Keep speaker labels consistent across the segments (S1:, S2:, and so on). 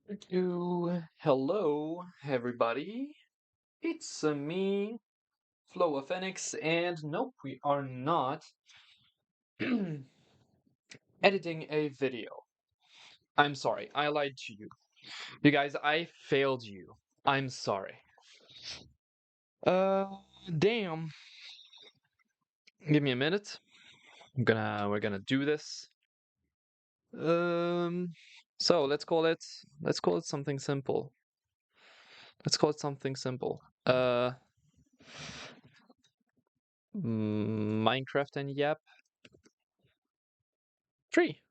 S1: Hello, everybody. It's me, Flowa Phoenix, and nope, we are not editing a video. I'm sorry, I lied to you. You guys, I failed you. I'm sorry. Uh, damn. Give me a minute. We're gonna do this. Um, so let's call it something simple. Let's call it something simple. Minecraft and Yap 3.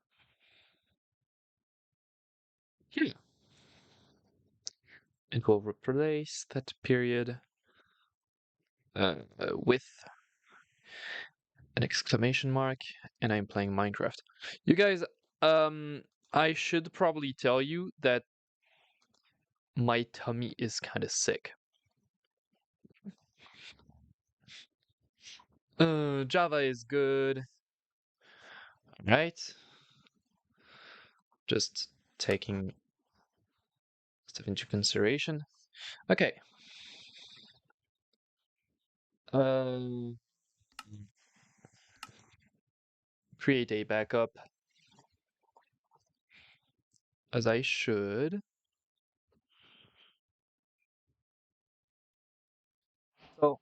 S1: Yeah. It will replace that period with an exclamation mark, and I'm playing Minecraft. You guys, um, I should probably tell you that my tummy is kind of sick. Java is good, right? Just taking stuff into consideration. Okay. Um, create a backup, as I should. So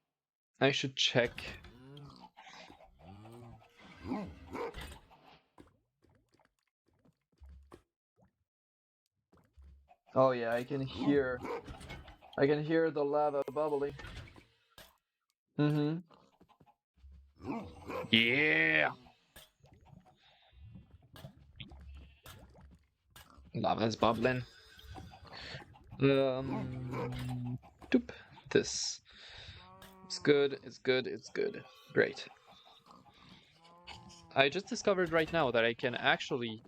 S1: I should check. Oh yeah, I can hear the lava bubbling. Mm-hmm. Yeah. Lava's bubbling. Doop. This. It's good, it's good, it's good. Great. I just discovered right now that I can actually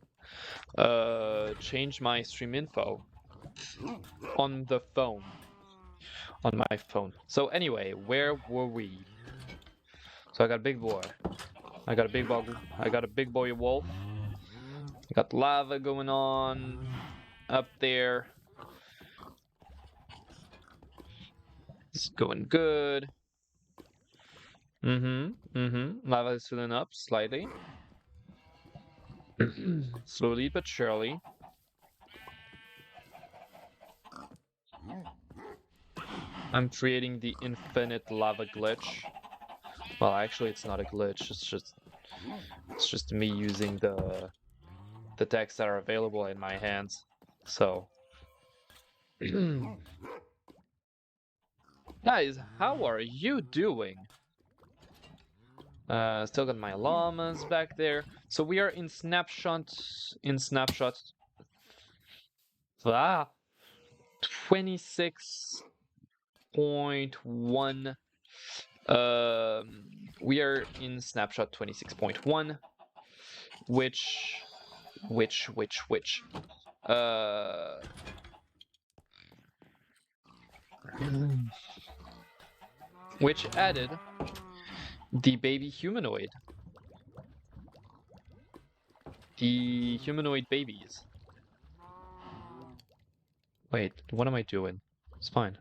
S1: change my stream info on the phone. On my phone. So anyway, where were we? So I got a big boy. I got a big bug. I got a big boy wolf. I got lava going on up there. It's going good. Lava is filling up slightly. Slowly but surely. I'm creating the infinite lava glitch. Well, actually, it's not a glitch. It's just me using the decks that are available in my hands. So, guys, how are you doing? Still got my llamas back there. So we are in snapshot. Ah, 26.1. We are in snapshot 26.1, which, uh, which added the baby humanoid, the humanoid babies. Wait, what am I doing? It's fine.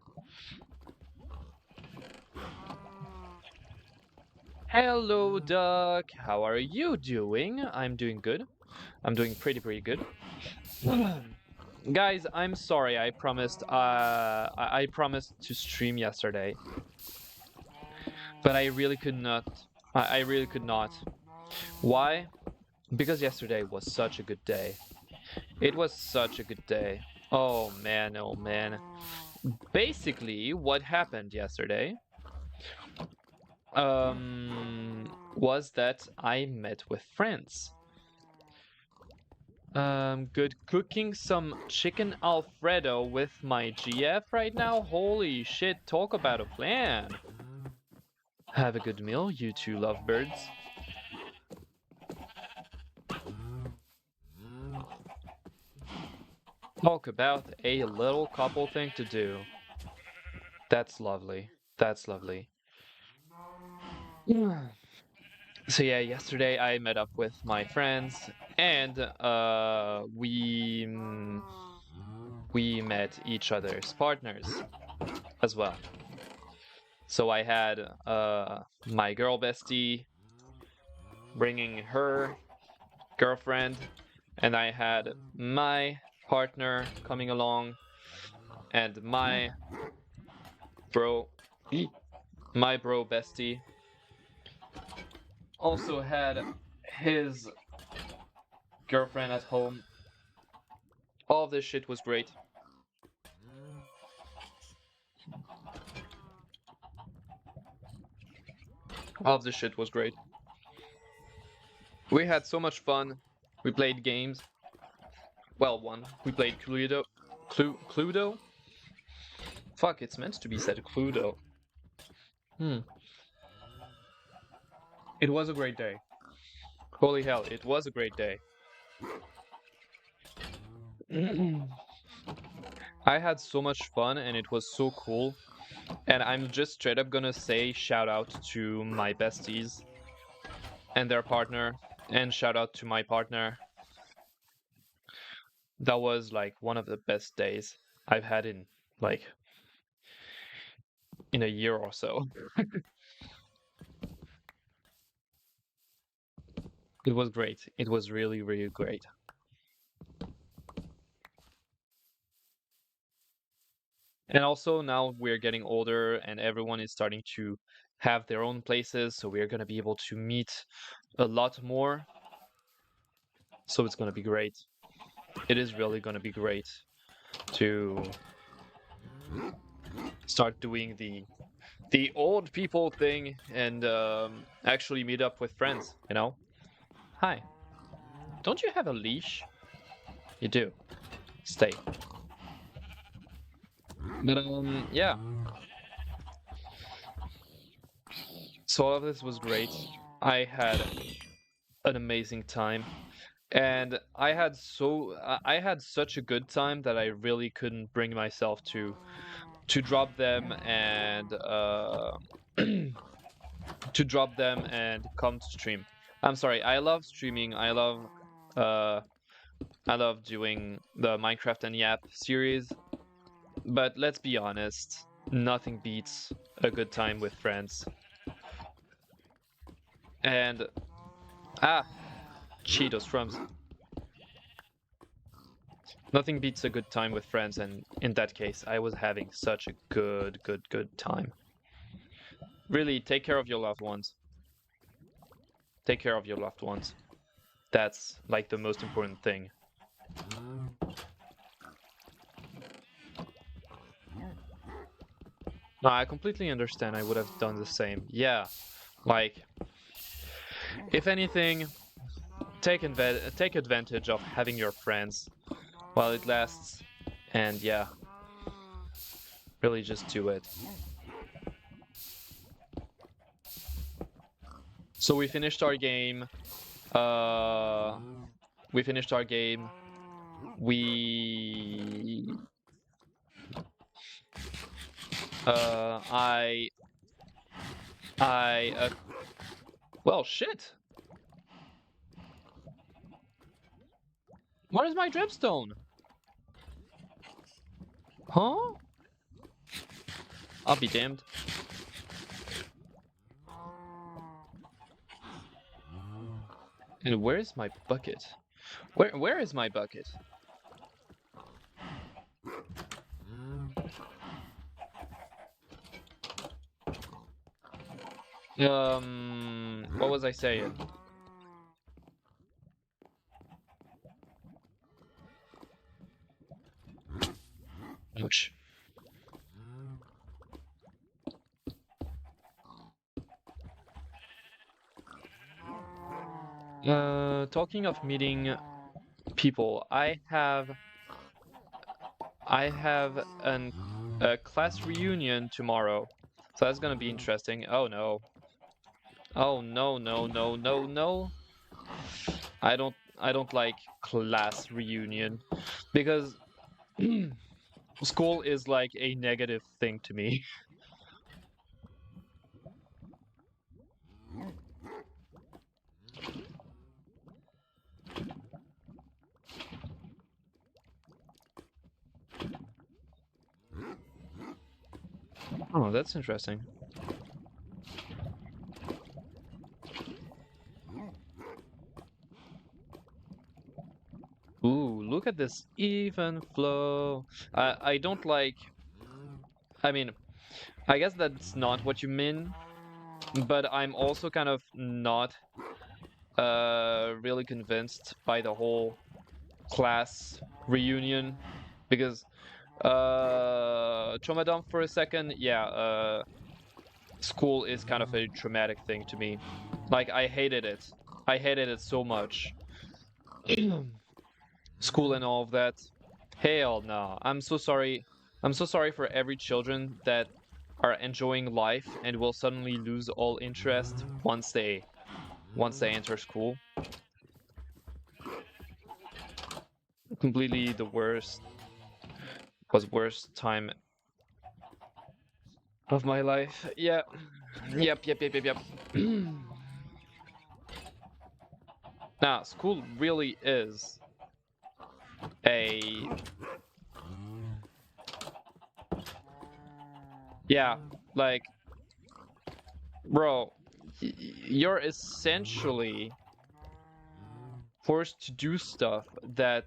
S1: Hello, Duck. How are you doing? I'm doing good. I'm doing pretty good. Guys, I'm sorry. I promised. I promised to stream yesterday, but I really could not. I really could not. Why? Because yesterday was such a good day. It was such a good day. Oh man, oh man. Basically, what happened yesterday was that I met with friends. Good, cooking some chicken Alfredo with my GF right now? Holy shit, talk about a plan. Have a good meal, you two lovebirds. Talk about a little couple thing to do. That's lovely. That's lovely. So yeah, yesterday I met up with my friends and we met each other's partners as well. So I had my girl bestie bringing her girlfriend, and I had my partner coming along, and bro, my bro bestie also had his girlfriend at home. All of this shit was great. All of this shit was great. We had so much fun. We played games. Well, one. We played Cluedo. Cluedo? Fuck, it's meant to be said Cluedo. It was a great day. Holy hell, it was a great day. I had so much fun and it was so cool. And I'm just straight up gonna say shout out to my besties and their partner, and shout out to my partner. That was like one of the best days I've had in like in a year or so. It was great. It was really, really great. And also now we're getting older and everyone is starting to have their own places, so we're gonna be able to meet a lot more. So it's gonna be great. It is really gonna be great to start doing the old people thing and actually meet up with friends, you know? Hi. Don't you have a leash? You do. Stay. But yeah. So all of this was great. I had an amazing time. And I had such a good time that I really couldn't bring myself to drop them and to drop them and come to stream. I'm sorry, I love streaming. Uh I love doing the Minecraft and Yap series, but let's be honest, nothing beats a good time with friends. And ah, Cheetos crumbs. Nothing beats a good time with friends, and in that case, I was having such a good time. Really, take care of your loved ones. Take care of your loved ones. That's like the most important thing. No, I completely understand. I would have done the same. Yeah, like if anything, take advantage of having your friends while it lasts, and yeah, really just do it. So we finished our game. Uh, we finished our game. We I well shit. What is my dripstone? Huh? I'll be damned. And where is my bucket? Where is my bucket? What was I saying? Ouch. Talking of meeting people, I have a class reunion tomorrow, so that's gonna be interesting. Oh no. Oh no no no no no. I don't like class reunion because school is like a negative thing to me. Oh, that's interesting. Ooh, look at this even flow. I don't like. I mean, I guess that's not what you mean, but I'm also kind of not really convinced by the whole class reunion because trauma dump for a second. Yeah, school is kind of a traumatic thing to me. Like I hated it. I hated it so much. School and all of that. Hell no. I'm so sorry. I'm so sorry for every children that are enjoying life and will suddenly lose all interest once they enter school. Completely the worst time of my life. Yeah. Yep. Now, school really is a yeah, like bro, you're essentially forced to do stuff that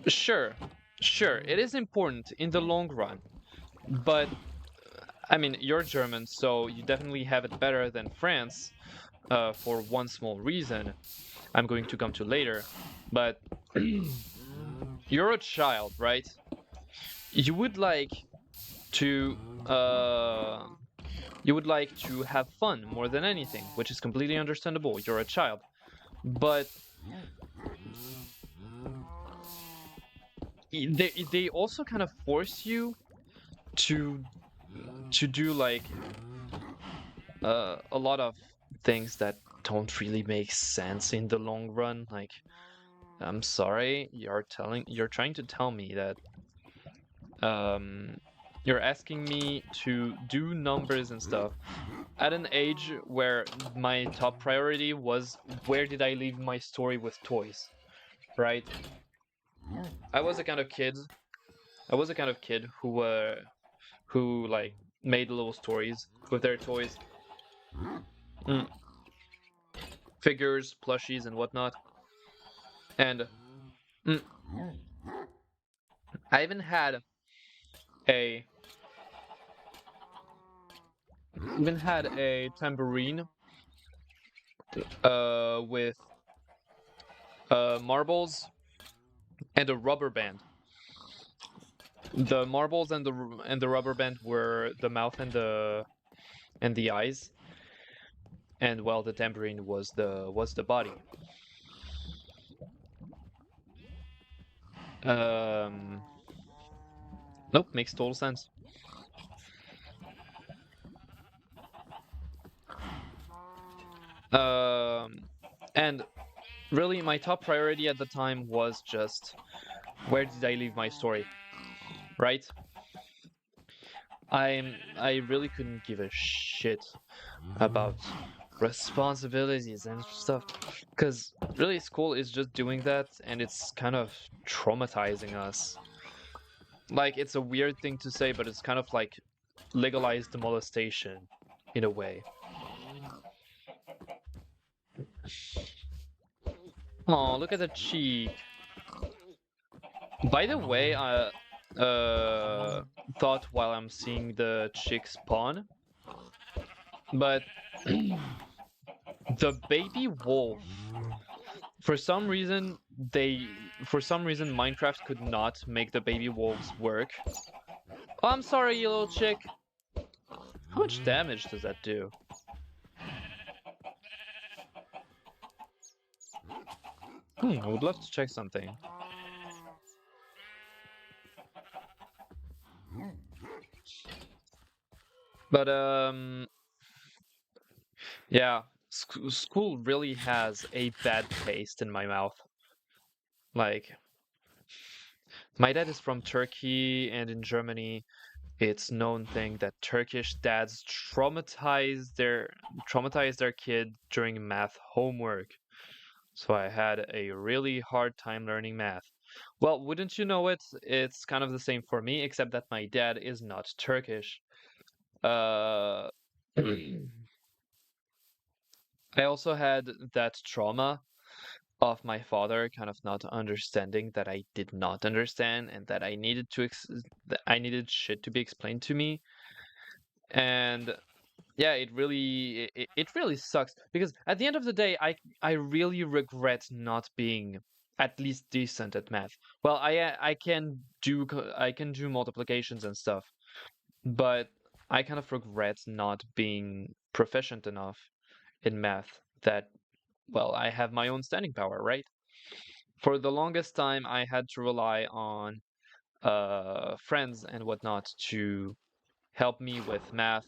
S1: sure, sure, it is important in the long run, but I mean, you're German, so you definitely have it better than France, for one small reason I'm going to come to later. But you're a child, right? You would like to uh, you would like to have fun more than anything, which is completely understandable. You're a child, but they also kind of force you to do like a lot of things that don't really make sense in the long run. Like, I'm sorry, you're trying to tell me that um, you're asking me to do numbers and stuff at an age where my top priority was where did I leave my story with toys, right? I was the kind of kid. I was the kind of kid who like made little stories with their toys, mm, figures, plushies, and whatnot. And mm, I a even had a tambourine with marbles and a rubber band. The marbles and the rubber band were the mouth and the eyes, and well, the tambourine was the body. Um, nope, makes total sense. Um, and really, my top priority at the time was just where did I leave my story, right? I really couldn't give a shit about responsibilities and stuff because really school is just doing that and it's kind of traumatizing us. Like it's a weird thing to say, but it's kind of like legalized molestation in a way. Oh, look at the cheek. By the way, I thought while I'm seeing the chick spawn, but the baby wolf, for some reason they for some reason Minecraft could not make the baby wolves work. Oh, I'm sorry, you little chick. How much damage does that do? I would love to check something. But yeah, school really has a bad taste in my mouth. Like, my dad is from Turkey, and in Germany, it's known thing that Turkish dads traumatize their kid during math homework. So I had a really hard time learning math. Well, wouldn't you know it? It's kind of the same for me, except that my dad is not Turkish. Uh, I also had that trauma of my father kind of not understanding that I did not understand and that I needed shit to be explained to me. And yeah, it really sucks because at the end of the day, I really regret not being at least decent at math. Well, I can do multiplications and stuff, but I kind of regret not being proficient enough in math that, well, I have my own standing power, right? For the longest time, I had to rely on friends and whatnot to help me with math.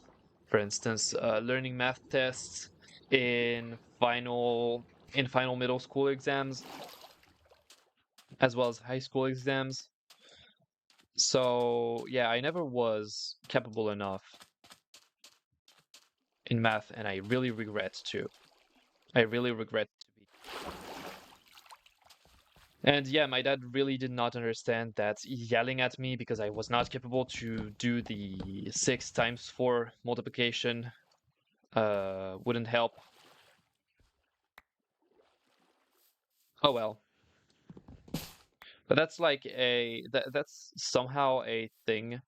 S1: For instance, learning math tests in final middle school exams, as well as high school exams. So yeah, I never was capable enough in math, and I really regret to. I really regret to be. And yeah, my dad really did not understand that yelling at me because I was not capable to do the 6 times 4 multiplication wouldn't help. Oh well. But that's like that's somehow a thing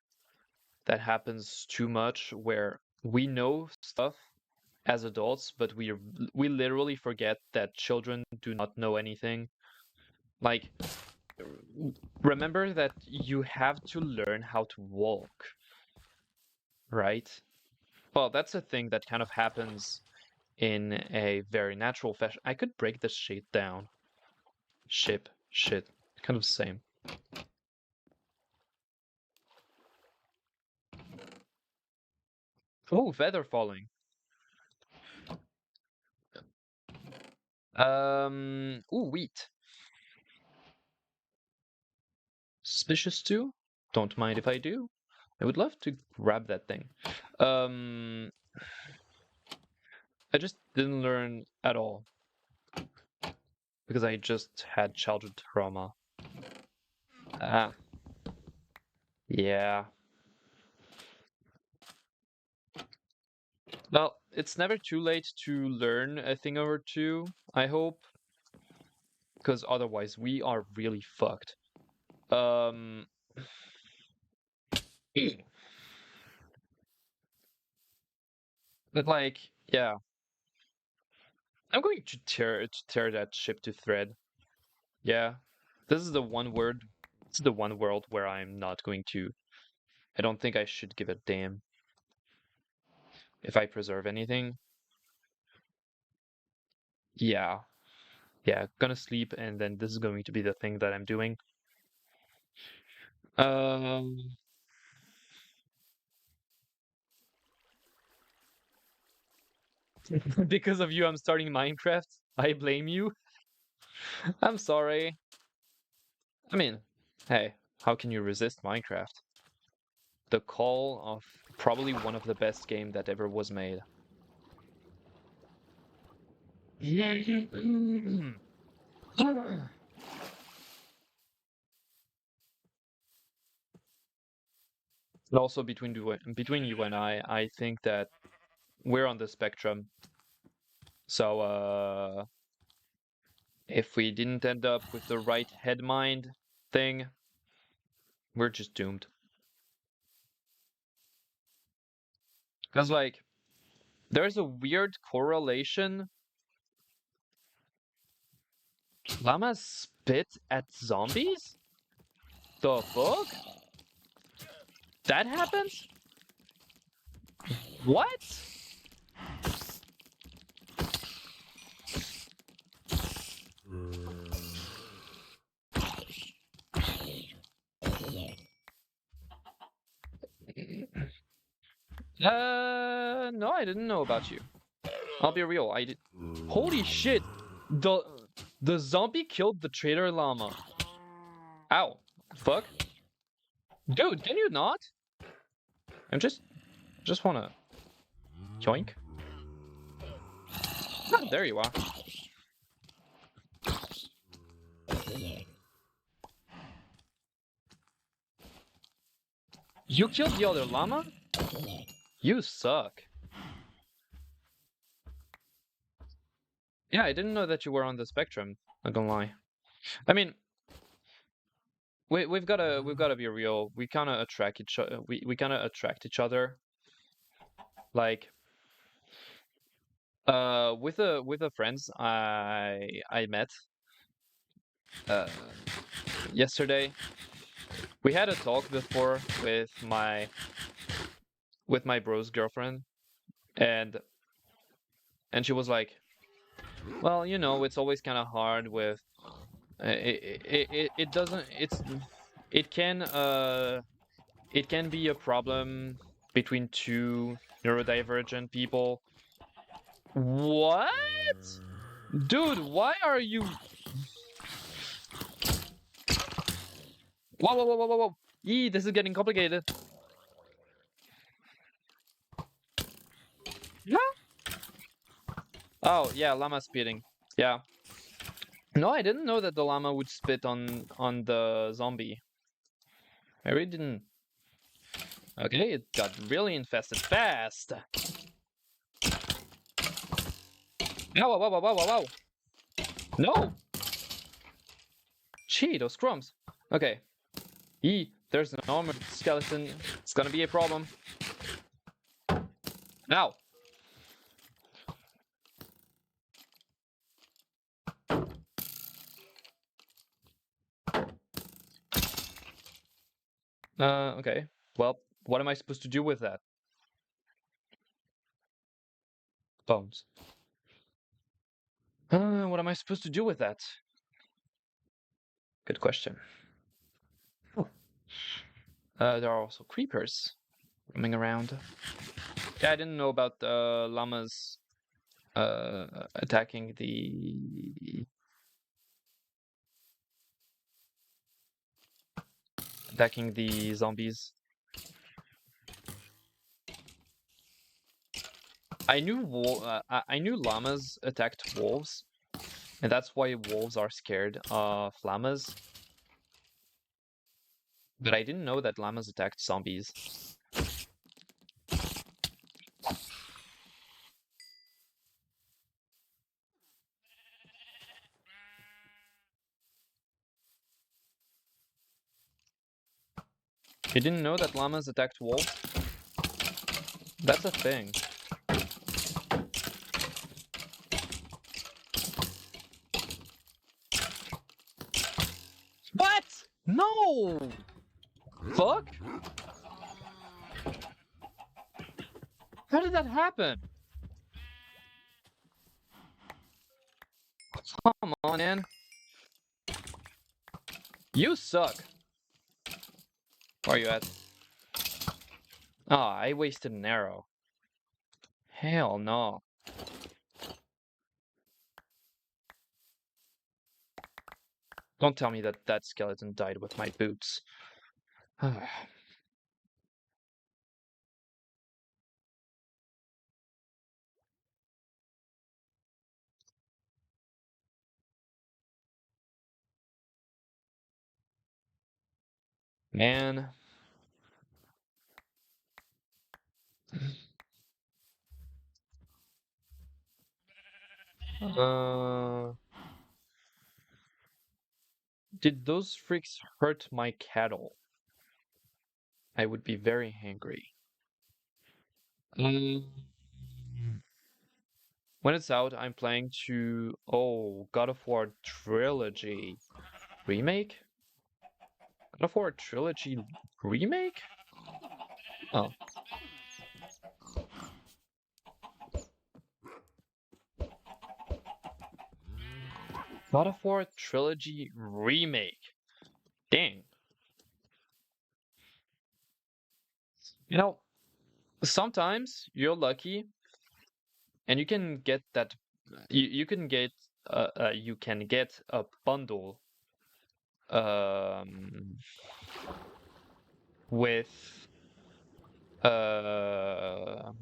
S1: that happens too much where we know stuff as adults, but we literally forget that children do not know anything. Like, remember that you have to learn how to walk, right? Well, that's a thing that kind of happens in a very natural fashion. I could break this shit down. Shit. Kind of the same. Oh, feather falling. Ooh, wheat. Suspicious too? Don't mind if I do. I would love to grab that thing. Um, I just didn't learn at all because I just had childhood trauma. Ah, yeah. Well, it's never too late to learn a thing or two, I hope, because otherwise we are really fucked. Um, but like, yeah, I'm going to tear that ship to thread. Yeah, this is the one word. This is the one world where I'm not going to. I don't think I should give a damn if I preserve anything. Yeah, yeah, gonna sleep, and then this is going to be the thing that I'm doing. Um, because of you, I'm starting Minecraft. I blame you. I'm sorry. I mean, hey, how can you resist Minecraft? The call of probably one of the best game that ever was made. But also between you and I think that we're on the spectrum. So if we didn't end up with the right head mind thing, we're just doomed. Because like there's a weird correlation. Llamas spit at zombies? The fuck? That happens? What? No, I didn't know about you. I'll be real. I did. Holy shit! The the zombie killed the trader llama. Ow! Fuck, dude, can you not? I'm just wanna yoink. Ah, there you are. You killed the other llama? You suck. Yeah, I didn't know that you were on the spectrum. Not gonna lie. I mean, we've gotta be real. We kind of attract each other. We kind of attract each other. Like, with the friends I met uh yesterday. We had a talk before with my bro's girlfriend, and and she was like, well, it's always kind of hard with it doesn't it can it can be a problem between two neurodivergent people. What? Dude, why are you? Whoa, whoa, whoa, whoa, whoa, whoa. Yee, this is getting complicated. Yeah. Oh, yeah, llama spitting. Yeah. No, I didn't know that the llama would spit on the zombie. I really didn't. Okay, it got really infested fast. Whoa, whoa, whoa, whoa, whoa, whoa. No! Gee, those crumbs. Okay. There's an armored skeleton. It's gonna be a problem. Ow. Okay. Well, what am I supposed to do with that? Bones. What am I supposed to do with that? Good question. Oh. There are also creepers roaming around. Yeah, I didn't know about the llamas attacking the zombies. I knew llamas attacked wolves, and that's why wolves are scared of llamas. But I didn't know that llamas attacked zombies. You didn't know that llamas attacked wolves? That's a thing. What? No! Fuck? How did that happen? Come on, man. You suck. Where are you at? Ah, I wasted an arrow. Hell no. Don't tell me that that skeleton died with my boots. Man. Uh, did those freaks hurt my cattle? I would be very angry. Mm. When it's out, I'm playing to God of War Trilogy remake. God of War Trilogy remake? Oh, God of War Trilogy remake. Dang. You know, sometimes you're lucky and you can get that. You can get a bundle um with a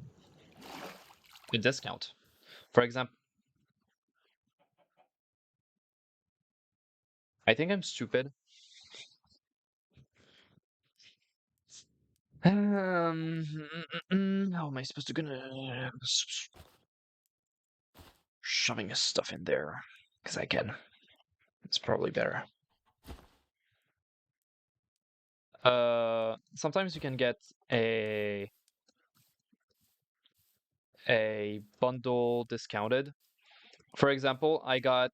S1: discount. For example, I think I'm stupid. How am I supposed to gonna shoving his stuff in there? Because I can. It's probably better. Sometimes you can get a bundle discounted. For example, I got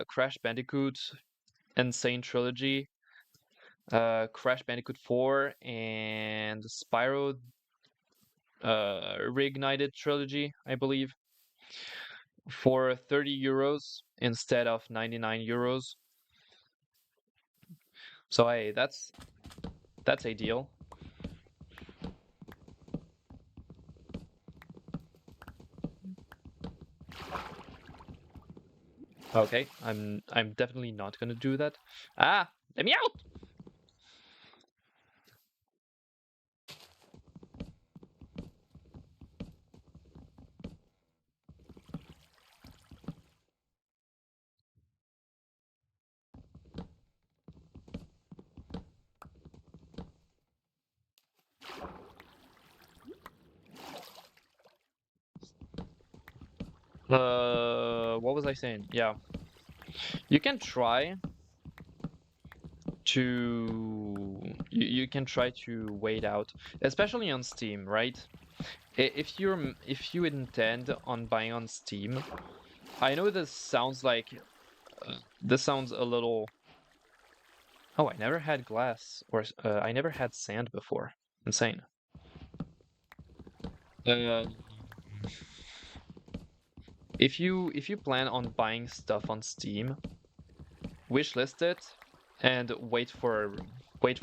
S1: Crash Bandicoot Insane Trilogy, Crash Bandicoot 4, and Spyro Reignited Trilogy, I believe, for 30 euros instead of 99 euros. So hey, that's a deal. Okay, I'm definitely not gonna do that. Ah, let me out! What was I saying? Yeah, you can try you can try to wait out, especially on Steam, right? If you intend on buying on Steam, I know this sounds like this sounds a little. Oh, I never had glass or I never had sand before. Insane. Uh, if you plan on buying stuff on Steam, wishlist it and wait for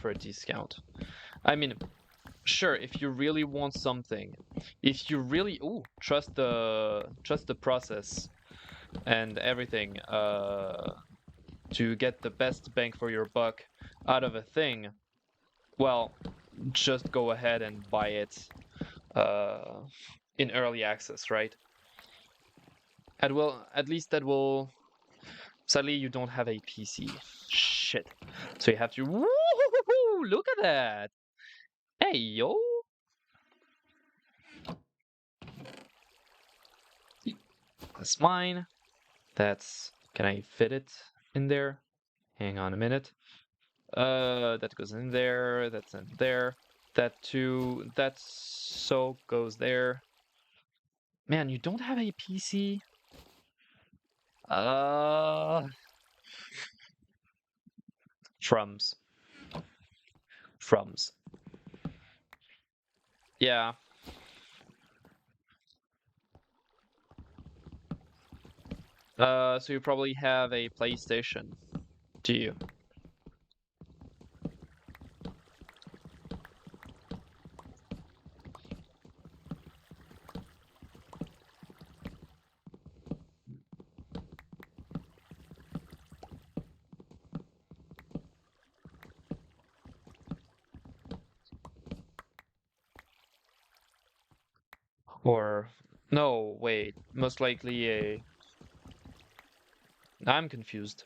S1: a discount. I mean, sure, if you really want something, if you really trust the process and everything to get the best bang for your buck out of a thing, well, just go ahead and buy it uh, in early access, right? At least that will. Sadly, you don't have a PC. Shit. So you have to. Woo-hoo-hoo-hoo! Look at that. Hey yo. That's mine. That's. Can I fit it in there? Hang on a minute. That goes in there. That's in there. That too. That so goes there. Man, you don't have a PC? Uh, Frums. Frums. Yeah. So you probably have a PlayStation, do you? Or no, wait, most likely a. I'm confused.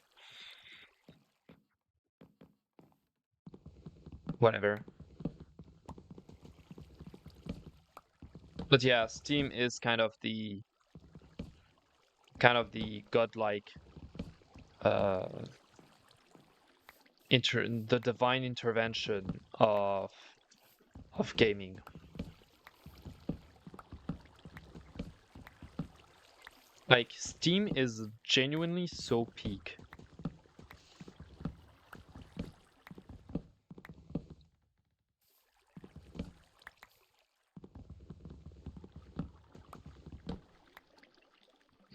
S1: Whatever. But yeah, Steam is kind of the godlike uh the divine intervention of gaming. Like Steam is genuinely so peak.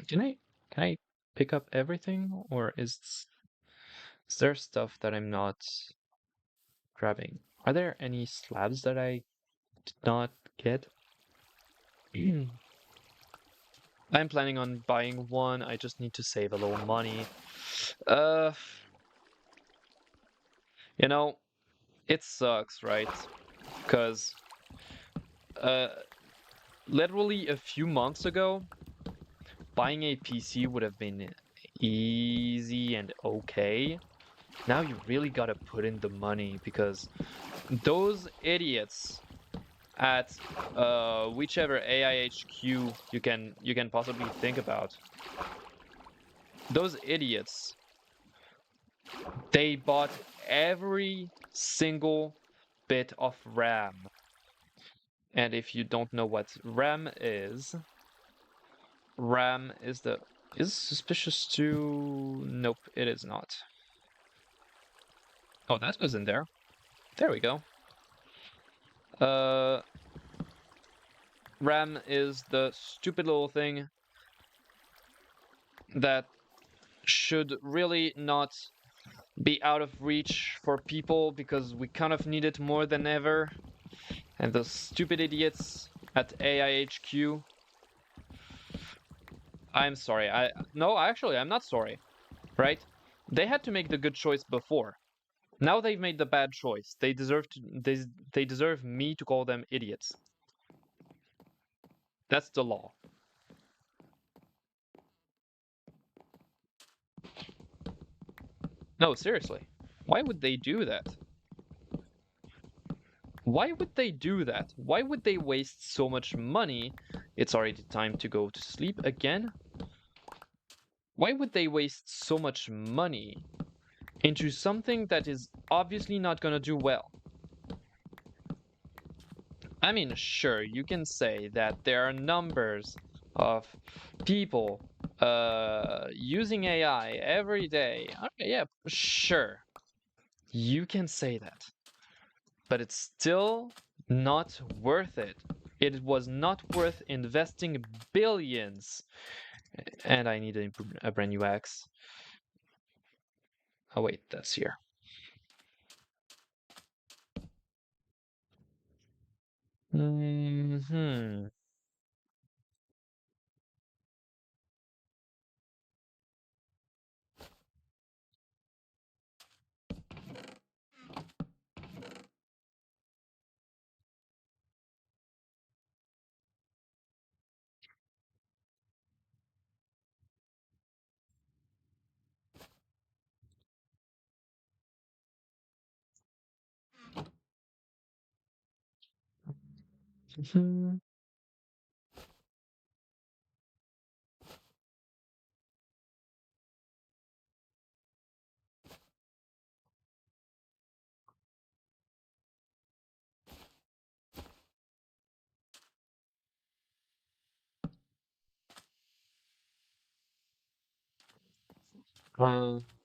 S1: Can I pick up everything or is there stuff that I'm not grabbing? Are there any slabs that I did not get? I'm planning on buying one. I just need to save a little money. Uh, you know, it sucks, right? Because uh, literally a few months ago, buying a PC would have been easy and okay. Now you really gotta put in the money because those idiots at whichever AIHQ you can possibly think about. Those idiots, they bought every single bit of RAM. And if you don't know what RAM is the is suspicious to nope, it is not. Oh, that goes in there. There we go. RAM is the stupid little thing that should really not be out of reach for people because we kind of need it more than ever. And those stupid idiots at AIHQ. I'm sorry. No, actually, I'm not sorry. Right? They had to make the good choice before. Now they've made the bad choice. They deserve me to call them idiots. That's the law. No, seriously. Why would they do that? Why would they do that? Why would they waste so much money? It's already time to go to sleep again. Why would they waste so much money into something that is obviously not gonna do well? I mean, sure, you can say that there are numbers of people using AI every day. Okay, yeah, sure. You can say that. But it's still not worth it. It was not worth investing billions. And I need a brand new axe. Oh wait, that's here. Hmm.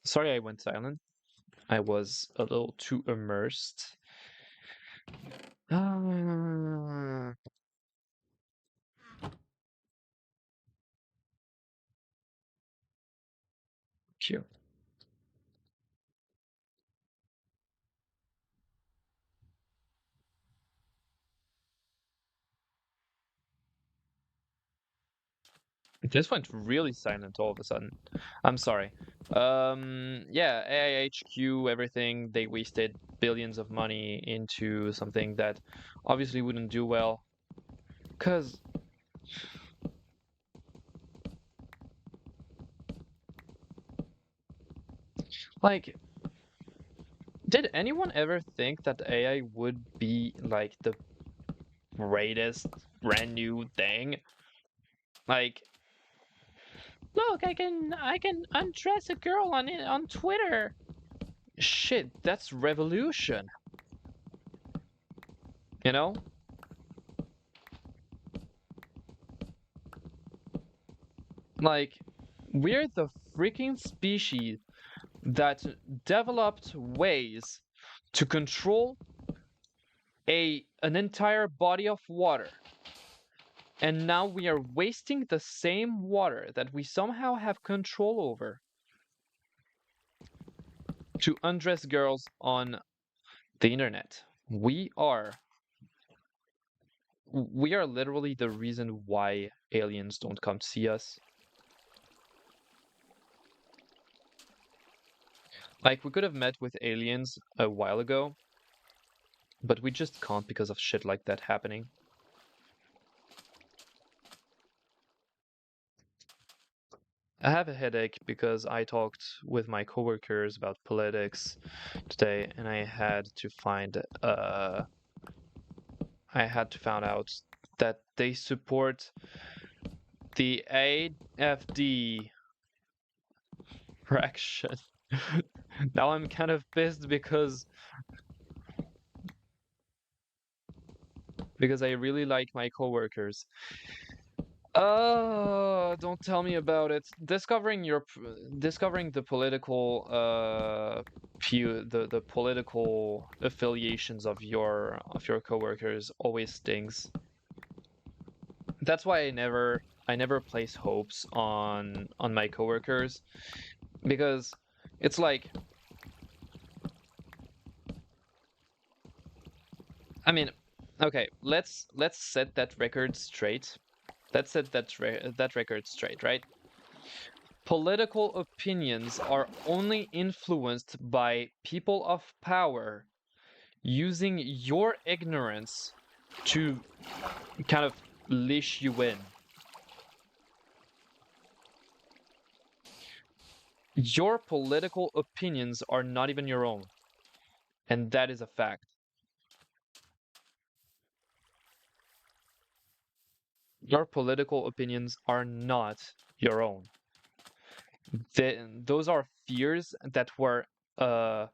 S1: Sorry I went silent. I was a little too immersed. Ah, cute. This went really silent all of a sudden. I'm sorry. Yeah, AIHQ, everything, they wasted billions of money into something that obviously wouldn't do well. Cause, like, did anyone ever think that AI would be like the greatest brand new thing? Like, look, I can undress a girl on Twitter. Shit, that's revolution. You know? Like, we're the freaking species that developed ways to control an entire body of water. And now we are wasting the same water that we somehow have control over to undress girls on the internet. We are literally the reason why aliens don't come to see us. Like, we could have met with aliens a while ago, but we just can't because of shit like that happening. I have a headache because I talked with my coworkers about politics today, and I had to find out that they support the AFD fraction. Now I'm kind of pissed because I really like my coworkers. Don't tell me about it. Discovering the political the political affiliations of your coworkers always stings. That's why I never place hopes on my coworkers, because it's like, I mean, okay, let's set that record straight. Let's set that record straight, right? Political opinions are only influenced by people of power using your ignorance to kind of leash you in. Your political opinions are not even your own, and that is a fact. Your political opinions are not your own. Those are fears that were uh,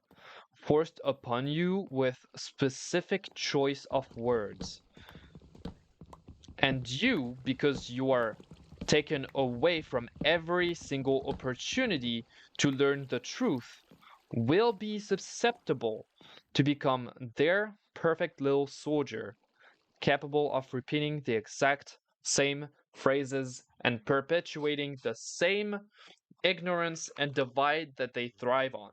S1: forced upon you with specific choice of words. And you, because you are taken away from every single opportunity to learn the truth, will be susceptible to become their perfect little soldier, capable of repeating the exact same phrases and perpetuating the same ignorance and divide that they thrive on.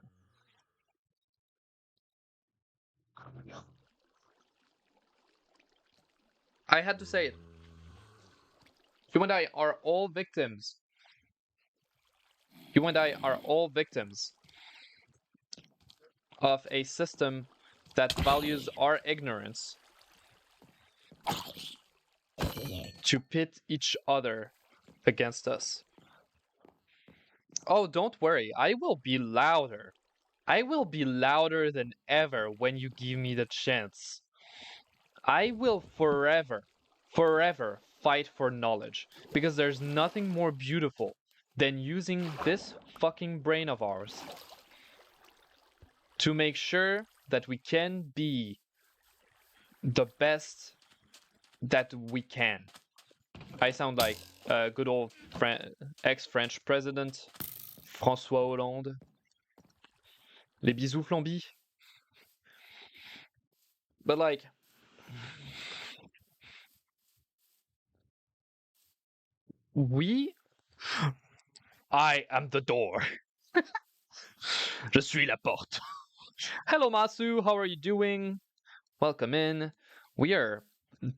S1: I had to say it. You and I are all victims. You and I are all victims of a system that values our ignorance to pit each other against us. Oh, don't worry, I will be louder. I will be louder than ever when you give me the chance. I will forever fight for knowledge, because there's nothing more beautiful than using this fucking brain of ours to make sure that we can be the best that we can. I sound like a good old ex-French president, François Hollande. Les bisous flambis. But like, I am the door. Je suis la porte. Hello, Masu. How are you doing? Welcome in. We are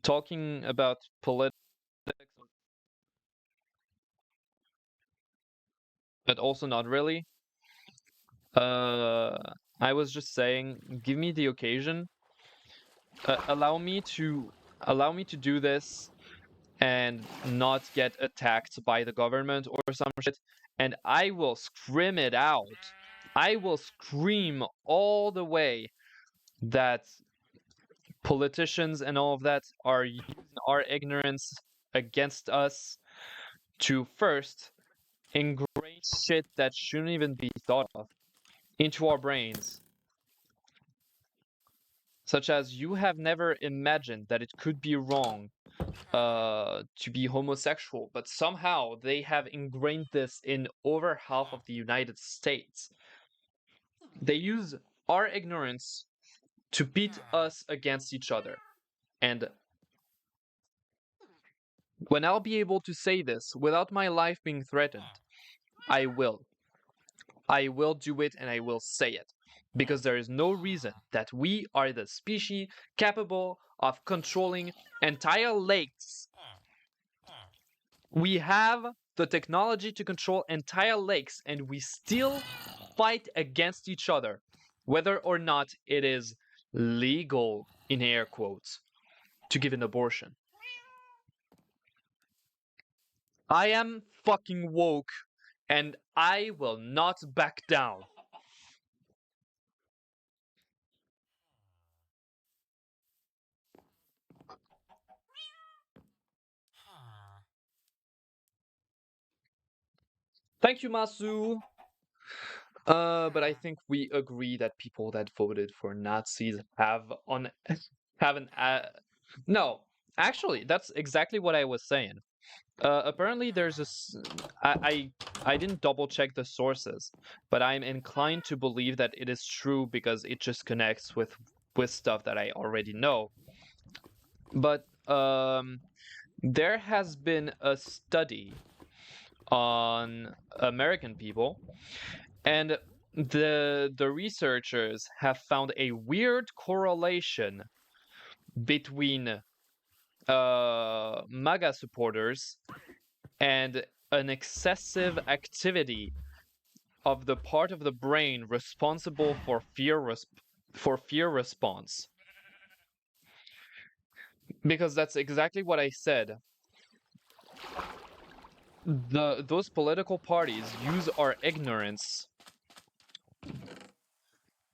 S1: talking about politics, but also not really. Uh, I was just saying, give me the occasion. Allow me to do this and not get attacked by the government or some shit, and I will scream it out. I will scream all the way that politicians and all of that are using our ignorance against us to first ingrain shit that shouldn't even be thought of into our brains. Such as, you have never imagined that it could be wrong to be homosexual, but somehow they have ingrained this in over half of the United States. They use our ignorance to beat us against each other. And when I'll be able to say this without my life being threatened, I will. I will do it, and I will say it. Because there is no reason that we are the species capable of controlling entire lakes. We have the technology to control entire lakes, and we still fight against each other, whether or not it is legal, in air quotes, to give an abortion. I am fucking woke, and I will not back down. Thank you, Masu. But I think we agree that people that voted for Nazis have an no. Actually, that's exactly what I was saying. Apparently, I didn't double check the sources, but I'm inclined to believe that it is true because it just connects with stuff that I already know. But there has been a study on American people, and the researchers have found a weird correlation between MAGA supporters and an excessive activity of the part of the brain responsible for fear response. Because that's exactly what I said. Those political parties use our ignorance.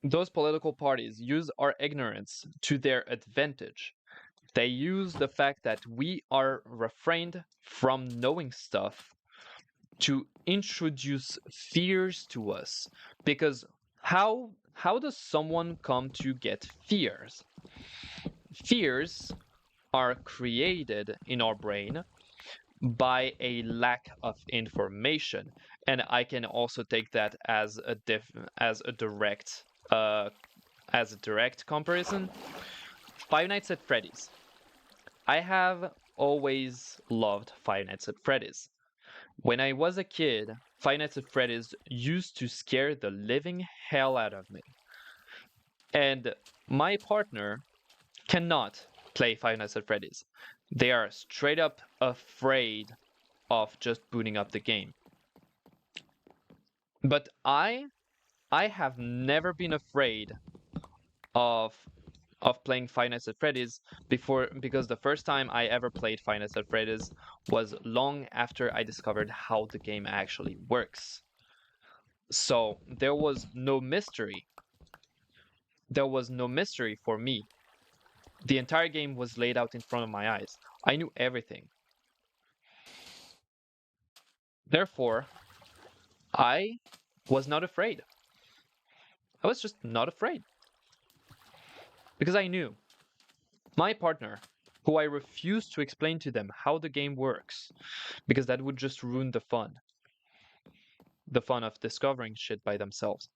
S1: Those political parties use our ignorance to their advantage. They use the fact that we are refrained from knowing stuff to introduce fears to us. Because how does someone come to get fears? Fears are created in our brain by a lack of information, and I can also take that as as a direct uh, comparison. Five Nights at Freddy's. I have always loved Five Nights at Freddy's. When I was a kid, Five Nights at Freddy's used to scare the living hell out of me. And my partner cannot play Five Nights at Freddy's. They are straight up afraid of just booting up the game. But I have never been afraid of playing Five Nights at Freddy's before, because the first time I ever played Five Nights at Freddy's was long after I discovered how the game actually works. So there was no mystery. There was no mystery for me. The entire game was laid out in front of my eyes. I knew everything. Therefore, I was not afraid. I was just not afraid. Because I knew my partner, who I refused to explain to them how the game works, because that would just ruin the fun. The fun of discovering shit by themselves.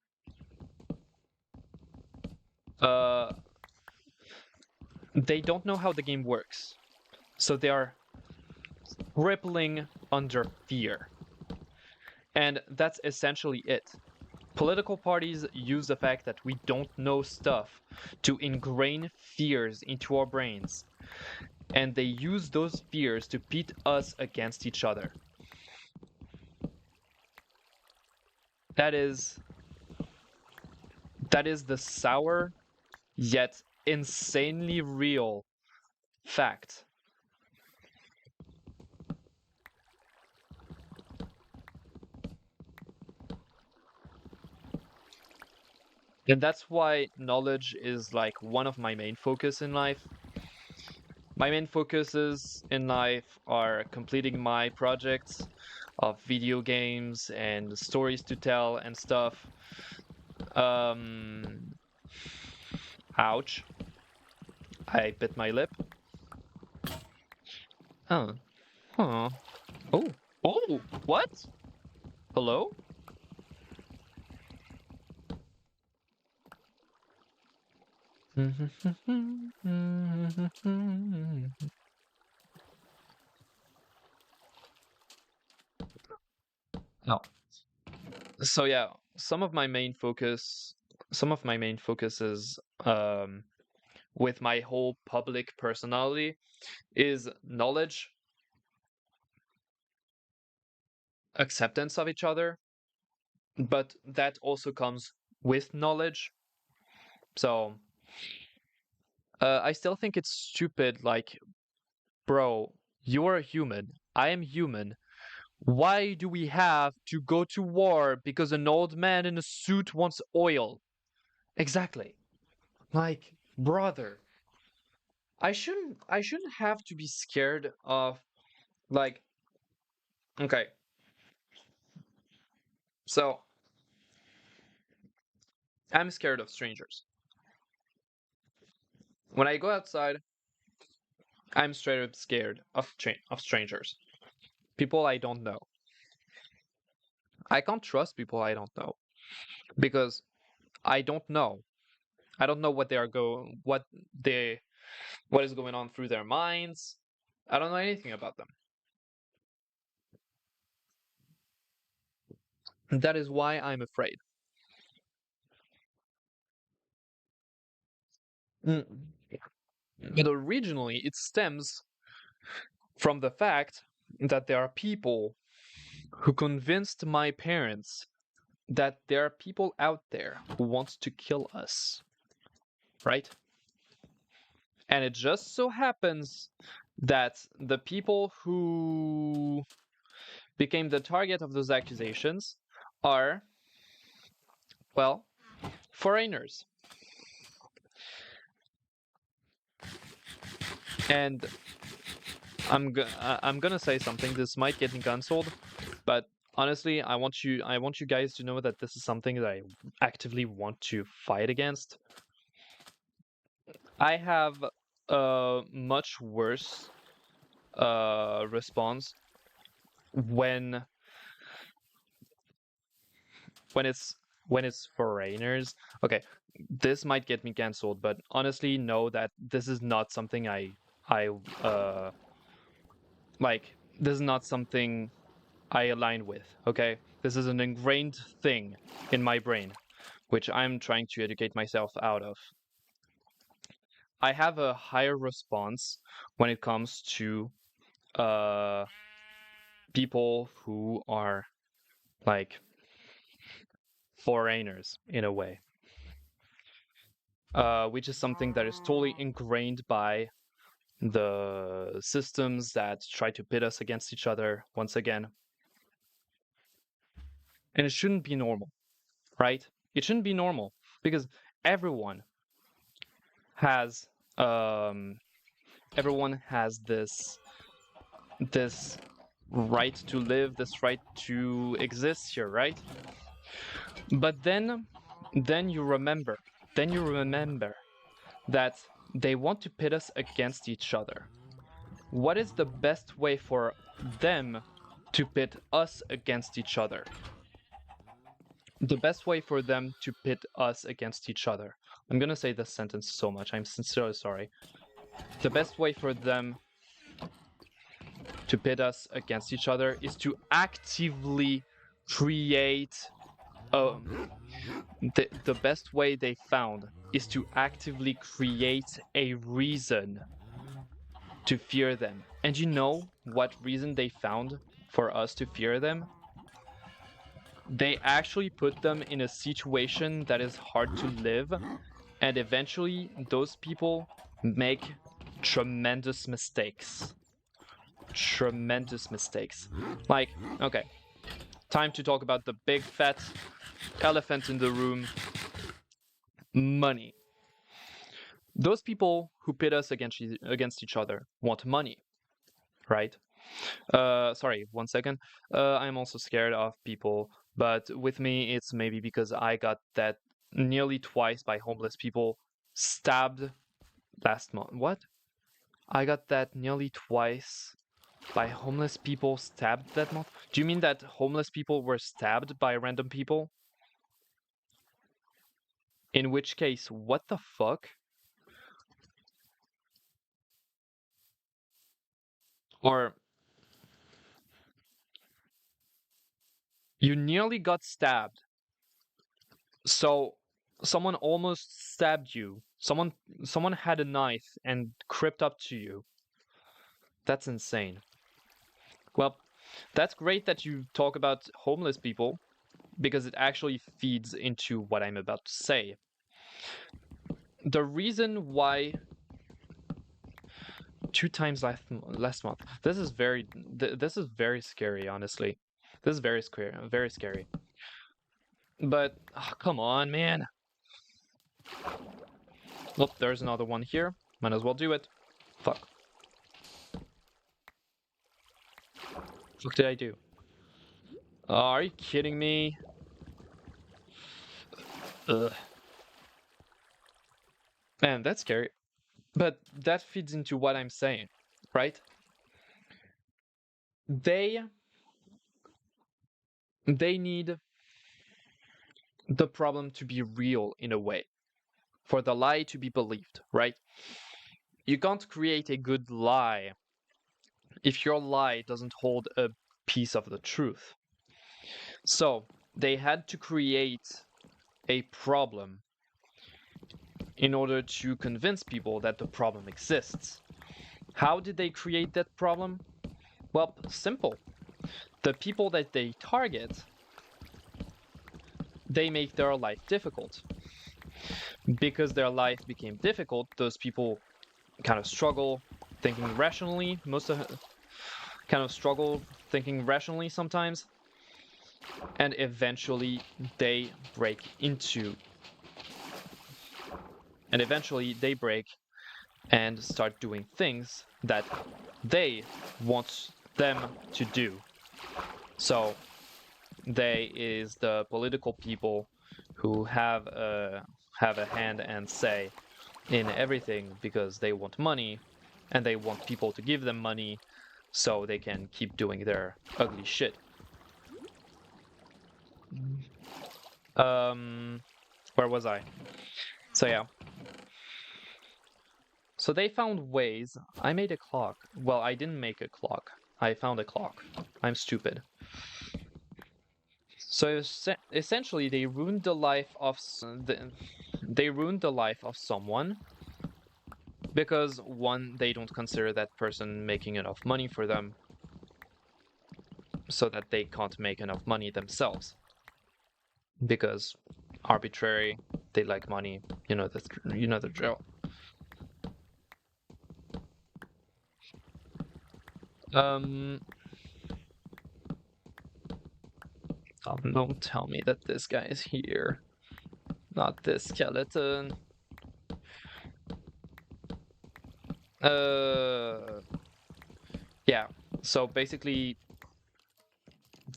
S1: Uh, they don't know how the game works. So they are crippling under fear. And that's essentially it. Political parties use the fact that we don't know stuff to ingrain fears into our brains. And they use those fears to pit us against each other. That is the sour yet insanely real fact. And that's why knowledge is like one of my main focus in life. My main focuses in life are completing my projects of video games and stories to tell and stuff. Um, ouch. I bit my lip. Oh. Huh. Oh. Oh. What? Hello? No. So yeah, some of my main focuses with my whole public personality is knowledge, acceptance of each other, but that also comes with knowledge. So I still think it's stupid. Like, bro, you are a human. I am human. Why do we have to go to war because an old man in a suit wants oil? Exactly. Like, brother, I shouldn't have to be scared of, like, okay. So, I'm scared of strangers. When I go outside, I'm straight up scared of strangers. People I don't know. I can't trust people I don't know because I don't know. I don't know they what is going on through their minds. I don't know anything about them. That is why I'm afraid. Mm. But originally, it stems from the fact that there are people who convinced my parents that there are people out there who want to kill us, right? And it just so happens that the people who became the target of those accusations are, well, foreigners. And I'm gonna say something. This might get me cancelled, but honestly, I want you guys to know that this is something that I actively want to fight against. I have a much worse response when when it's when it's foreigners. Okay, this might get me cancelled, but honestly, know that this is not something I like. This is not something I align with. Okay, this is an ingrained thing in my brain, which I'm trying to educate myself out of. I have a higher response when it comes to uh people who are like foreigners in a way, which is something that is totally ingrained by the systems that try to pit us against each other once again. And it shouldn't be normal, right? It shouldn't be normal because everyone has um, everyone has this right to live, this right to exist here, right? But then you remember that they want to pit us against each other. What is the best way for them to pit us against each other? The best way for them to pit us against each other. I'm gonna say this sentence so much. I'm sincerely sorry. The best way for them to pit us against each other is to actively create the best way they found is to actively create a reason to fear them. And you know what reason they found for us to fear them? They actually put them in a situation that is hard to live, and eventually those people make tremendous mistakes. Tremendous mistakes. Like, okay, time to talk about the big fat elephant in the room, money. Those people who pit us against each other want money, right? Sorry, 1 second. I'm also scared of people, but with me, it's maybe because I got that nearly twice by homeless people stabbed last month. What? I got that nearly twice by homeless people stabbed that month? Do you mean that homeless people were stabbed by random people? In which case, what the fuck? Or you nearly got stabbed. So someone almost stabbed you. Someone had a knife and crept up to you. That's insane. Well, that's great that you talk about homeless people because it actually feeds into what I'm about to say. The reason why 2 times last month. This is very scary, honestly. This is very scary, very scary. But come on, man. Look, there's another one here. Might as well do it. Fuck. What did I do? Are you kidding me? Ugh. Man, that's scary. But that feeds into what I'm saying, right? They they need the problem to be real in a way, for the lie to be believed, right? You can't create a good lie if your lie doesn't hold a piece of the truth. So they had to create a problem in order to convince people that the problem exists. How did they create that problem? Well, simple. The people that they target, they make their life difficult. Because their life became difficult, those people kind of struggle thinking rationally. Most of kind of struggle thinking rationally sometimes, and eventually they break into and eventually they break and start doing things that they want them to do. So they is the political people who have a hand and say in everything because they want money and they want people to give them money so they can keep doing their ugly shit. Where was I? So yeah. So they found ways. I made a clock. Well, I didn't make a clock. I found a clock. I'm stupid. So essentially, they ruined the life of they ruined the life of someone because one, they don't consider that person making enough money for them, so that they can't make enough money themselves. Because arbitrary, they like money. The drill. Um, don't tell me that this guy is here. Not this skeleton. Yeah. So basically,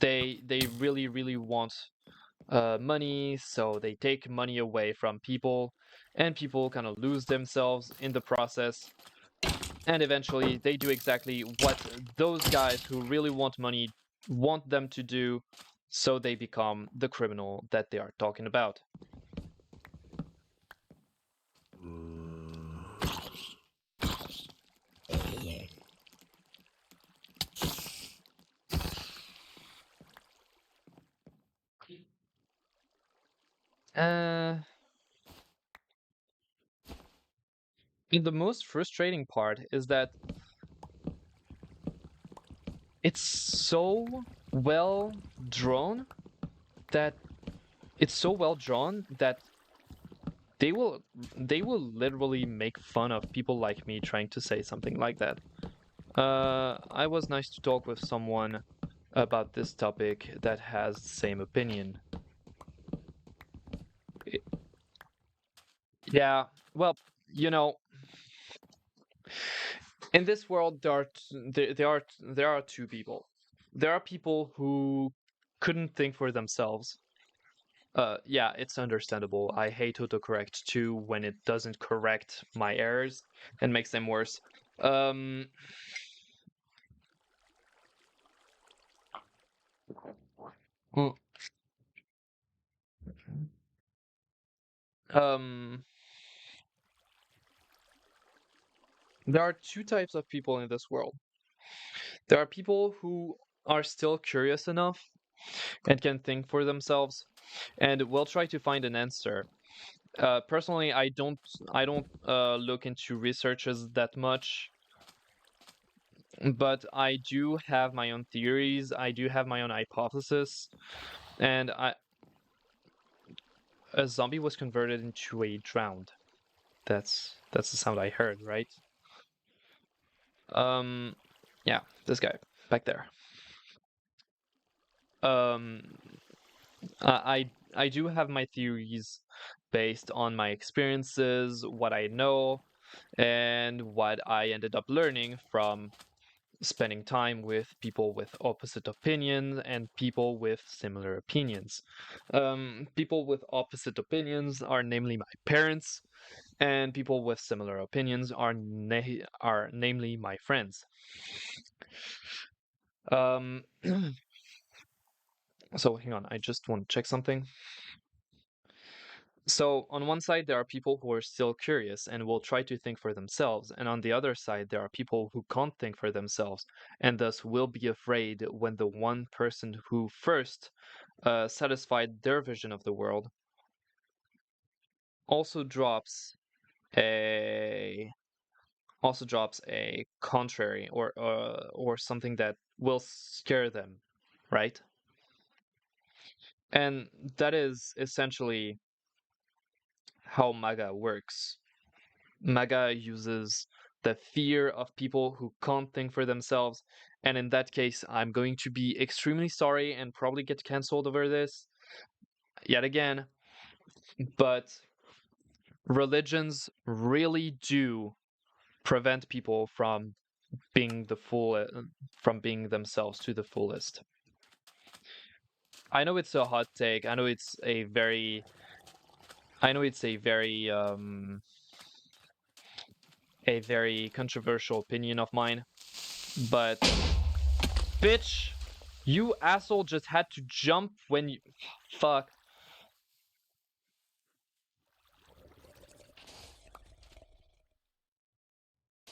S1: they really want money, so they take money away from people, and people kind of lose themselves in the process. And eventually, they do exactly what those guys who really want money want them to do, so they become the criminal that they are talking about. Uh, the most frustrating part is that it's so well drawn that they will literally make fun of people like me trying to say something like that. I was nice to talk with someone about this topic that has the same opinion. Yeah, well, you know, in this world there are two people. There are people who couldn't think for themselves. Yeah, it's understandable. I hate autocorrect too when it doesn't correct my errors and makes them worse. Um, mm, um, there are two types of people in this world. There are people who are still curious enough and can think for themselves and will try to find an answer. Personally, I don't look into researches that much, but I do have my own theories. I do have my own hypothesis, and a zombie was converted into a drowned. That's the sound I heard, right? Yeah, this guy back there. Um, I do have my theories based on my experiences, what I know, and what I ended up learning from spending time with people with opposite opinions and people with similar opinions. People with opposite opinions are namely my parents, and people with similar opinions are namely my friends. Um, so hang on, I just want to check something. So on one side, there are people who are still curious and will try to think for themselves, and on the other side, there are people who can't think for themselves and thus will be afraid when the one person who first satisfied their vision of the world also drops a contrary or something that will scare them, right? And that is essentially how MAGA works. MAGA uses the fear of people who can't think for themselves. And in that case, I'm going to be extremely sorry and probably get canceled over this yet again. But religions really do prevent people from being from being themselves to the fullest. I know it's a hot take. I know it's a very controversial opinion of mine, but bitch, you asshole just had to jump when you fuck.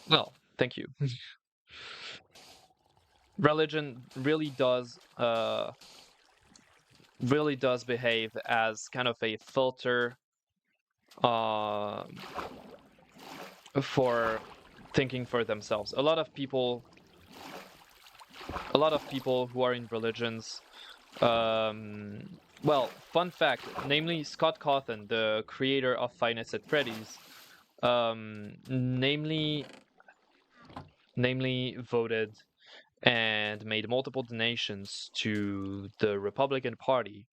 S1: Well, thank you. Religion really does behave as kind of a filter um for thinking for themselves. A lot of people who are in religions well, fun fact, namely Scott Cawthon, the creator of Five Nights at Freddy's, namely voted and made multiple donations to the Republican Party,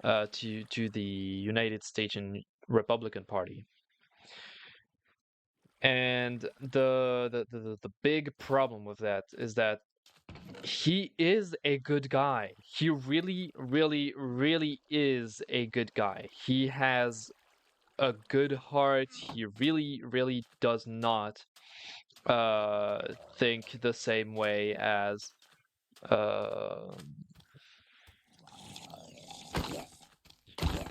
S1: to the United States Republican Party. And the big problem with that is that he is a good guy. He really, really, really is a good guy. He has a good heart. He really, really does not think the same way as uh,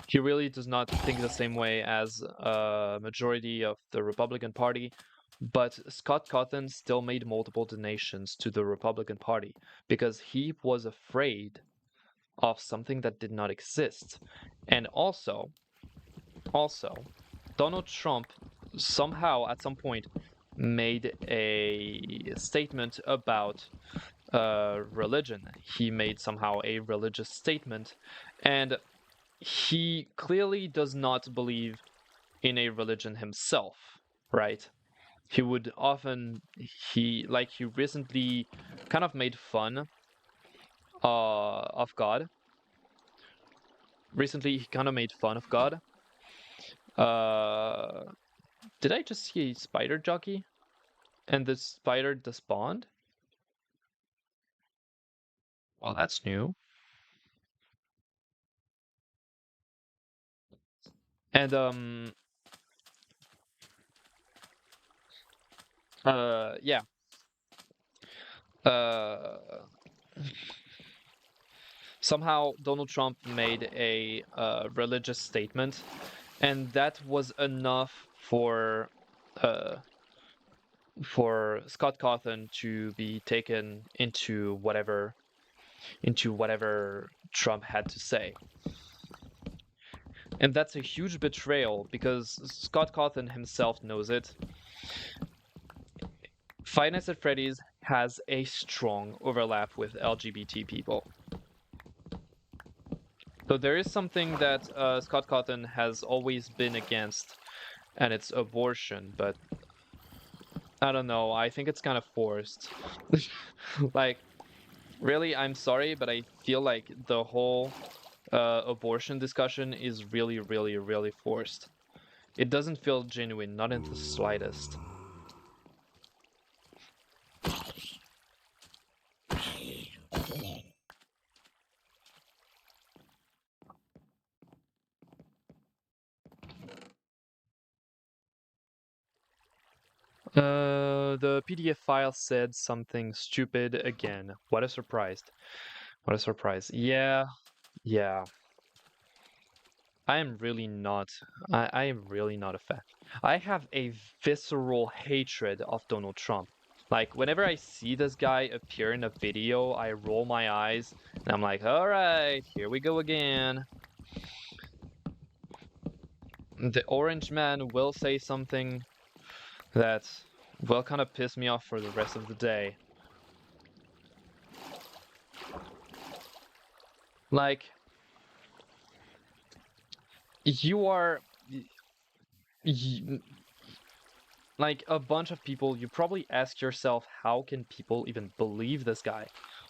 S1: he really does not think the same way as a majority of the Republican Party. But Scott Cawthon still made multiple donations to the Republican Party because he was afraid of something that did not exist. And also, Donald Trump somehow at some point made a statement about religion. He made somehow a religious statement, and he clearly does not believe in a religion himself, right? He would often he recently kind of made fun of God. Recently he kind of made fun of God. Uh did I just see a spider jockey? And the spider despawned? Well, that's new. And yeah. Uh Somehow Donald Trump made a religious statement, and that was enough uh, for Scott Cawthon to be taken into whatever Trump had to say. And that's a huge betrayal because Scott Cawthon himself knows it. Five Nights at Freddy's has a strong overlap with LGBT people. So there is something that Scott Cawthon has always been against, and it's abortion. But I don't know. I think it's kind of forced. Like, really, I'm sorry, but I feel like the whole abortion discussion is really, really, really forced. It doesn't feel genuine, not in the slightest. The PDF file said something stupid again. What a surprise. What a surprise. Yeah, yeah. I am really not. I am really not a fan. I have a visceral hatred of Donald Trump. Like, whenever I see this guy appear in a video, I roll my eyes and I'm like, all right, here we go again. The orange man will say something that will kind of piss me off for the rest of the day. Like, you are. Like a bunch of people, you probably ask yourself, how can people even believe this guy?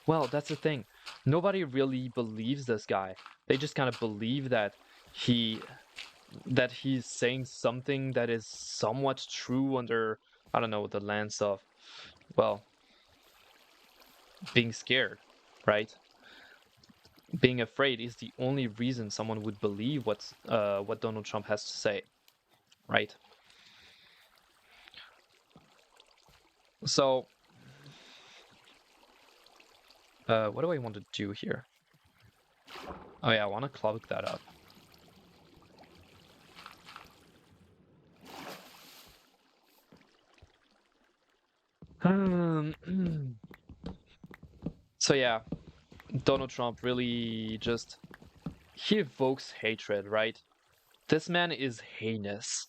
S1: Well, that's the thing. Nobody really believes this guy. They just kind of believe he he's saying something that is somewhat true under, I don't know, the lens of, well, being scared, right? Being afraid is the only reason someone would believe what Donald Trump has to say, right? So, what do I want to do here? Oh yeah, I want to clog that up. So yeah, Donald Trump really just he evokes hatred, right? This man is heinous.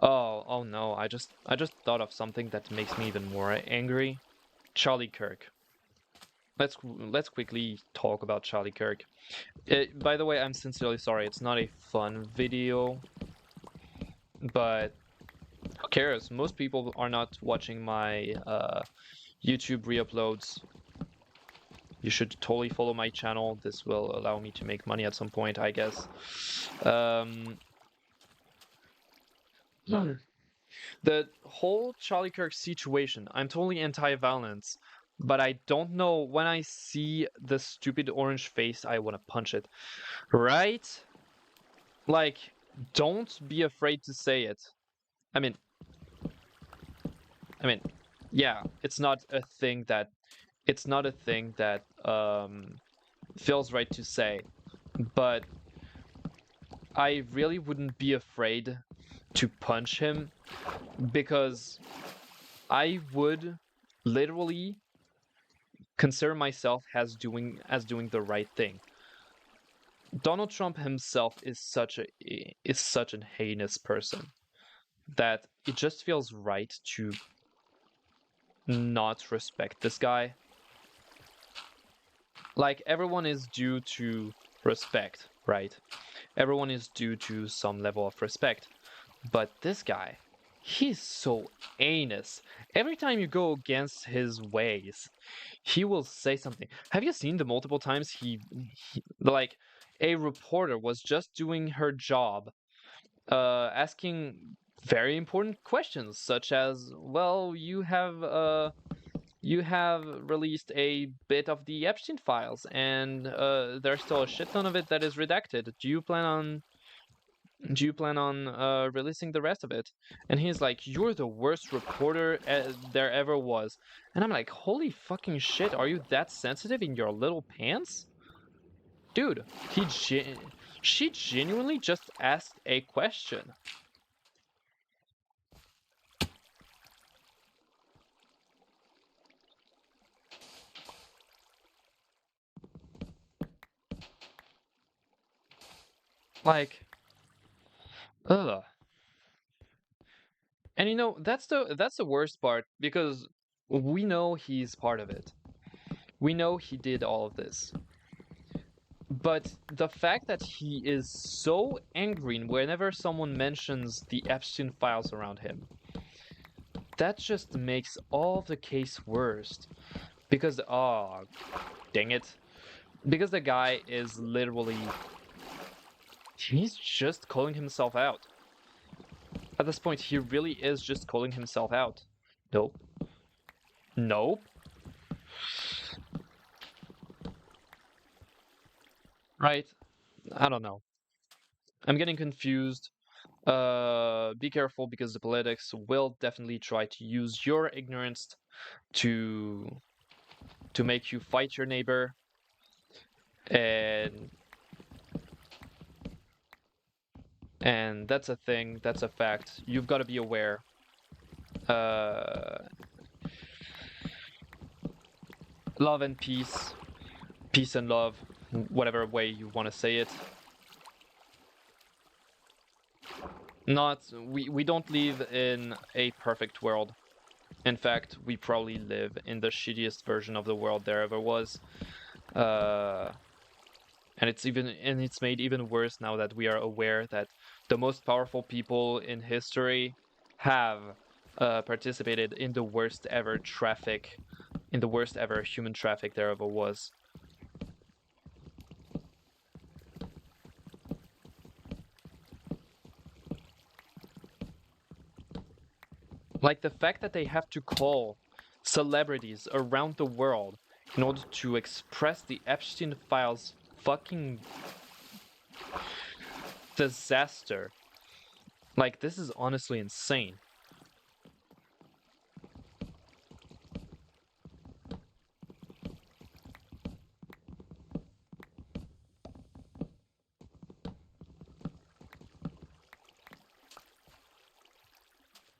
S1: Oh no, I just thought of something that makes me even more angry. Charlie Kirk. Let's quickly talk about Charlie Kirk. By the way, I'm sincerely sorry. It's not a fun video, but who cares? Most people are not watching my YouTube re-uploads. You should totally follow my channel. This will allow me to make money at some point, I guess. The whole Charlie Kirk situation, I'm totally anti-violence, but I don't know, when I see the stupid orange face, I want to punch it. Right? Like, don't be afraid to say it. I mean, I mean, yeah, it's not a thing that feels right to say, but I really wouldn't be afraid to punch him, because I would literally consider myself as doing the right thing. Donald Trump himself is such an heinous person that it just feels right to not respect this guy. Like, everyone is due to respect, right? Everyone is due to some level of respect. But this guy, he's so heinous. Every time you go against his ways, he will say something. Have you seen the multiple times like, a reporter was just doing her job, asking very important questions, such as, well, you have released a bit of the Epstein files, and there's still a shit ton of it that is redacted. Do you plan on releasing the rest of it? And he's like, you're the worst reporter there ever was. And I'm like, holy fucking shit, are you that sensitive in your little pants? Dude, she genuinely just asked a question. Like, ugh. And that's the worst part, because we know he's part of it. We know he did all of this. But the fact that he is so angry whenever someone mentions the Epstein files around him, that just makes all the case worse. Because, oh, dang it. Because the guy is literally. He's just calling himself out. At this point, he really is just calling himself out. Nope. Nope. Right? I don't know. I'm getting confused. Be careful because the politics will definitely try to use your ignorance to make you fight your neighbor, and that's a thing. That's a fact. You've got to be aware. Uh, love and peace, peace and love, whatever way you want to say it. Not we don't live in a perfect world. In fact, we probably live in the shittiest version of the world there ever was. Uh, and it's made even worse now that we are aware that the most powerful people in history have participated in the worst ever human traffic there ever was. Like the fact that they have to call celebrities around the world in order to express the Epstein files fucking disaster. Like, this is honestly insane.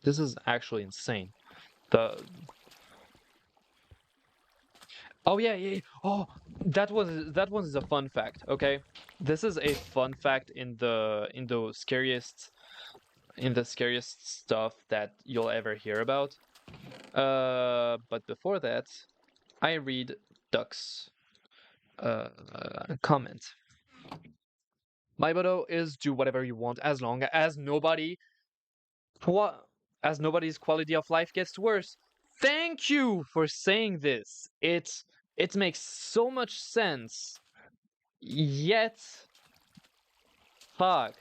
S1: This is actually insane. The Oh yeah, yeah. Oh, that one is a fun fact, okay? This is a fun fact in the scariest stuff that you'll ever hear about. But before that, I read Duck's comment. My motto is do whatever you want as long as what nobody's quality of life gets worse. Thank you for saying this. It makes so much sense. Yet, fuck.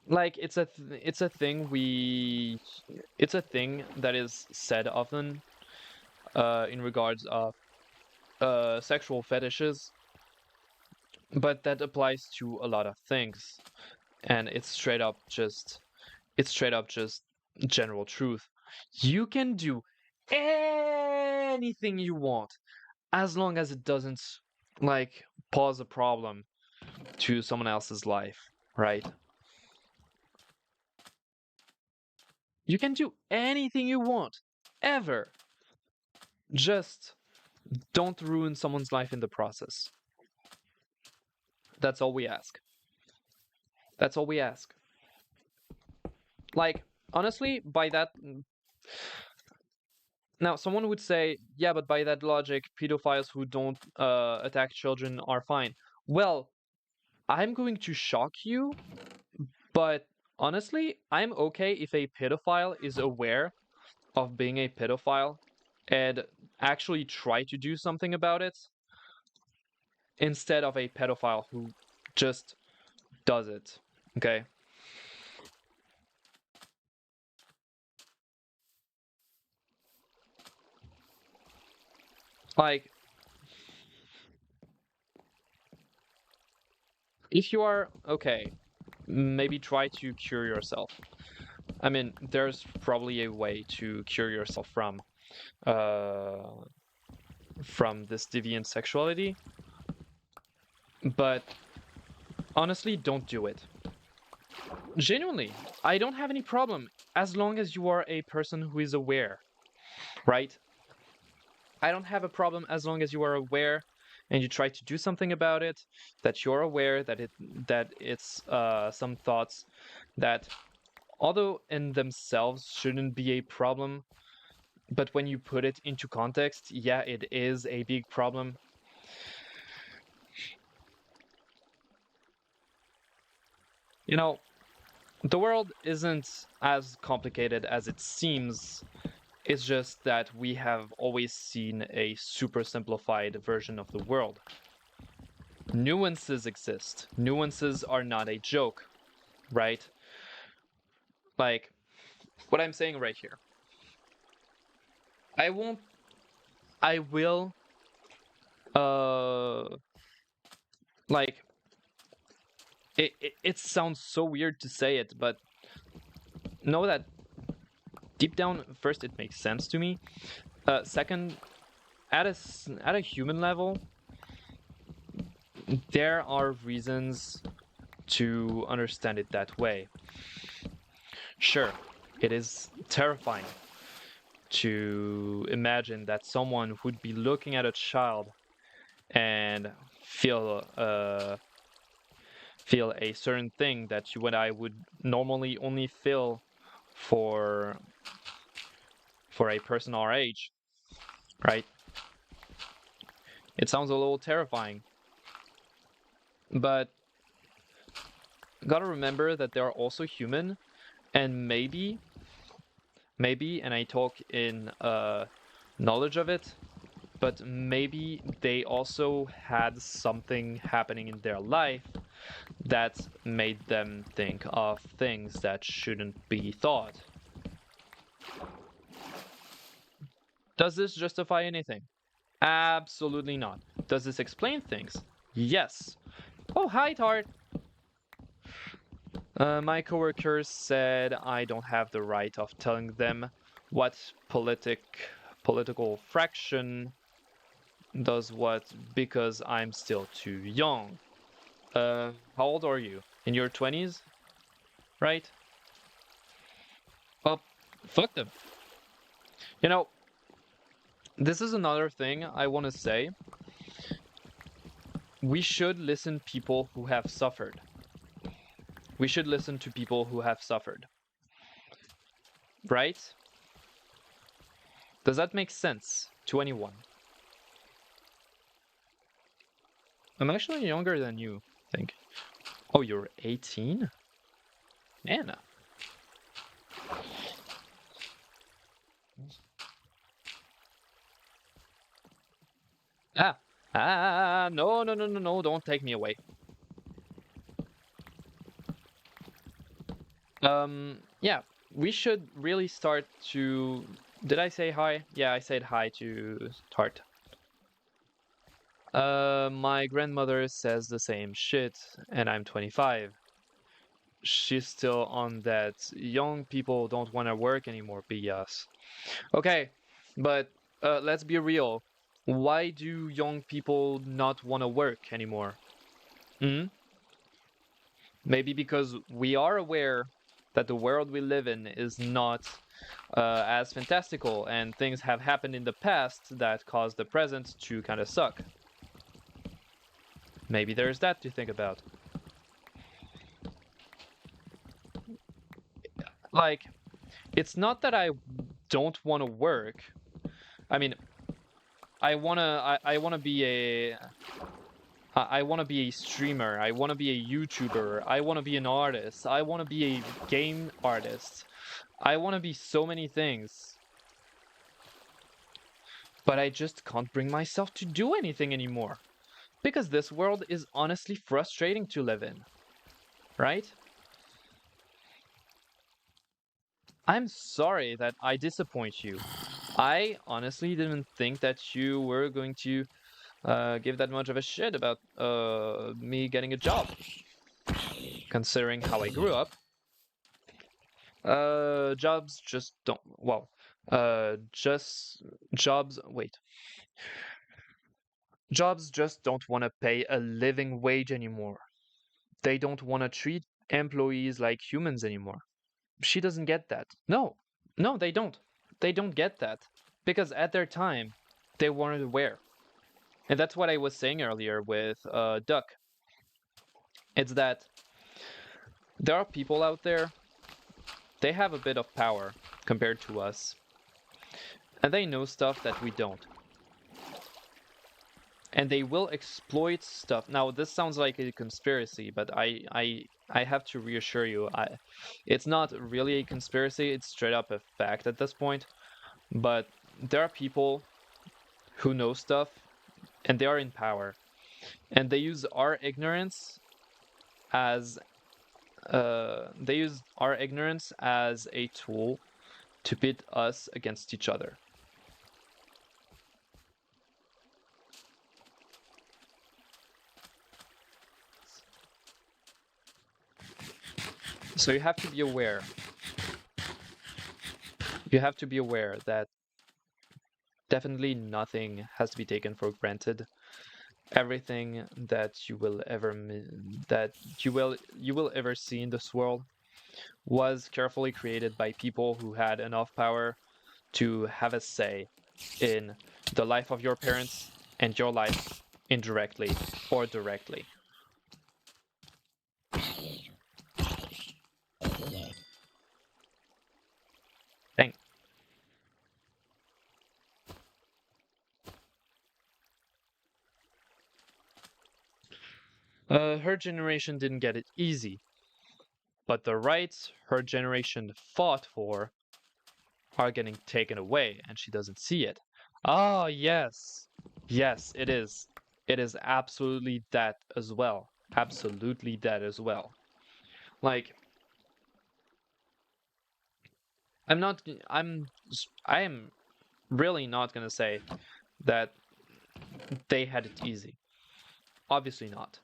S1: Like it's a thing it's a thing that is said often in regards of sexual fetishes, but that applies to a lot of things, and it's straight up just general truth. You can do anything you want as long as it doesn't like pose a problem to someone else's life, right? You can do anything you want, ever. Just don't ruin someone's life in the process. That's all we ask. That's all we ask. Like, honestly, by that. Now, someone would say, yeah, but by that logic, pedophiles who don't attack children are fine. Well, I'm going to shock you, but honestly, I'm okay if a pedophile is aware of being a pedophile and actually try to do something about it instead of a pedophile who just does it. Okay? Like, if you are okay, maybe try to cure yourself. I mean, there's probably a way to cure yourself uh, from this deviant sexuality, but honestly, don't do it. Genuinely, I don't have any problem as long as you are a person who is aware, right? I don't have a problem as long as you are aware and you try to do something about it, that you're aware that it's some thoughts that although in themselves shouldn't be a problem, but when you put it into context, yeah, it is a big problem. You know, The world isn't as complicated as it seems. It's just that we have always seen a super simplified version of the world. Nuances exist. Nuances are not a joke, right? Like what I'm saying right here. I won't I will uh like it sounds so weird to say it, but know that deep down, first, it makes sense to me. Second, at a human level, there are reasons to understand it that way. Sure, it is terrifying to imagine that someone would be looking at a child and feel a certain thing that you and I would normally only feel for a person our age, right? It sounds a little terrifying, but gotta remember that they are also human, and maybe, and I talk in knowledge of it, but maybe they also had something happening in their life that made them think of things that shouldn't be thought. Does this justify anything? Absolutely not. Does this explain things? Yes. Oh, hi, Tart. My coworkers said I don't have the right of telling them what political fraction does what because I'm still too young. How old are you? In your 20s, right? Well, fuck them. You know, this is another thing I want to say. We should listen to people who have suffered. We should listen to people who have suffered. Right? Does that make sense to anyone? I'm actually younger than you, I think. Oh, you're 18? Man. No, no, no, no, no, don't take me away. Yeah, we should really start to... Did I say hi? Yeah, I said hi to Tart. My grandmother says the same shit, and I'm 25. She's still on that young people don't want to work anymore BS. Okay, but let's be real. Why do young people not want to work anymore? Hmm? Maybe because we are aware that the world we live in is not as fantastical, and things have happened in the past that caused the present to kind of suck. Maybe there's that to think about. Like, it's not that I don't want to work. I mean, I wanna be a I want to be a streamer. I want to be a YouTuber. I want to be an artist. I want to be a game artist. I want to be so many things. But I just can't bring myself to do anything anymore. Because this world is honestly frustrating to live in. Right? I'm sorry that I disappoint you. I honestly didn't think that you were going to give that much of a shit about me getting a job. Considering how I grew up, jobs just don't. Well, just jobs. Wait, jobs just don't want to pay a living wage anymore. They don't want to treat employees like humans anymore. She doesn't get that. No, no, they don't. They don't get that because at their time, they weren't aware. And that's what I was saying earlier with Duck. It's that there are people out there, they have a bit of power compared to us, and they know stuff that we don't. and they will exploit stuff. Now, this sounds like a conspiracy, but I have to reassure you, it's not really a conspiracy. It's straight up a fact at this point. But there are people who know stuff, and they are in power, and as they use our ignorance as a tool to pit us against each other. So you have to be aware. You have to be aware that definitely nothing has to be taken for granted. Everything that you will ever see in this world was carefully created by people who had enough power to have a say in the life of your parents and your life indirectly or directly. Thank Her generation didn't get it easy, but the rights her generation fought for are getting taken away, and she doesn't see it. Ah, yes. Yes, it is. It is absolutely that as well. Absolutely that as well. Like, I'm not, I'm, I am really not gonna say that they had it easy. Obviously not.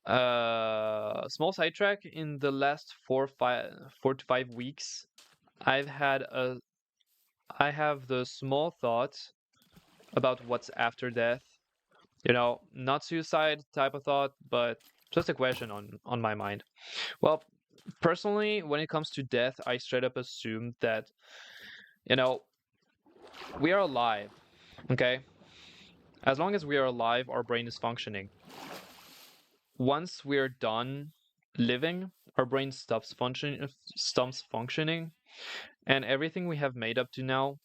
S1: Small sidetrack. In the last 4 to 5 weeks, I've had a, I have the small thought about what's after death. You know, not suicide type of thought, but just a question on my mind. Well, personally, when it comes to death, I straight up assume that, you know, we are alive, okay? As long as we are alive, our brain is functioning. Once we're done living, our brain stops functioning, and everything we have made up to now,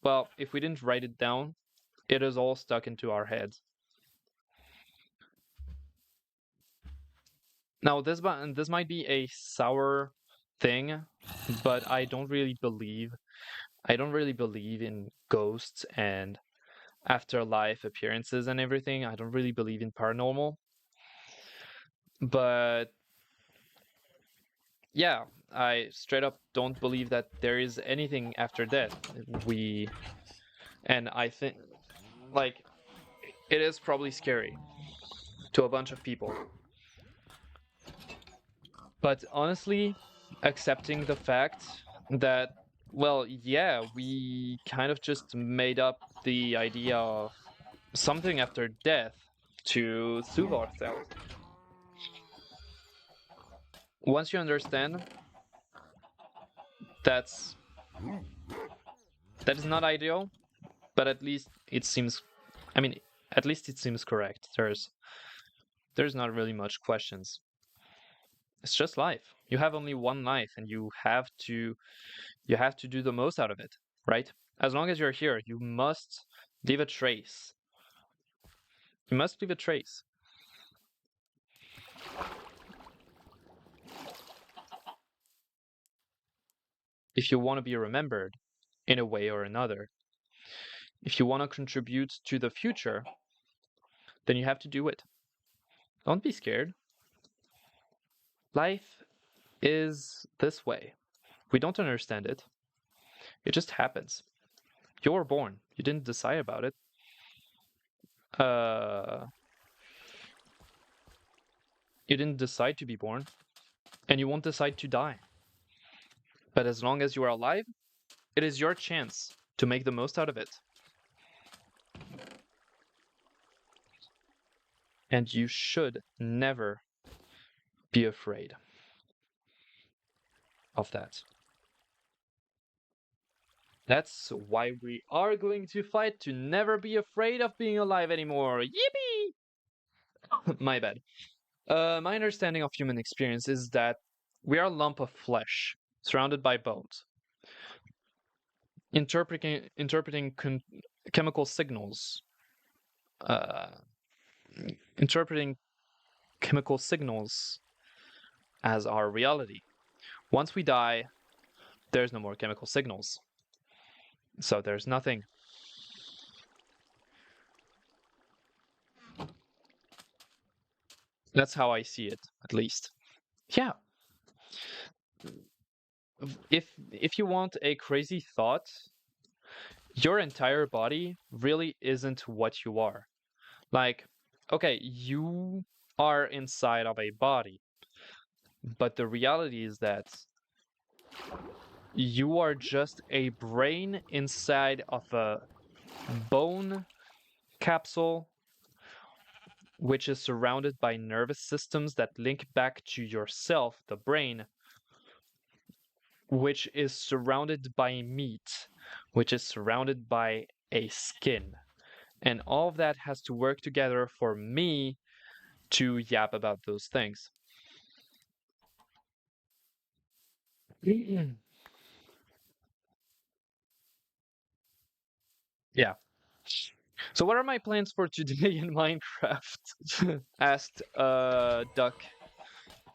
S1: well, if we didn't write it down, it is all stuck into our heads. Now, this might be a sour thing, but I don't really believe in ghosts and afterlife appearances and everything. I don't really believe in paranormal. But yeah, I straight up don't believe that there is anything after death. We and I think, like, it is probably scary to a bunch of people. But honestly, accepting the fact that, well, yeah, we kind of just made up the idea of something after death to soothe ourselves. Once you understand, that's that is not ideal, but at least it seems, I mean, at least it seems correct. There's not really much questions. It's just life. You have only one life, and you have to do the most out of it, right? As long as you're here, you must leave a trace. You must leave a trace. If you want to be remembered in a way or another, if you want to contribute to the future, then you have to do it. Don't be scared. Life is this way. We don't understand it. It just happens. You were born. You didn't decide about it. Uh, you didn't decide to be born, and you won't decide to die. But as long as you are alive, it is your chance to make the most out of it. And you should never be afraid of that. That's why we are going to fight to never be afraid of being alive anymore. Yippee! My bad. My understanding of human experience is that we are a lump of flesh surrounded by bones, interpreting chemical signals uh, interpreting chemical signals as our reality. Once we die, there's no more chemical signals. So there's nothing. That's how I see it, at least. Yeah. If you want a crazy thought, your entire body really isn't what you are. Like, okay, you are inside of a body, but the reality is that you are just a brain inside of a bone capsule, which is surrounded by nervous systems that link back to yourself, the brain, which is surrounded by meat, which is surrounded by a skin. And all of that has to work together for me to yap about those things. Yeah. So what are my plans for today in Minecraft? Asked Duck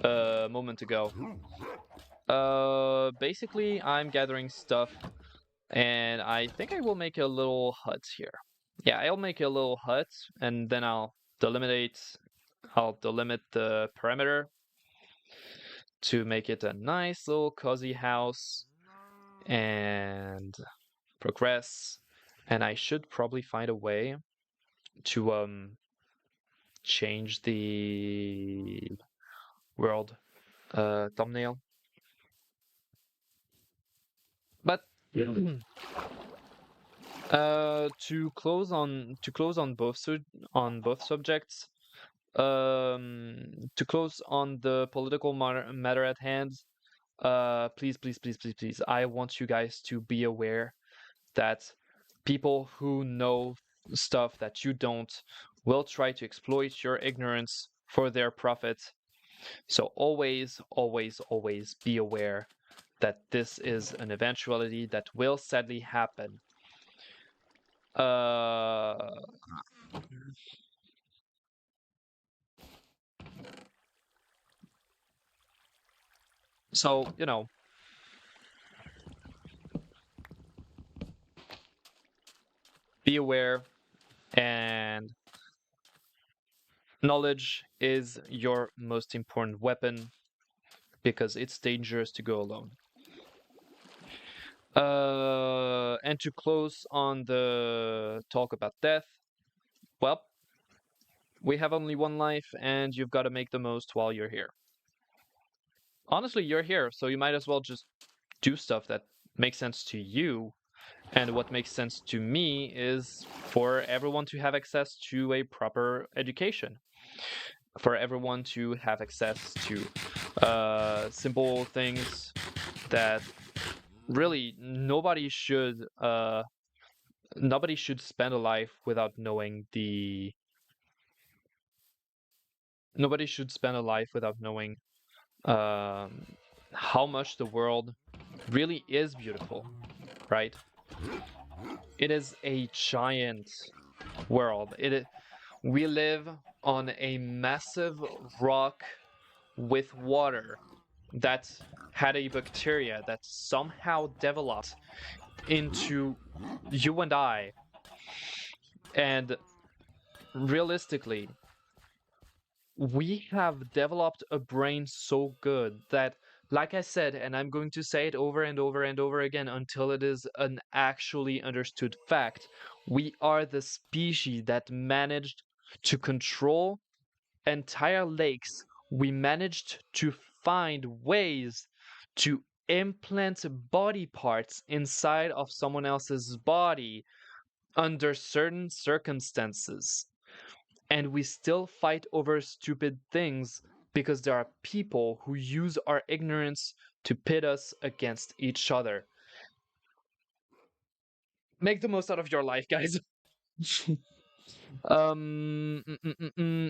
S1: a moment ago. Basically I'm gathering stuff and I think I will make a little hut here. Yeah, I'll make a little hut and then I'll delimit the perimeter to make it a nice little cozy house and progress. And I should probably find a way to change the world thumbnail. But to close on on both subjects, to close on the political matter at hand, please, please, please, please, please, I want you guys to be aware that people who know stuff that you don't will try to exploit your ignorance for their profit. So always, always, always be aware that this is an eventuality that will sadly happen. Uh, so, be aware, and knowledge is your most important weapon because it's dangerous to go alone. And to close on the talk about death, well, we have only one life and you've got to make the most while you're here. Honestly, you're here, so you might as well just do stuff that makes sense to you. And what makes sense to me is for everyone to have access to a proper education, for everyone to have access to simple things that really nobody should spend a life without knowing the nobody should spend a life without knowing um, how much the world really is beautiful, right? It is a giant world. We live on a massive rock with water that had a bacteria that somehow developed into you and I. And realistically, we have developed a brain so good that, like I said, and I'm going to say it over and over and over again until it is an actually understood fact, we are the species that managed to control entire lakes. We managed to find ways to implant body parts inside of someone else's body under certain circumstances. And we still fight over stupid things because there are people who use our ignorance to pit us against each other. Make the most out of your life, guys.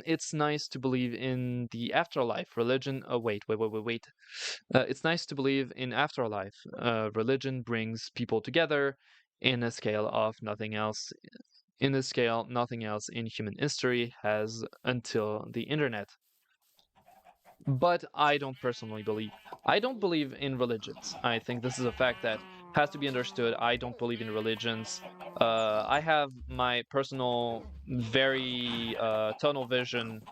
S1: It's nice to believe in the afterlife. Religion. Oh, wait. It's nice to believe in afterlife. Religion brings people together in a scale of nothing else in this scale nothing else in human history has until the internet. But I don't personally believe. I don't believe in religions. I think this is a fact that has to be understood. I don't believe in religions. I have my personal, very tunnel vision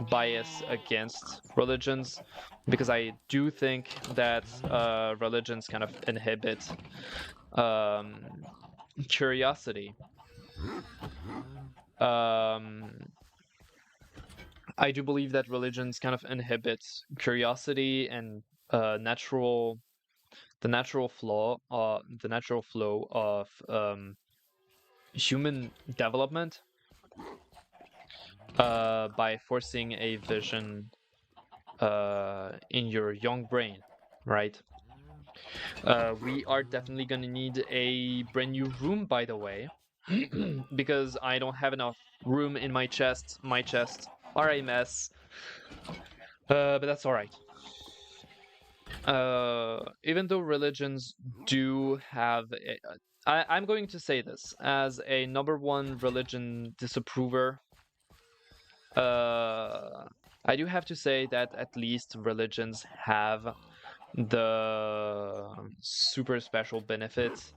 S1: bias against religions because I do think that religions kind of inhibit um, curiosity. Um, I do believe that religions kind of inhibit curiosity and natural the natural flow of human development by forcing a vision in your young brain, right? We are definitely gonna need a brand new room, by the way, because I don't have enough room in my chest. My chest are a mess, but that's all right. Even though religions do have, I'm going to say this as a number one religion disapprover. I do have to say that at least religions have the super special benefits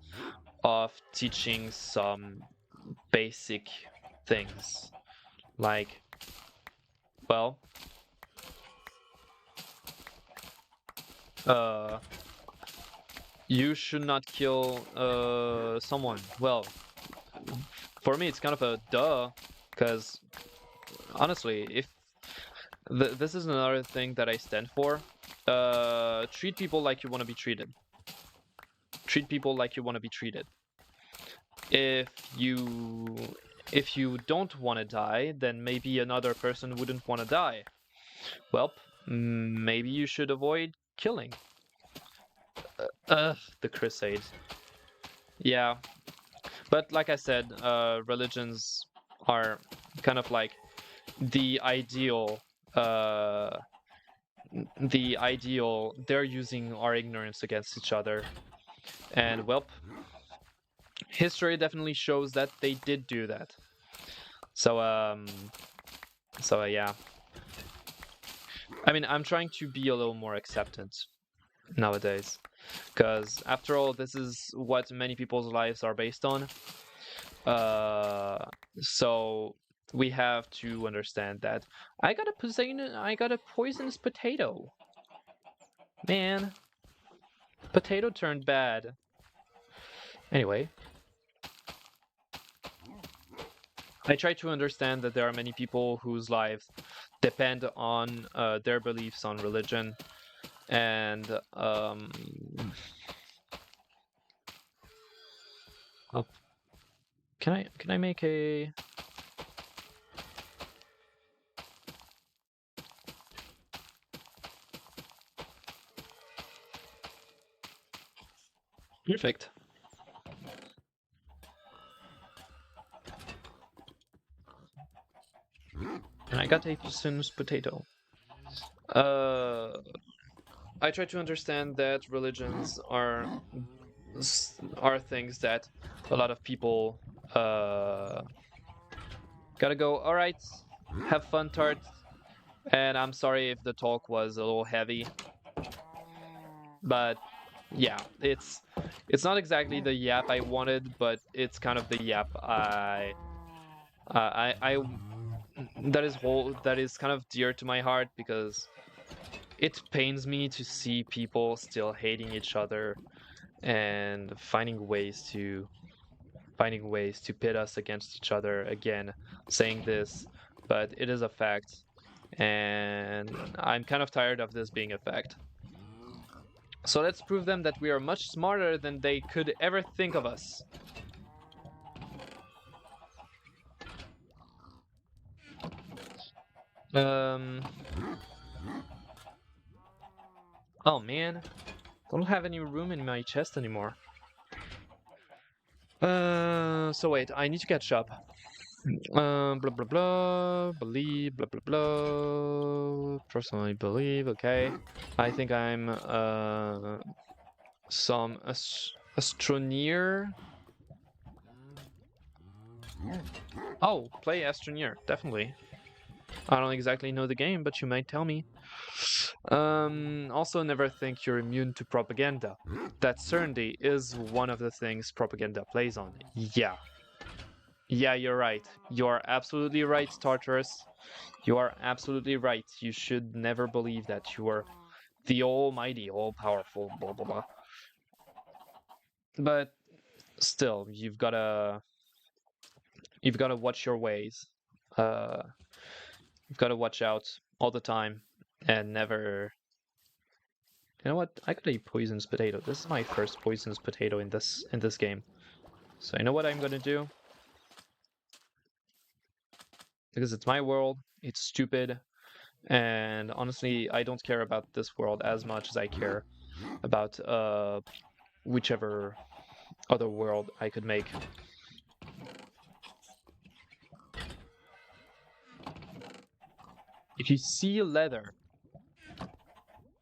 S1: of teaching some basic things. Like, well, uh, you should not kill someone. Well, for me, it's kind of a duh, because honestly, if this is another thing that I stand for, treat people like you want to be treated. Treat people like you want to be treated. If you if you don't want to die, then maybe another person wouldn't want to die. Well, maybe you should avoid killing. The Crusade. Yeah, but like I said, religions are kind of like the ideal. Uh, the ideal. They're using our ignorance against each other, and well, history definitely shows that they did do that. So yeah. I mean, I'm trying to be a little more acceptant nowadays, because after all, this is what many people's lives are based on. So we have to understand that I got a poisonous potato. Man, potato turned bad. Anyway, I try to understand that there are many people whose lives depend on their beliefs on religion, and oh, can I make a perfect? And I got a poisonous potato. Uh, I try to understand that religions are things that a lot of people gotta go. All right, have fun, Tart. And I'm sorry if the talk was a little heavy, but yeah, it's not exactly the yap I wanted, but it's kind of the yap I that is kind of dear to my heart, because it pains me to see people still hating each other and finding ways to pit us against each other again, saying this, but it is a fact, and I'm kind of tired of this being a fact. So let's prove them that we are much smarter than they could ever think of us. Um. Oh man, don't have any room in my chest anymore. So wait, I need to catch up. Blah blah blah. Believe. Blah blah blah. Personally believe. Okay. I think I'm some astroneer. Oh, play Astroneer, definitely. I don't exactly know the game, but you might tell me. Also, never think you're immune to propaganda. That certainty is one of the things propaganda plays on. Yeah. Yeah, you're right. You're absolutely right, Tartarus. You are absolutely right. You should never believe that you are the almighty, all-powerful, blah, blah, blah. But still, you've gotta watch your ways. Uh, you've gotta watch out all the time and never. You know what? I got a poisonous potato. This is my first poisonous potato in this game. So you know what I'm gonna do? Because it's my world, it's stupid, and honestly, I don't care about this world as much as I care about whichever other world I could make. If you see leather,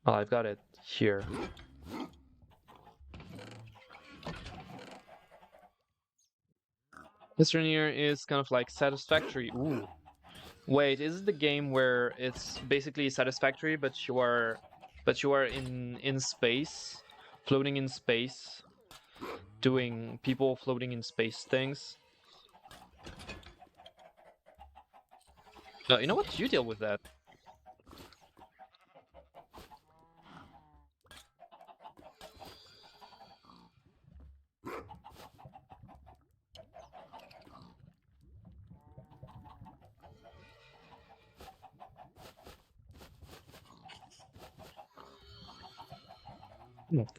S1: oh, I've got it here. Mr. Nier is kind of like satisfactory. Ooh. Wait, is it the game where it's basically satisfactory, but you are in space, floating in space, doing people floating in space things? You know what? You deal with that.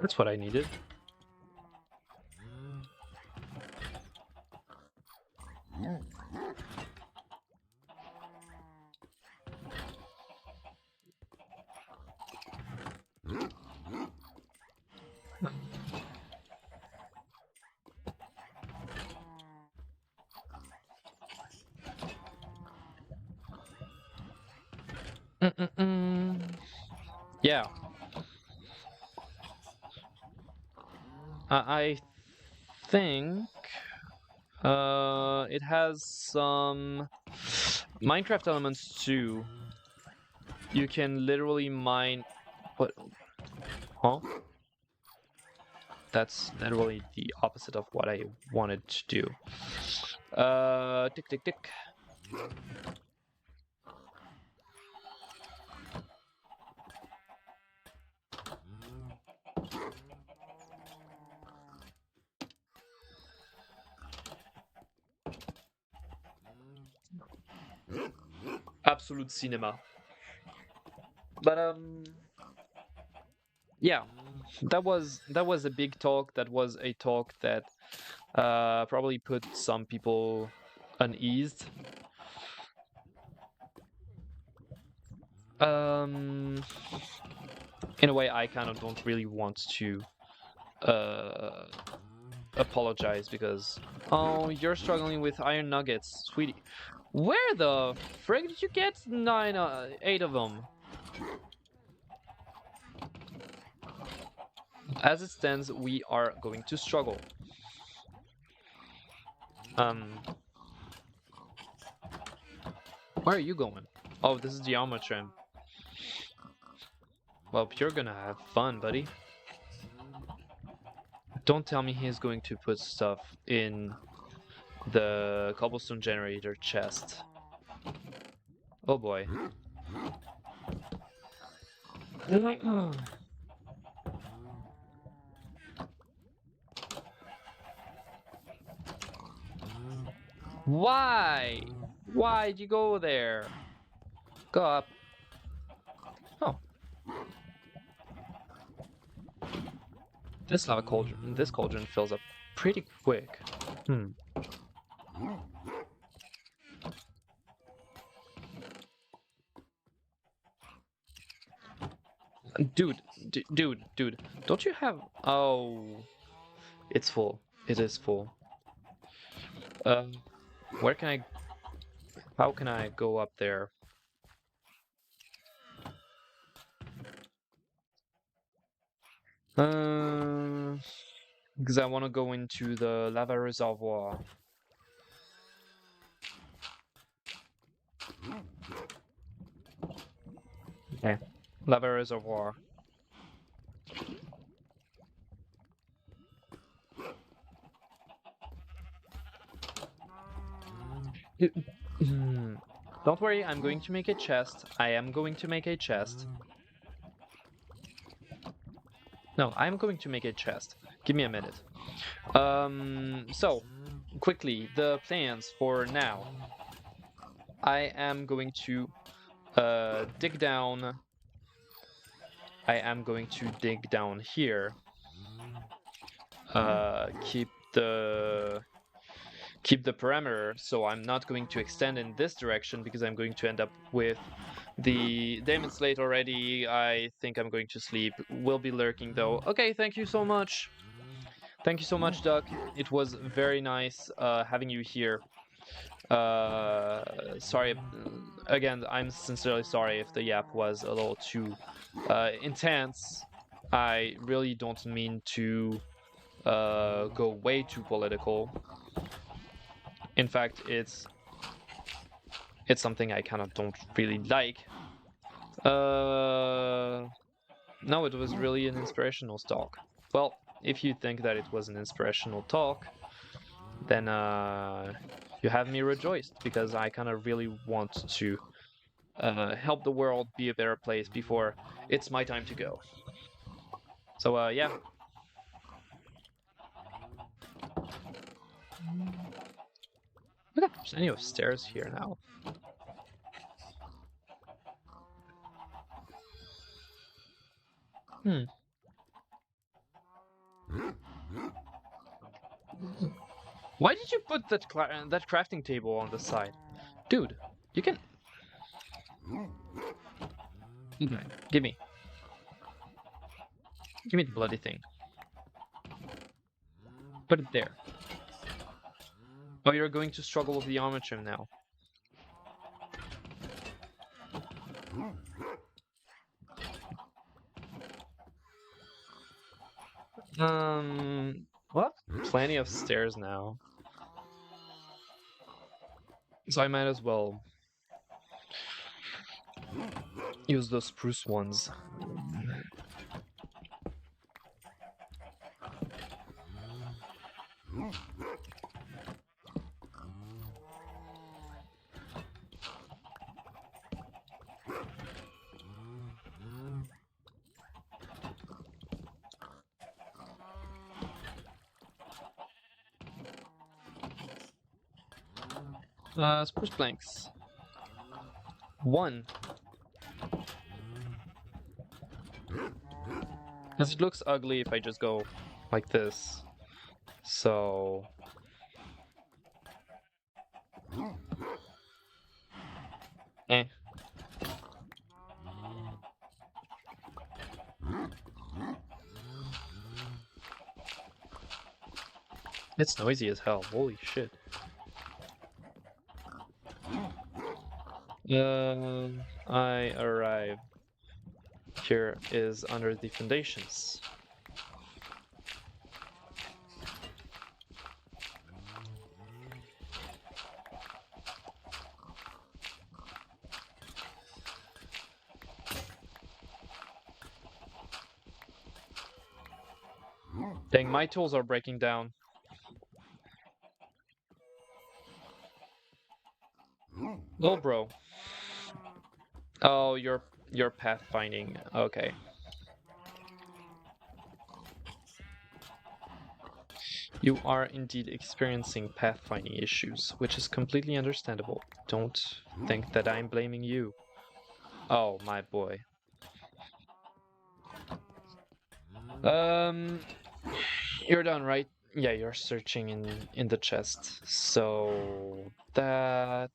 S1: That's what I needed. Mm-mm-mm. Yeah, I think it has some Minecraft elements too. You can literally mine. What? Huh? That's literally the opposite of what I wanted to do. Tick tick tick. Absolute cinema. But yeah, that was a big talk. That was a talk that probably put some people uneased. Um, in a way, I kind of don't really want to uh apologize because you're struggling with iron nuggets, sweetie. Where the frick did you get 8 of them? As it stands, we are going to struggle. Um, where are you going? Oh, this is the armor trim. Well, you're gonna have fun, buddy. Don't tell me he's going to put stuff in the cobblestone generator chest. Oh boy. Why? Why'd you go there? Go up. Oh, this cauldron fills up pretty quick. Hmm. Dude, dude, don't you have? Oh, it's full. It is full. Um, where can I? How can I go up there? Because I want to go into the lava reservoir. Lava reservoir. Don't worry, I'm going to make a chest. I am going to make a chest. No, I'm going to make a chest. Give me a minute. So, quickly, the plans for now. I am going to dig down. I am going to dig down here. Keep the parameter, so I'm not going to extend in this direction because I'm going to end up with the damn, it's late already. I think I'm going to sleep. Will be lurking though. Okay, thank you so much. Thank you so much, Duck. It was very nice having you here. Sorry again. I'm sincerely sorry if the yap was a little too intense. I really don't mean to go way too political. In fact, it's something I kind of don't really like. No, it was really an inspirational talk. Well, if you think that it was an inspirational talk, then you have me rejoiced, because I kind of really want to help the world be a better place before it's my time to go. So yeah. Look at, there's plenty of stairs here now. Why did you put that crafting table on the side? Dude, you can... Okay, give me. Give me the bloody thing. Put it there. Oh, you're going to struggle with the armature now. Well, plenty of stairs now. So I might as well use those spruce ones. Spruce planks. 1. Because it looks ugly if I just go like this. So... Eh. It's noisy as hell. Holy shit. I arrive. Here is under the foundations. Dang, my tools are breaking down. Oh, bro. Oh, you're pathfinding. Okay. You are indeed experiencing pathfinding issues, which is completely understandable. Don't think that I'm blaming you. Oh, my boy. You're done, right? Yeah, you're searching in the chest. So that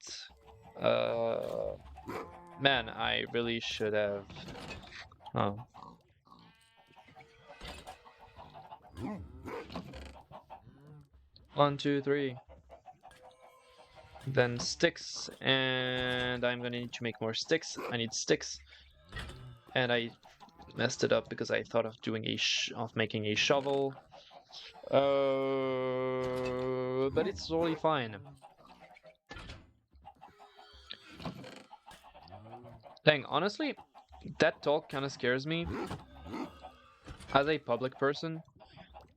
S1: man, I really should have. Oh. 1, 2, 3. Then sticks, and I'm gonna need to make more sticks. I need sticks, and I messed it up because I thought of doing making a shovel. But it's totally fine. Dang, honestly, that talk kind of scares me as a public person,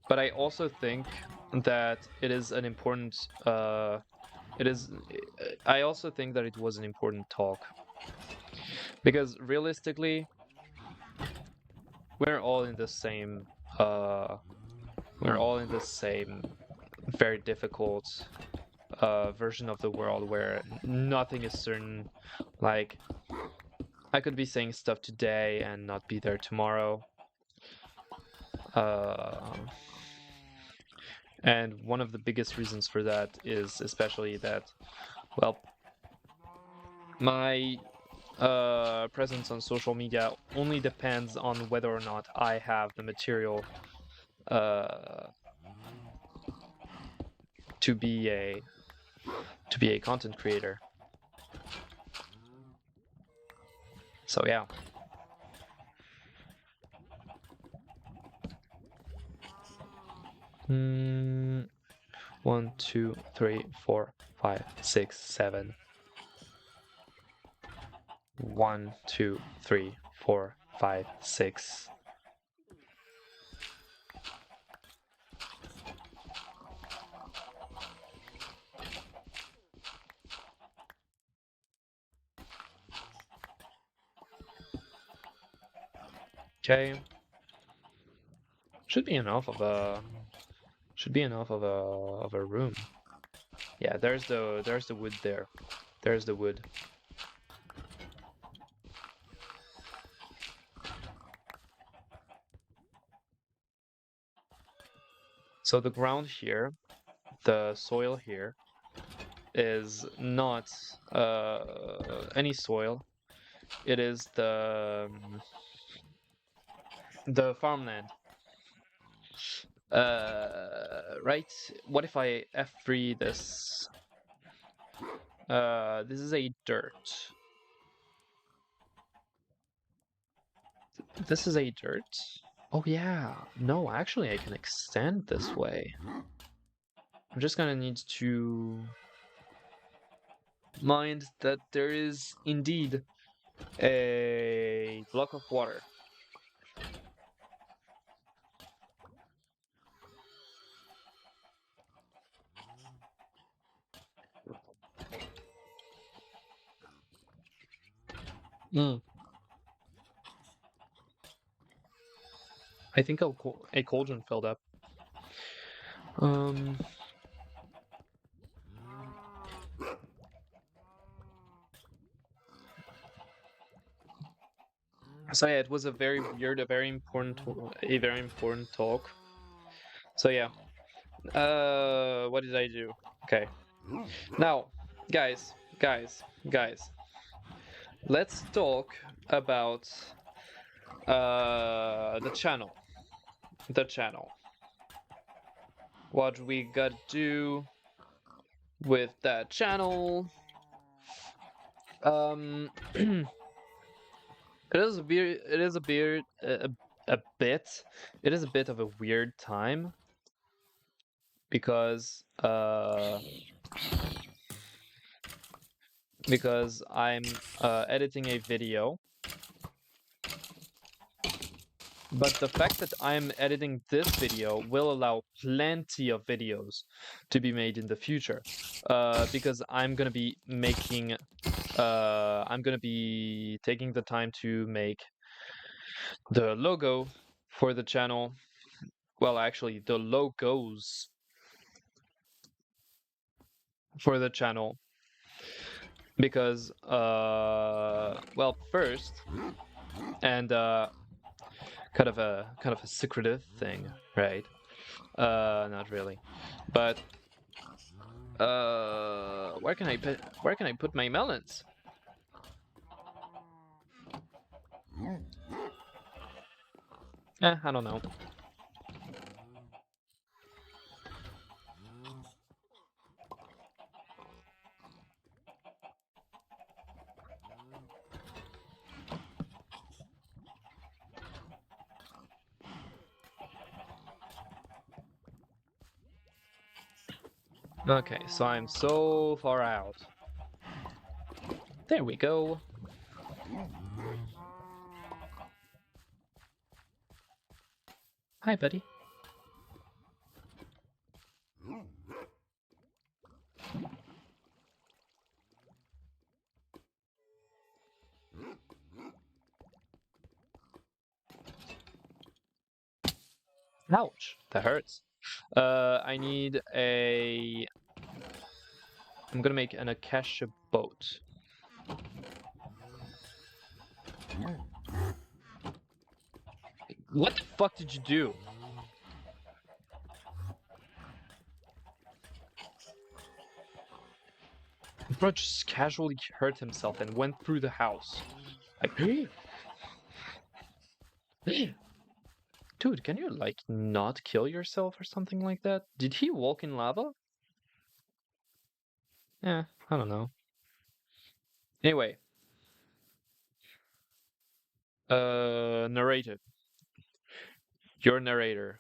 S1: but I also think that it is an important. It is. I also think that it was an important talk because realistically, we're all in the same. We're all in the same very difficult version of the world where nothing is certain. Like, I could be saying stuff today and not be there tomorrow. And one of the biggest reasons for that is especially that, well, my presence on social media only depends on whether or not I have the material uh, to be a content creator. So yeah. Mm, 1, 2, 3, 4, 5, 6, 7. 1, 2, 3, 4, 5, 6. Okay. Should be enough of a room. Yeah, there's the wood there. There's the wood. So the ground here, the soil here, is not any soil. It is the farmland. Right? What if I F3 this? This is a dirt. This is a dirt. Oh yeah. No, actually I can extend this way. I'm just gonna need to mind that there is indeed a block of water. Mm. I think a cauldron filled up. So yeah, it was a very weird, a very important talk. So yeah, what did I do? Okay, now, guys, let's talk about the channel. The channel. What we gotta do with that channel. It is a bit. It is a bit. A bit. It is a bit of a weird time because I'm editing a video. But the fact that I'm editing this video will allow plenty of videos to be made in the future, because I'm gonna be making, I'm gonna be taking the time to make the logo for the channel. Well, actually, the logos for the channel, because, well, first, and kind of a secretive thing, right? Not really, but where can I put my melons? I don't know. Okay, so I'm so far out. There we go. Hi, buddy. Ouch, that hurts. I need a... I'm gonna make an acacia boat. What the fuck did you do? Bro just casually hurt himself and went through the house. Like, dude, can you, like, not kill yourself or something like that? Did he walk in lava? Yeah, I don't know. Anyway. Narrative. Your narrator.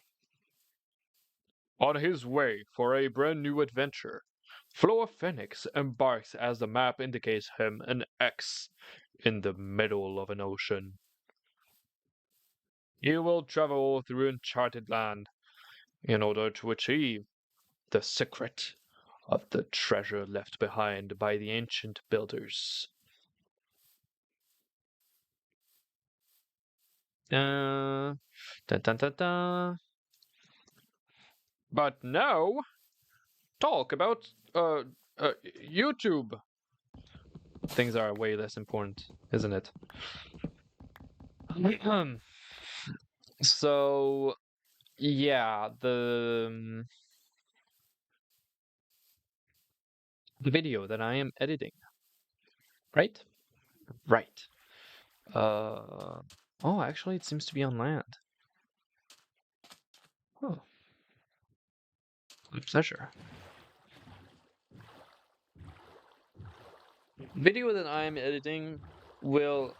S1: On his way for a brand new adventure, Flowa Phoenix embarks as the map indicates him an X in the middle of an ocean. He will travel through uncharted land in order to achieve the secret of the treasure left behind by the ancient builders. Dun, dun, dun, dun. But now, talk about YouTube. Things are way less important, isn't it? So, yeah, the video that I am editing, right? Right. Oh, actually, it seems to be on land. Oh, with pleasure. Video that I'm editing will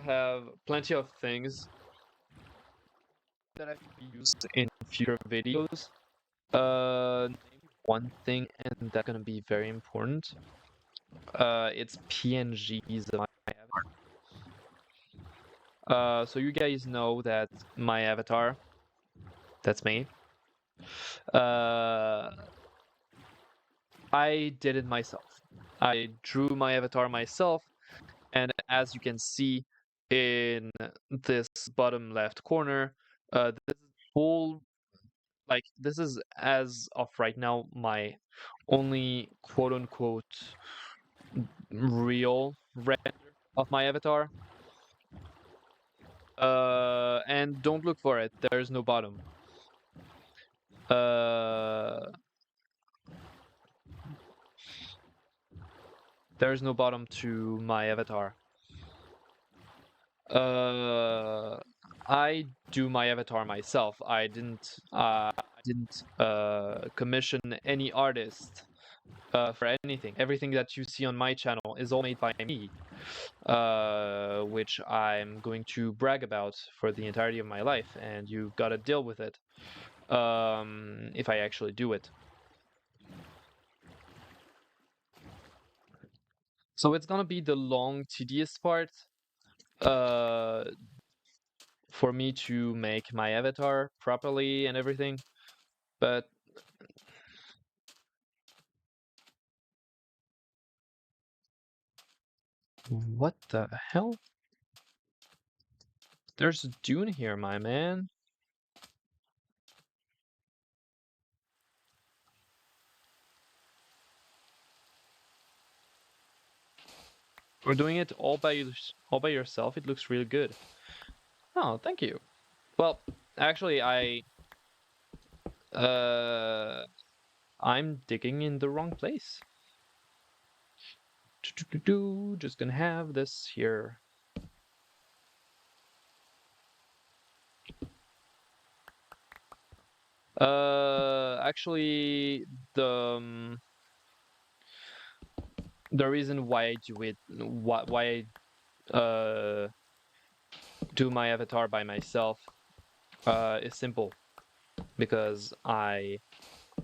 S1: have plenty of things that I can use in future videos. One thing, and that's gonna be very important. It's PNGs of my avatar. So you guys know that my avatar, that's me. I did it myself. I drew my avatar myself, and as you can see in this bottom left corner, this whole, like, this is, as of right now, my only quote-unquote real render of my avatar. And don't look for it, there's no bottom. There's no bottom to my avatar. I do my avatar myself. I didn't commission any artist for anything. Everything that you see on my channel is all made by me, which I'm going to brag about for the entirety of my life, and you've got to deal with it if I actually do it. So it's gonna be the long, tedious part for me to make my avatar properly and everything, but what the hell? There's a dune here, my man. We're doing it all by yourself. It looks really good. Oh, thank you. Well, actually, I'm digging in the wrong place. Just gonna have this here. Actually, the reason why I do it, why I do my avatar by myself is simple, because I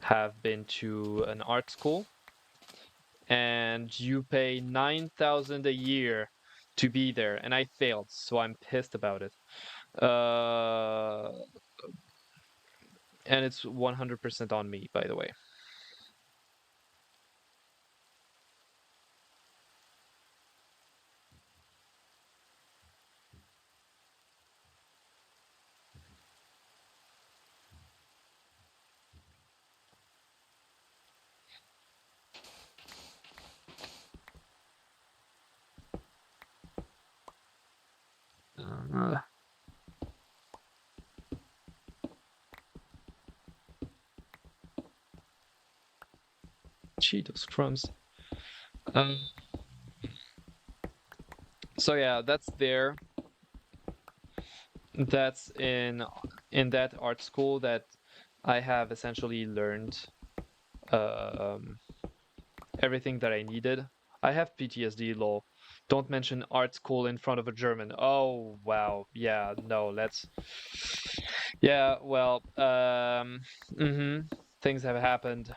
S1: have been to an art school, and you pay 9,000 a year to be there, and I failed, so I'm pissed about it. Uh, and it's 100% on me, by the way. Uh, Cheetos crumbs. Um, so yeah, that's there. That's in that art school that I have essentially learned um, everything that I needed. I have PTSD, lol. Don't mention art school in front of a German. Oh wow, yeah, no, let's. Yeah, well, things have happened.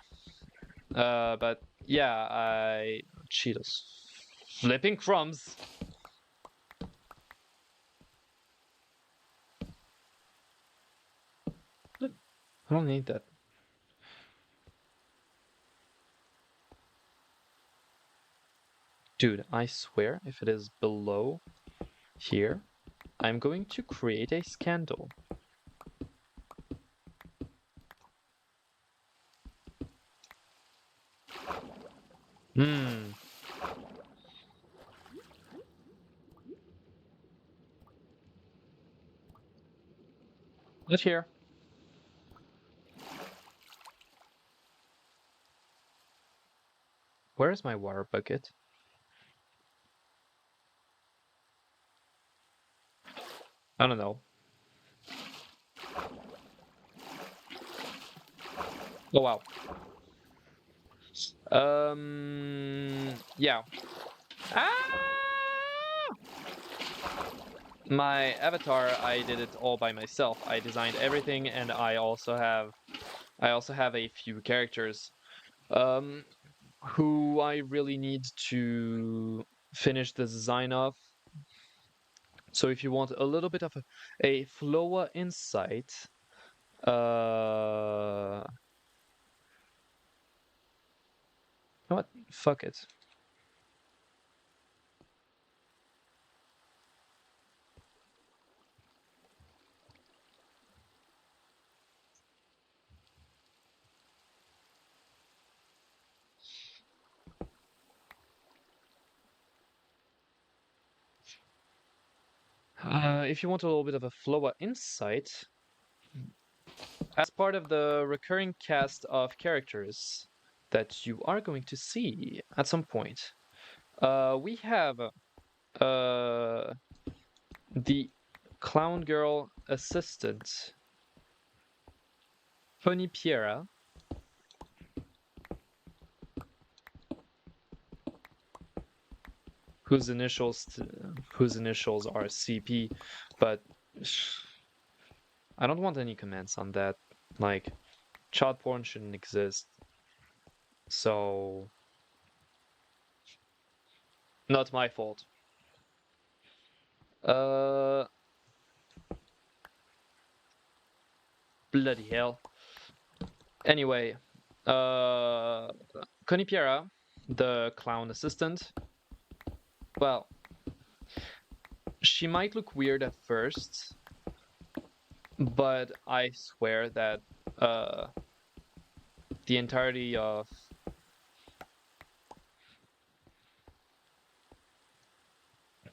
S1: But yeah, I Cheetos, flipping crumbs. I don't need that. Dude, I swear, if it is below here, I'm going to create a scandal. Hmm. Not here. Where is my water bucket? I don't know. Oh wow. Yeah. Ah! My avatar, I did it all by myself. I designed everything, and I also have a few characters, um, who I really need to finish the design of. So if you want a little bit of a Flowa insight, uh, what? Fuck it. If you want a little bit of a Flowa insight, as part of the recurring cast of characters that you are going to see at some point, we have the clown girl assistant, Pony Piera, whose initials are CP, but I don't want any comments on that. Like, child porn shouldn't exist, so not my fault. Uh, Bloody hell. Anyway, uh, Conipiera, the clown assistant, well, she might look weird at first, but I swear that uh, the entirety of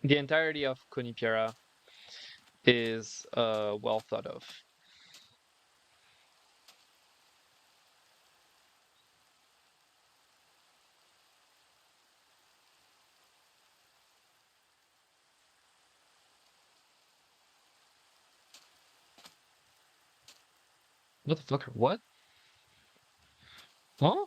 S1: the entirety of Conipiera is well thought of. Motherfucker, what? Huh?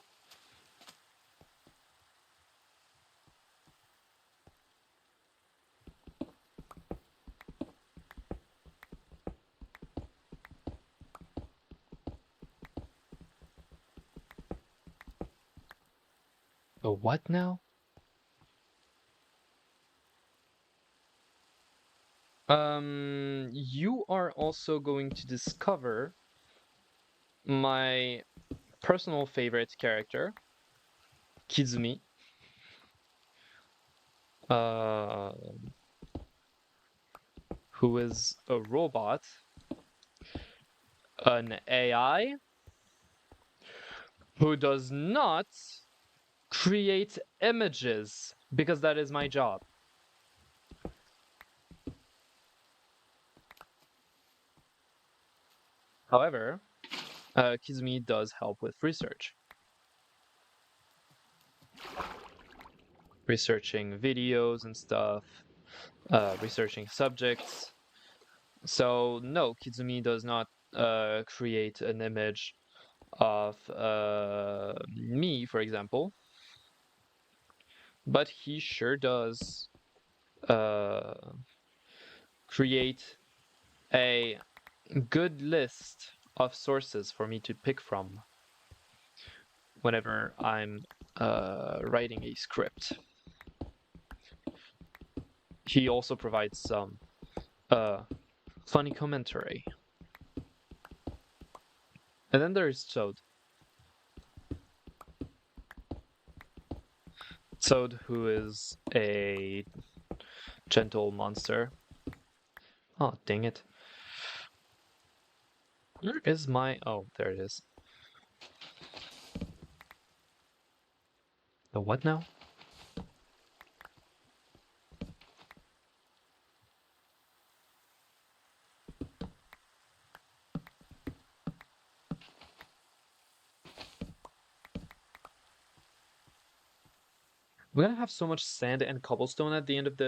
S1: A what now? You are also going to discover my personal favorite character, Kizumi. Uh, who is a robot, an AI, who does not create images because that is my job. However, Kizumi does help with research. Researching videos and stuff, researching subjects. So no, Kizumi does not create an image of me, for example, but he sure does uh, create a good list of sources for me to pick from whenever I'm writing a script. He also provides some funny commentary. And then there's Toad. Toad, who is a gentle monster. Oh, dang it. Where is my... Oh, there it is. The what now? We're gonna have so much sand and cobblestone at the end of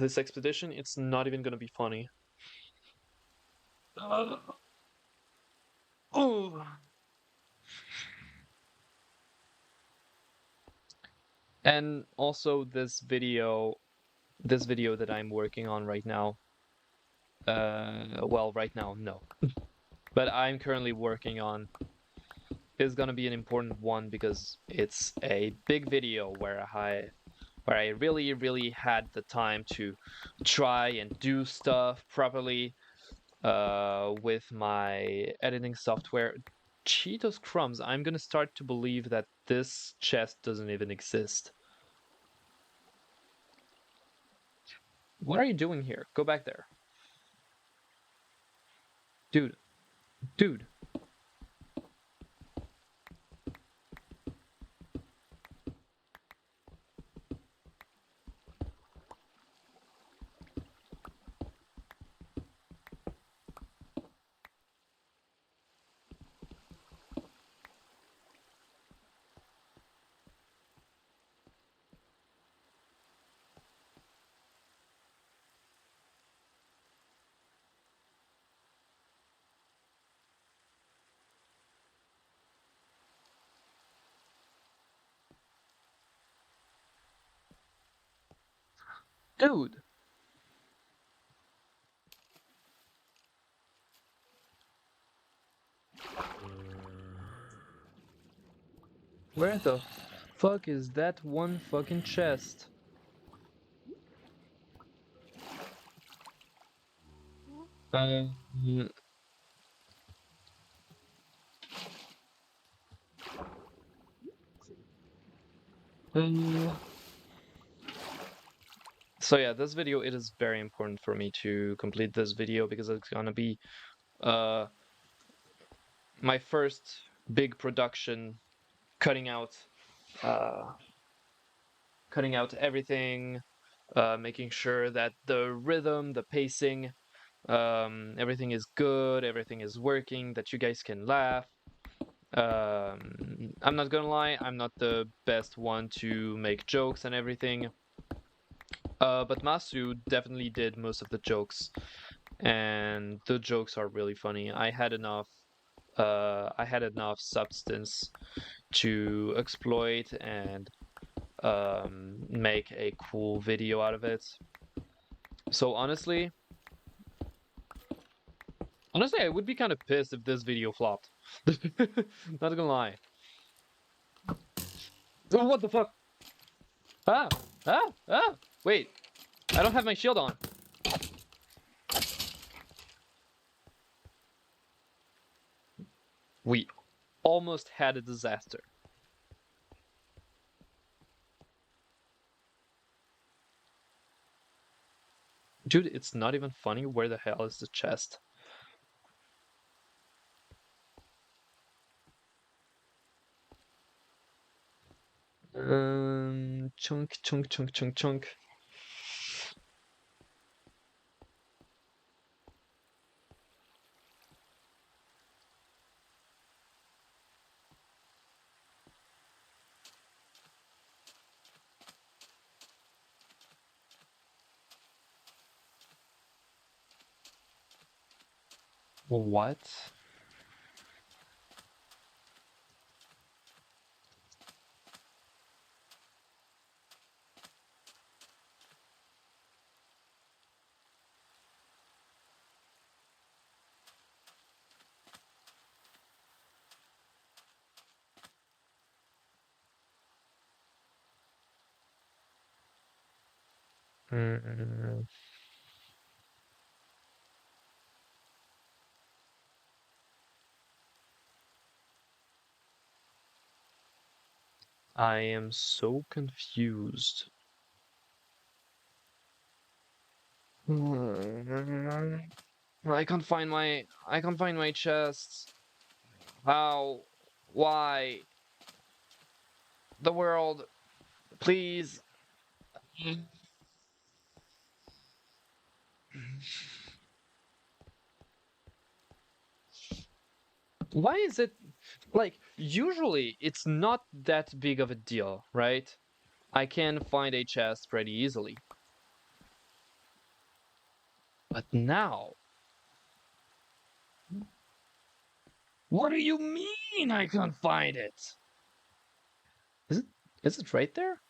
S1: this expedition. It's not even gonna be funny. Oh. And also this video that I'm working on right now. Well, right now, no. But I'm currently working on is gonna be an important one because it's a big video where I really had the time to try and do stuff properly with my editing software. Cheetos crumbs, I'm gonna start to believe that this chest doesn't even exist. What are you doing here? Go back there. Dude. Dude. Dude. Where the fuck is that one fucking chest? Um, so yeah, this video, it is very important for me to complete this video because it's gonna be uh my first big production, cutting out uh everything, making sure that the rhythm, the pacing, everything is good, everything is working, that you guys can laugh. I'm not gonna lie, I'm not the best one to make jokes and everything. But Masu definitely did most of the jokes, and the jokes are really funny. I had enough substance to exploit and make a cool video out of it. So honestly, I would be kind of pissed if this video flopped. Not gonna lie. Oh, what the fuck? Ah! Ah! Ah! Wait, I don't have my shield on. We almost had a disaster. Dude, it's not even funny. Where the hell is the chest? Chunk, chunk, chunk, chunk, chunk. What? Mm, I am so confused. I can't find my chest. How? Why? The world, please. Why is it like usually it's not that big of a deal, right? I can find a chest pretty easily. But now, what do you mean I can't find it? Is it is it right there?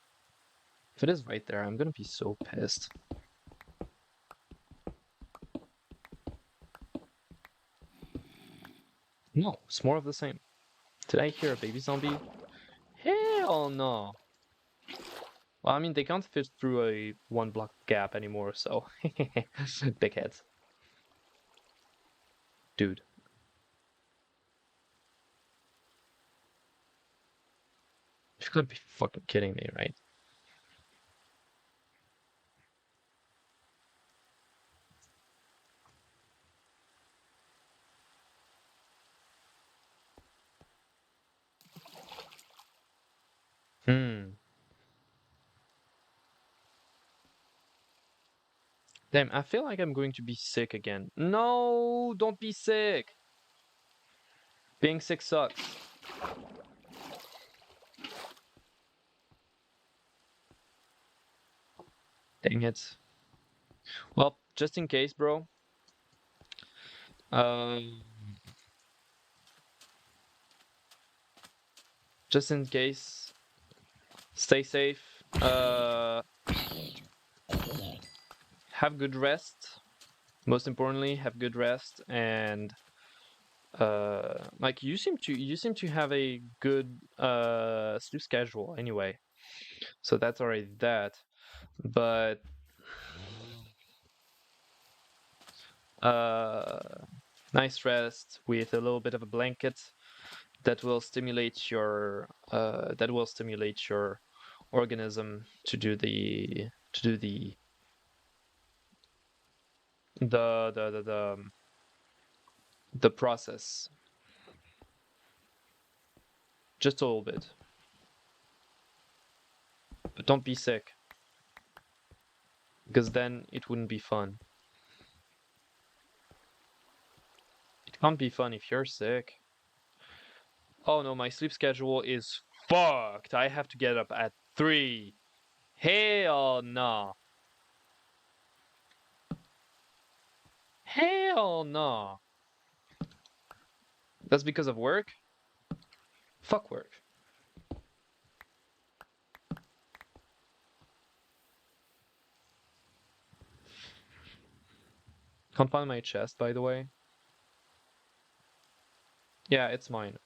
S1: If it is right there, I'm gonna be so pissed. No, it's more of the same. Did I hear a baby zombie? Hell no. Well, I mean, they can't fit through a one block gap anymore, so big heads. Dude, you gotta be fucking kidding me, right? Hmm. Damn, I feel like I'm going to be sick again. No, don't be sick. Being sick sucks. Dang it. Well, just in case, bro. Um, just in case, stay safe. Have good rest. Most importantly, have good rest, and like you seem to have a good sleep schedule anyway, so that's already that. But uh, nice rest with a little bit of a blanket that will stimulate your organism to do the process just a little bit. But don't be sick, because then it wouldn't be fun. It can't be fun if you're sick. Oh no, my sleep schedule is fucked. I have to get up at 3. Hell no. Hell no. That's because of work? Fuck work. Can't find my chest, by the way. Yeah, it's mine.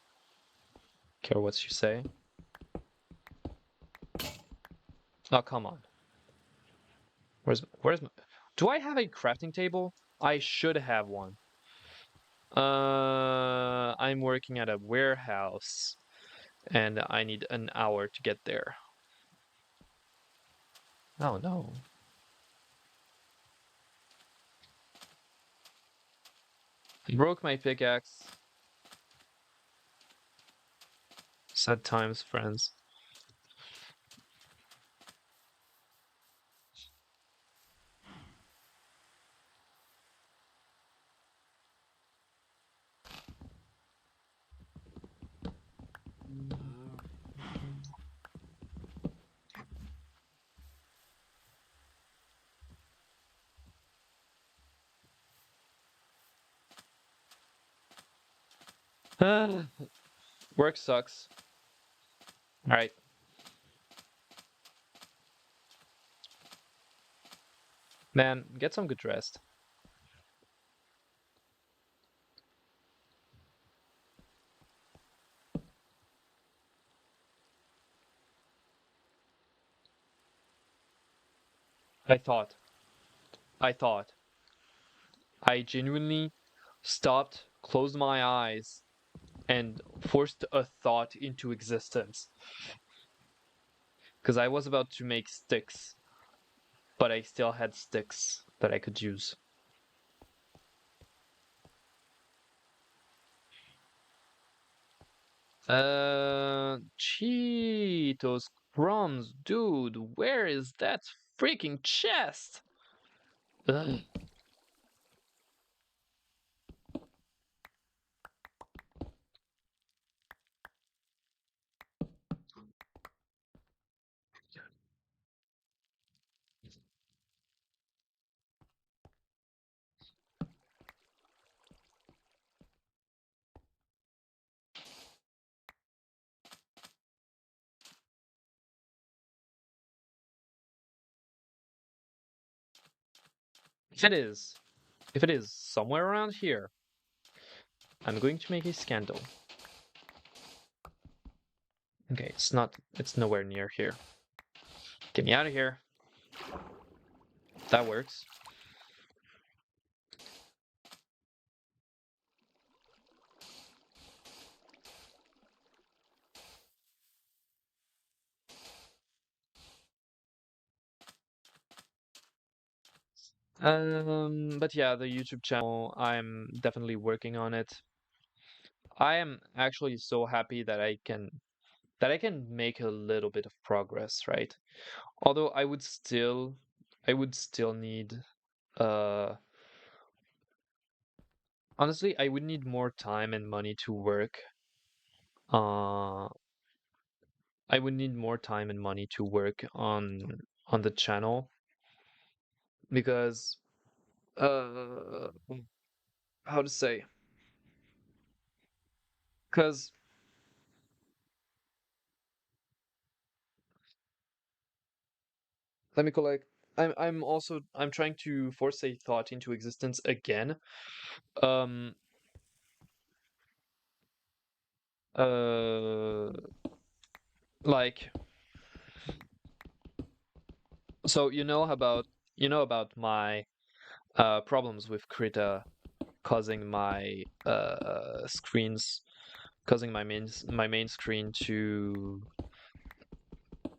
S1: Care what you say. Oh, come on. Where's my... Do I have a crafting table? I should have one. I'm working at a warehouse, and I need an hour to get there. Oh no. I broke my pickaxe. Sad times, friends. Work sucks. Alright. Man, get some good rest. I thought. I thought. I genuinely stopped, closed my eyes, and forced a thought into existence. Because I was about to make sticks, but I still had sticks that I could use. Cheetos crumbs, dude, where is that freaking chest? Ugh. If it is, if it is somewhere around here, I'm going to make a scandal. Okay, it's not, it's nowhere near here. Get me out of here. That works. But yeah, the YouTube channel, I'm definitely working on it. I am actually so happy that I can make a little bit of progress, right? Although I would still need uh honestly, I would need more time and money to work. Uh I would need more time and money to work on the channel because uh how to say? Because let me collect. I'm trying to force a thought into existence again. Um uh like so you know about my problems with Krita causing my main screen to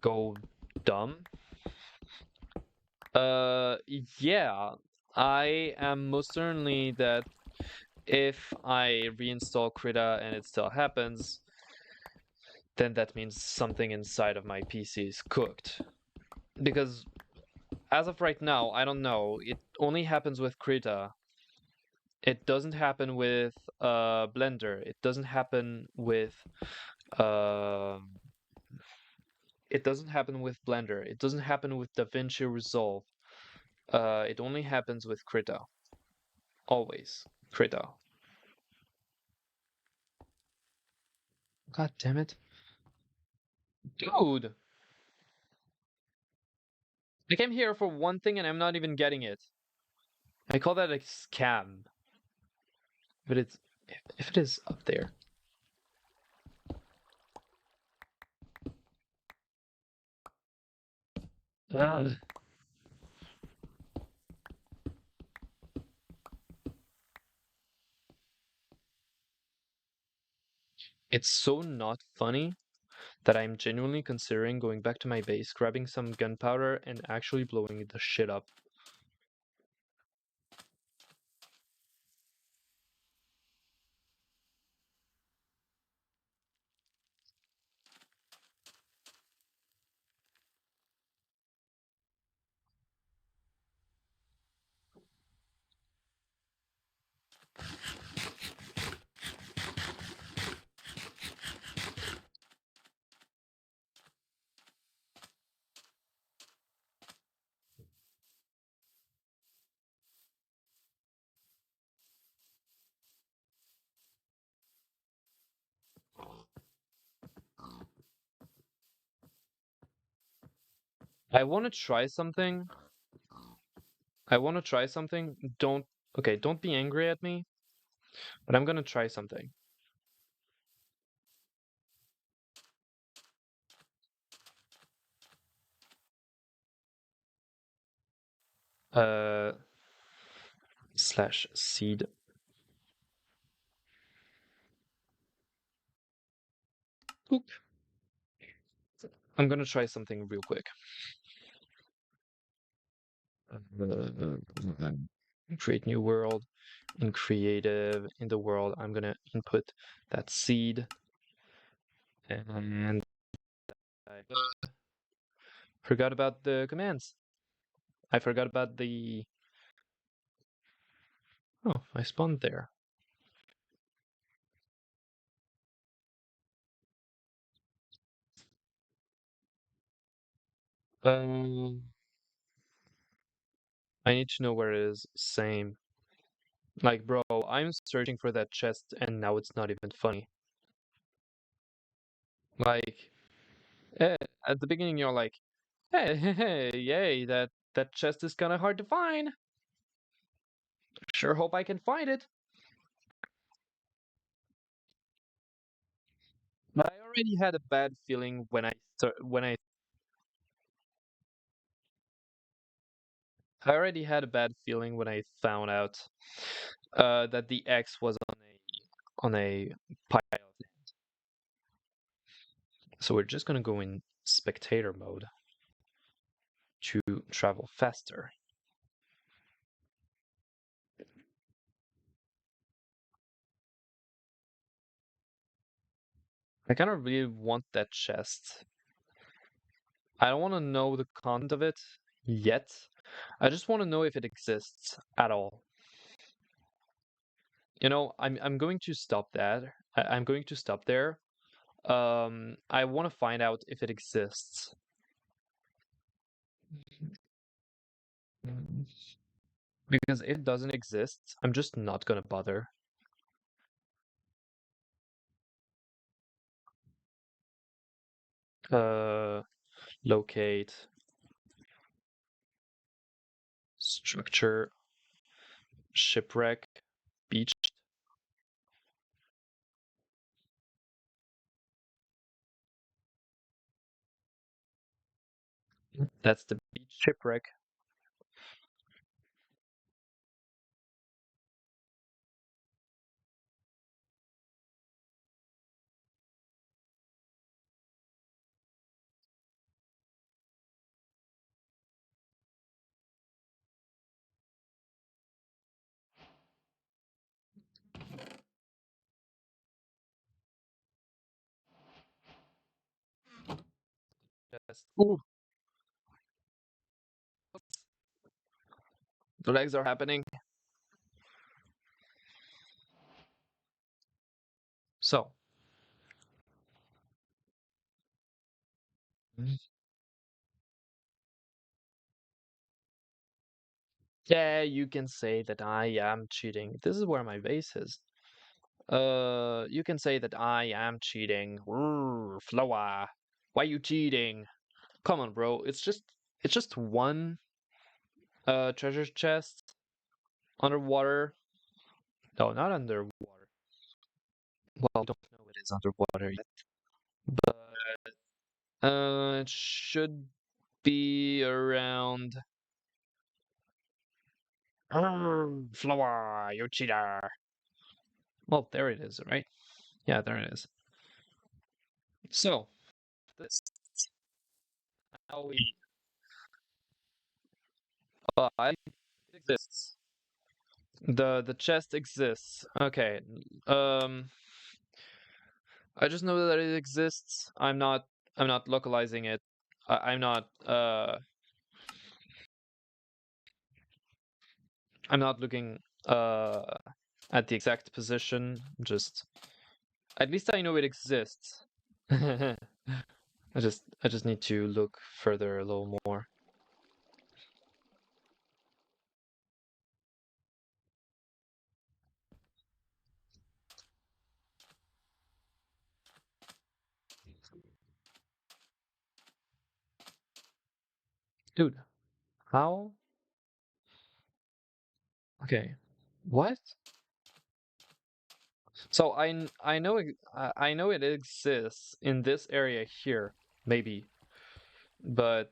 S1: go dumb. Uh, yeah, I am most certainly that if I reinstall Krita and it still happens, then that means something inside of my PC is cooked. Because as of right now, I don't know. It only happens with Krita. It doesn't happen with Blender. It doesn't happen with uh, it doesn't happen with Blender. It doesn't happen with DaVinci Resolve. It only happens with Krita. Always. Krita. God damn it. Dude! I came here for one thing and I'm not even getting it. I call that a scam. But if it is up there. Ugh. It's so not funny that I'm genuinely considering going back to my base, grabbing some gunpowder, and actually blowing the shit up. I want to try something. I want to try something. Don't be angry at me, but I'm gonna try something. Uh, slash seed. Oop. I'm gonna try something real quick. Create new world. In creative, in the world, I'm gonna input that seed, and I forgot about the commands. I forgot about the. Oh, I spawned there. Um, I need to know where it is. Same. Like, bro, I'm searching for that chest, and now it's not even funny. Like, eh, at the beginning, you're like, hey, hey, hey, yay, that chest is kind of hard to find. Sure hope I can find it. But I already had a bad feeling when I already had a bad feeling when I found out that the X was on a pile. So we're just gonna go in spectator mode to travel faster. I kind of really want that chest. I don't want to know the content of it yet. I just want to know if it exists at all. I'm going to stop that. I'm going to stop there. I want to find out if it exists. Because if it doesn't exist, I'm just not gonna bother. Uh, locate, structure, shipwreck, beach. That's the beach shipwreck. Ooh, the legs are happening. So, yeah, you can say that I am cheating. This is where my base is. You can say that I am cheating. Flowa, why you cheating? Come on, bro. It's just one treasure chest underwater. No, not underwater. Well, don't know it is underwater yet, but it should be around. Flower, you cheater! Well, there it is, right? Yeah, there it is. So this how we it exists. The chest exists. Okay. Um I just know that it exists. I'm not localizing it. I'm not looking at the exact position. Just at least I know it exists. I just need to look further a little more. Dude, how? Okay. What? So I know I know it exists in this area here, maybe, but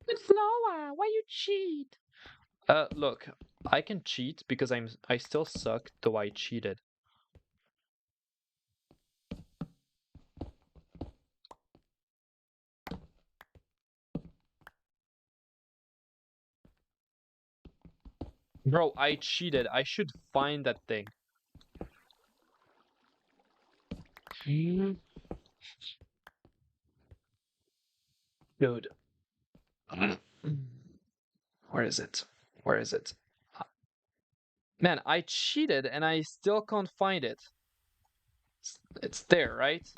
S1: but Flowa, why you cheat? Look, I can cheat because I still suck, though I cheated. Bro, I cheated. I should find that thing. Dude. Where is it? Where is it? Man, I cheated and I still can't find it. It's there, right?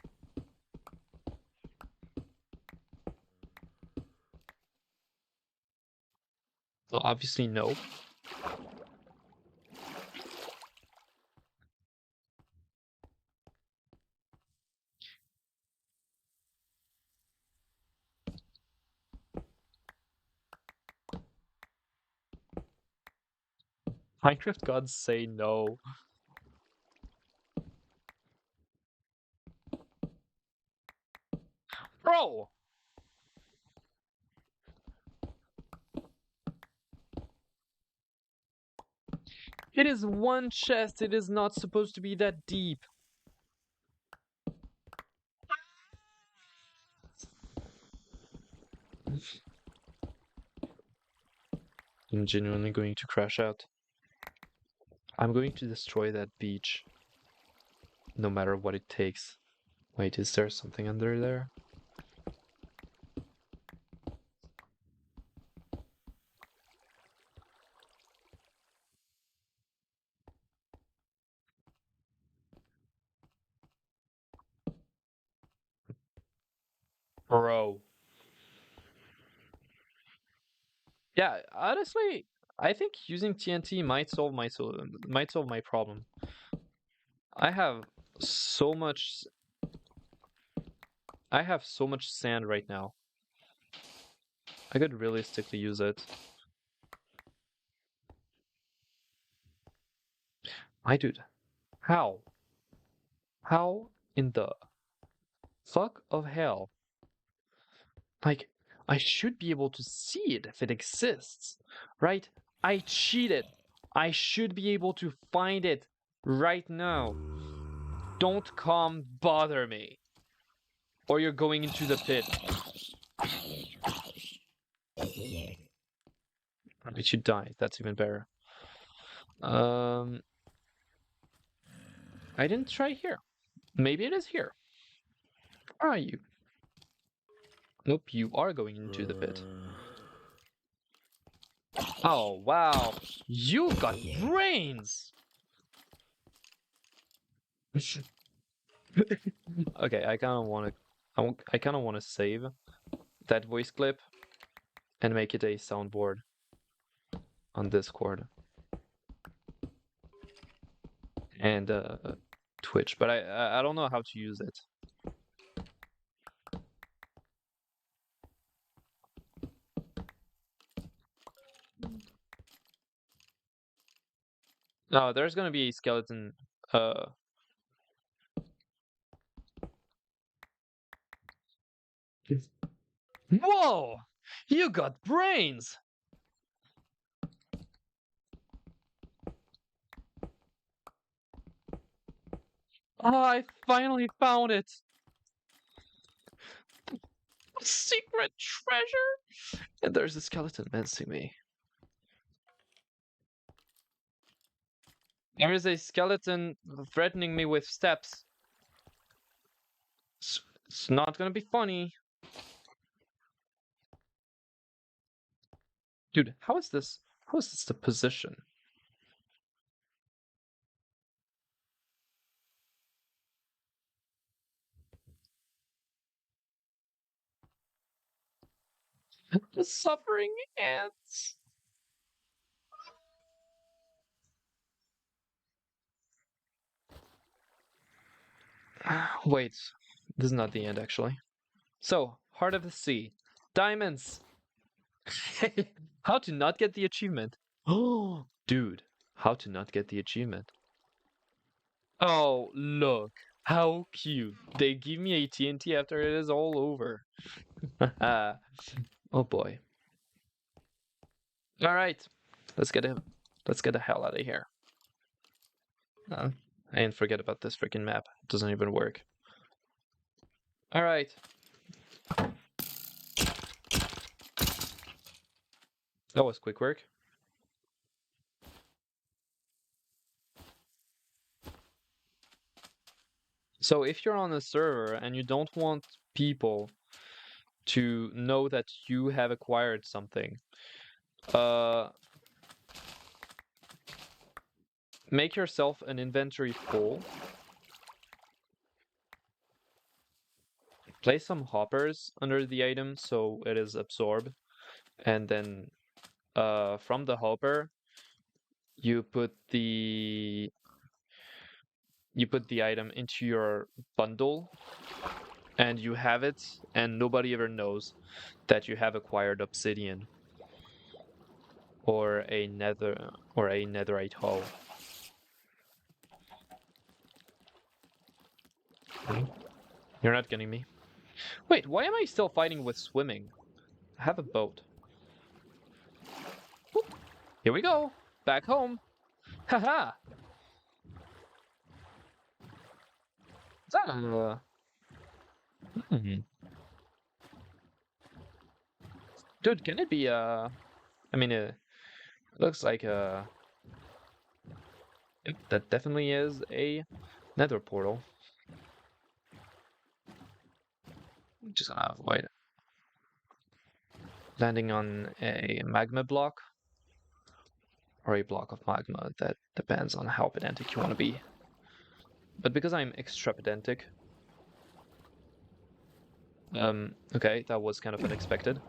S1: Well, obviously no. Minecraft gods say no. Bro! It is one chest. It is not supposed to be that deep. I'm genuinely going to crash out. I'm going to destroy that beach. No matter what it takes. Wait, is there something under there? Bro. Yeah, honestly, I think using TNT might solve my problem. I have so much I have so much sand right now. I could realistically use it. I dude. How? How in the fuck of hell? Like, I should be able to see it if it exists, right? I cheated. I should be able to find it right now. Don't come bother me. Or you're going into the pit. But you died. That's even better. Um, I didn't try here. Maybe it is here. Where are you? Nope, you are going into the pit. Oh, wow. You've got brains! Okay, I kind of want to... I kind of want to save that voice clip and make it a soundboard on Discord and Twitch, but I don't know how to use it. No, there's gonna be a skeleton. Uh. Whoa! You got brains! Oh, I finally found it! Secret treasure! And there's a skeleton menacing me. There is a skeleton threatening me with steps. It's not gonna be funny. Dude, how is this? How is this the position? The suffering ants. Wait, this is not the end actually. So, Heart of the Sea. Diamonds! How to not get the achievement. Oh, dude, how to not get the achievement. Oh, look. How cute. They give me a TNT after it is all over. Oh boy. All right. Let's get the hell out of here. I didn't forget about this freaking map. It doesn't even work. All right. That was quick work. So if you're on a server and you don't want people to know that you have acquired something, make yourself an inventory full. Place some hoppers under the item so it is absorbed, and then from the hopper you put the item into your bundle, and you have it, and nobody ever knows that you have acquired obsidian or a netherite hull. You're not getting me. Wait, why am I still fighting with swimming? I have a boat. Whoop. Here we go. Back home. Haha. Hmm. Dude, can it be I mean, it looks like that definitely is a nether portal. I'm just gonna avoid landing on a magma block or a block of magma. That depends on how pedantic you want to be. But because I'm extra pedantic, okay, that was kind of unexpected.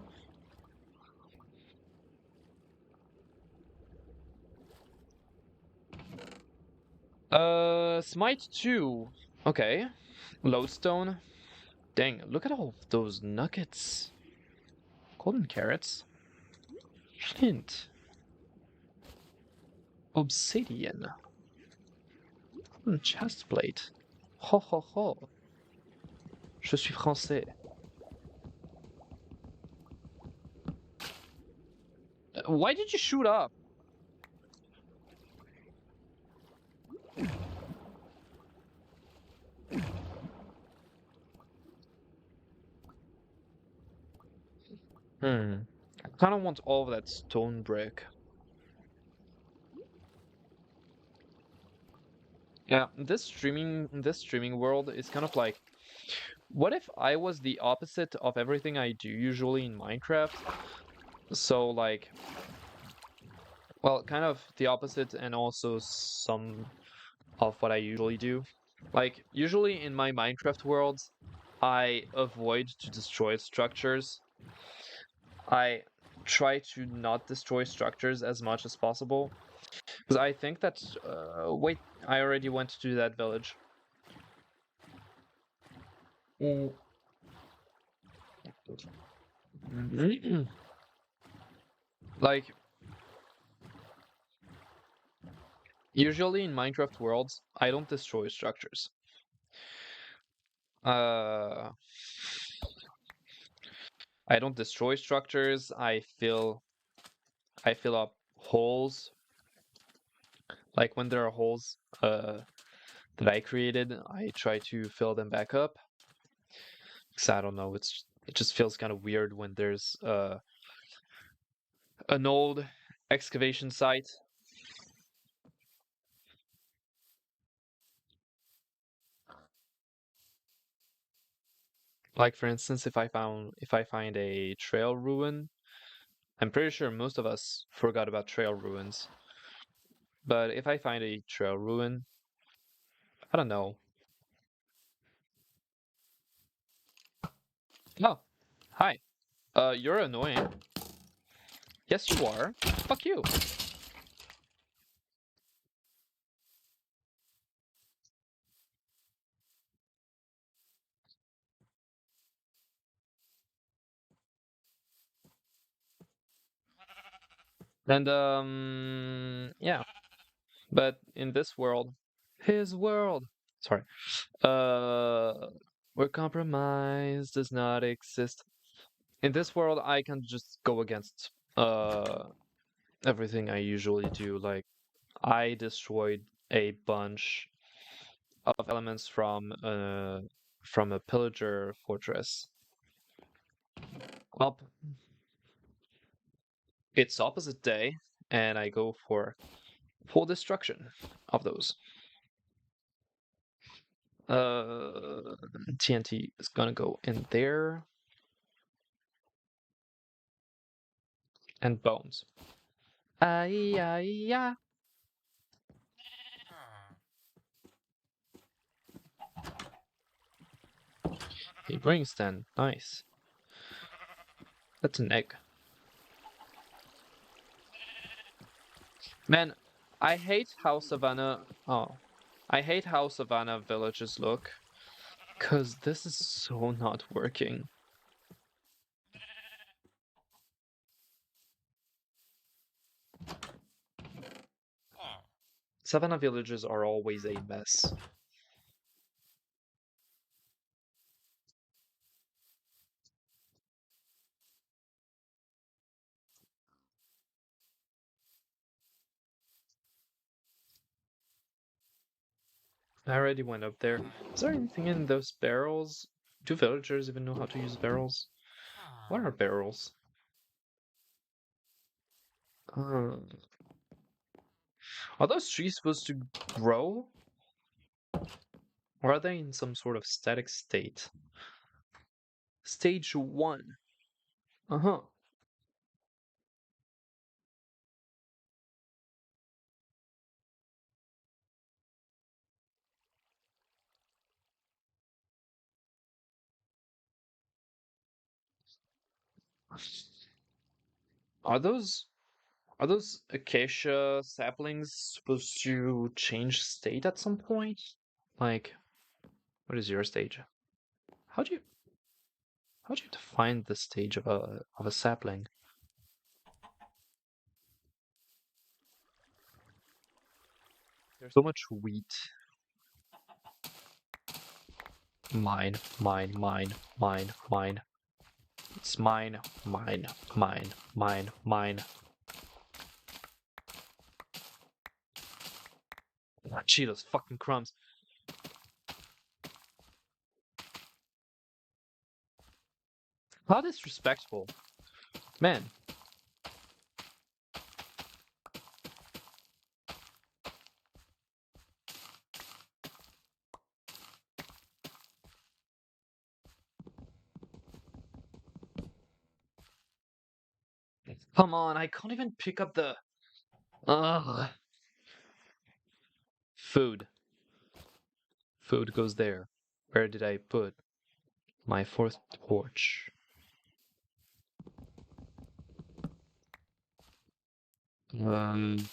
S1: Smite 2. Okay. Lodestone. Dang, look at all those nuggets. Golden carrots. Flint. Obsidian. Chestplate. Ho ho ho. Je suis français. Why did you shoot up? I kind of want all of that stone brick. Yeah, this streaming world is kind of like, what if I was the opposite of everything I do usually in Minecraft? So like, well, kind of the opposite and also some of what I usually do. Like, usually in my Minecraft worlds, I avoid to destroy structures. I try to not destroy structures as much as possible. Because I think that, wait, I already went to that village. Like, Usually in Minecraft worlds, I don't destroy structures. Uh, I don't destroy structures. I fill up holes. Like when there are holes that I created, I try to fill them back up. Cause I don't know, it just feels kind of weird when there's an old excavation site. Like for instance, if I find a trail ruin, I'm pretty sure most of us forgot about trail ruins. But if I find a trail ruin, I don't know. Oh, hi. You're annoying. Yes, you are. Fuck you. And yeah. But in this world, his world. Sorry. Uh, where compromise does not exist. In this world, I can just go against everything I usually do. Like I destroyed a bunch of elements from a pillager fortress. Well, it's opposite day, and I go for full destruction of those. TNT is gonna go in there, and bones. Ay, ay, ay. He brings then. Nice. That's an egg. Man, I hate how Savannah. Oh, I hate how Savannah villages look. Cause this is so not working. Savannah villages are always a mess. I already went up there. Is there anything in those barrels? Do villagers even know how to use barrels? What are barrels? Uh, are those trees supposed to grow? Or are they in some sort of static state? Stage 1. Uh-huh. Are those are those acacia saplings supposed to change state at some point? Like, what is your stage? How do you how do you define the stage of a sapling? There's so much wheat. Mine. It's mine. Ah, Cheetos, fucking crumbs. How disrespectful. Man, come on, I can't even pick up the... Ugh. Food. Food goes there. Where did I put my fourth torch? Um,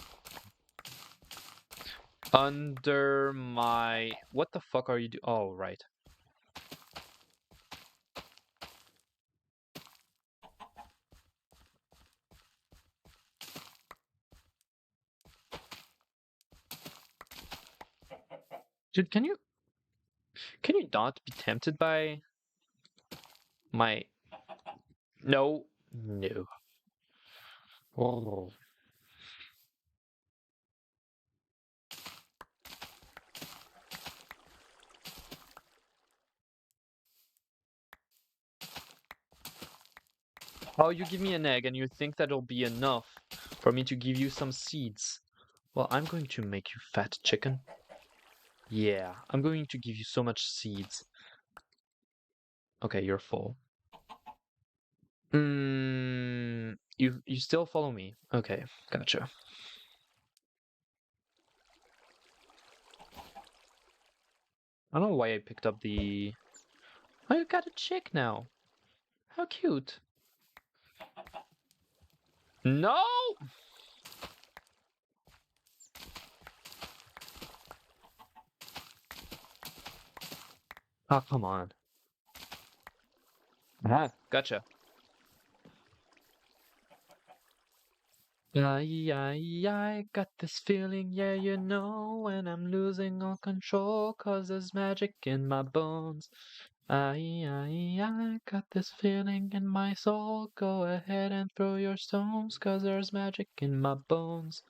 S1: under my... What the fuck are you do? Oh, right. Dude, can you not be tempted by my no no. Oh. Oh, you give me an egg and you think that'll be enough for me to give you some seeds. Well, I'm going to make you fat chicken. Yeah, I'm going to give you so much seeds. Okay, you're full. You still follow me. Okay, gotcha. I don't know why I picked up the... Oh, you got a chick now. How cute. No! Oh, come on. Ah, gotcha. I got this feeling, yeah, you know, when I'm losing all control, 'cause there's magic in my bones. I got this feeling in my soul. Go ahead and throw your stones, 'cause there's magic in my bones.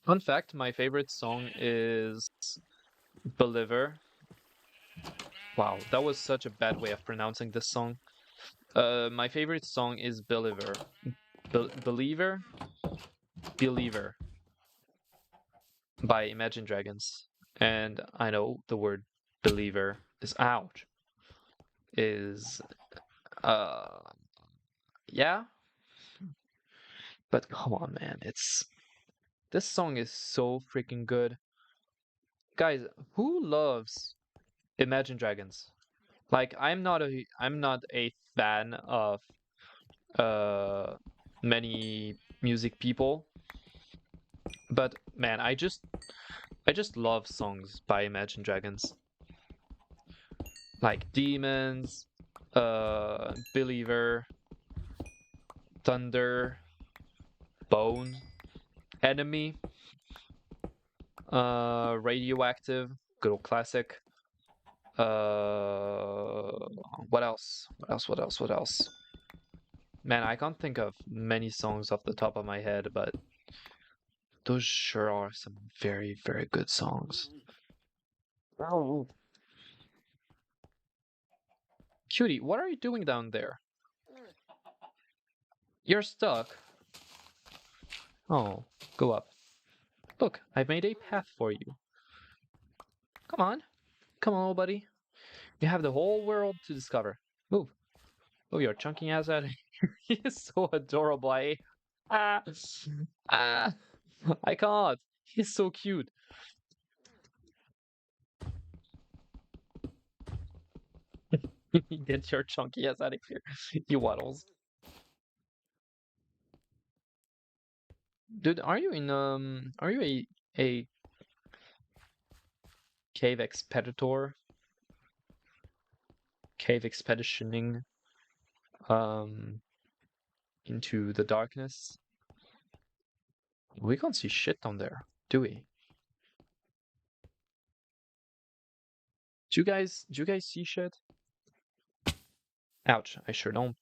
S1: Fun fact, my favorite song is Believer. Wow, that was such a bad way of pronouncing this song. My favorite song is Believer. Believer? Believer by Imagine Dragons. And I know the word believer is ouch. Is uh yeah, but come on man, this song is so freaking good. Guys, who loves Imagine Dragons? Like I'm not a fan of uh many music people, but man, I just love songs by Imagine Dragons. Like Demons, Believer, Thunder, Bone, Enemy, Radioactive, good old classic. What else? What else? What else? What else? Man, I can't think of many songs off the top of my head, but those sure are some very, very good songs. Oh. Cutie, what are you doing down there? You're stuck. Oh, go up. Look, I've made a path for you. Come on. Come on, old buddy. You have the whole world to discover. Move. Oh, your chunky ass out. He is so adorable. Ah, ah, I can't. He's so cute. Get your chunky ass out of here, you waddles. Dude, are you a cave expeditor? Cave expeditioning um into the darkness? We can't see shit down there, do we? Do you guys see shit? Ouch, I sure don't.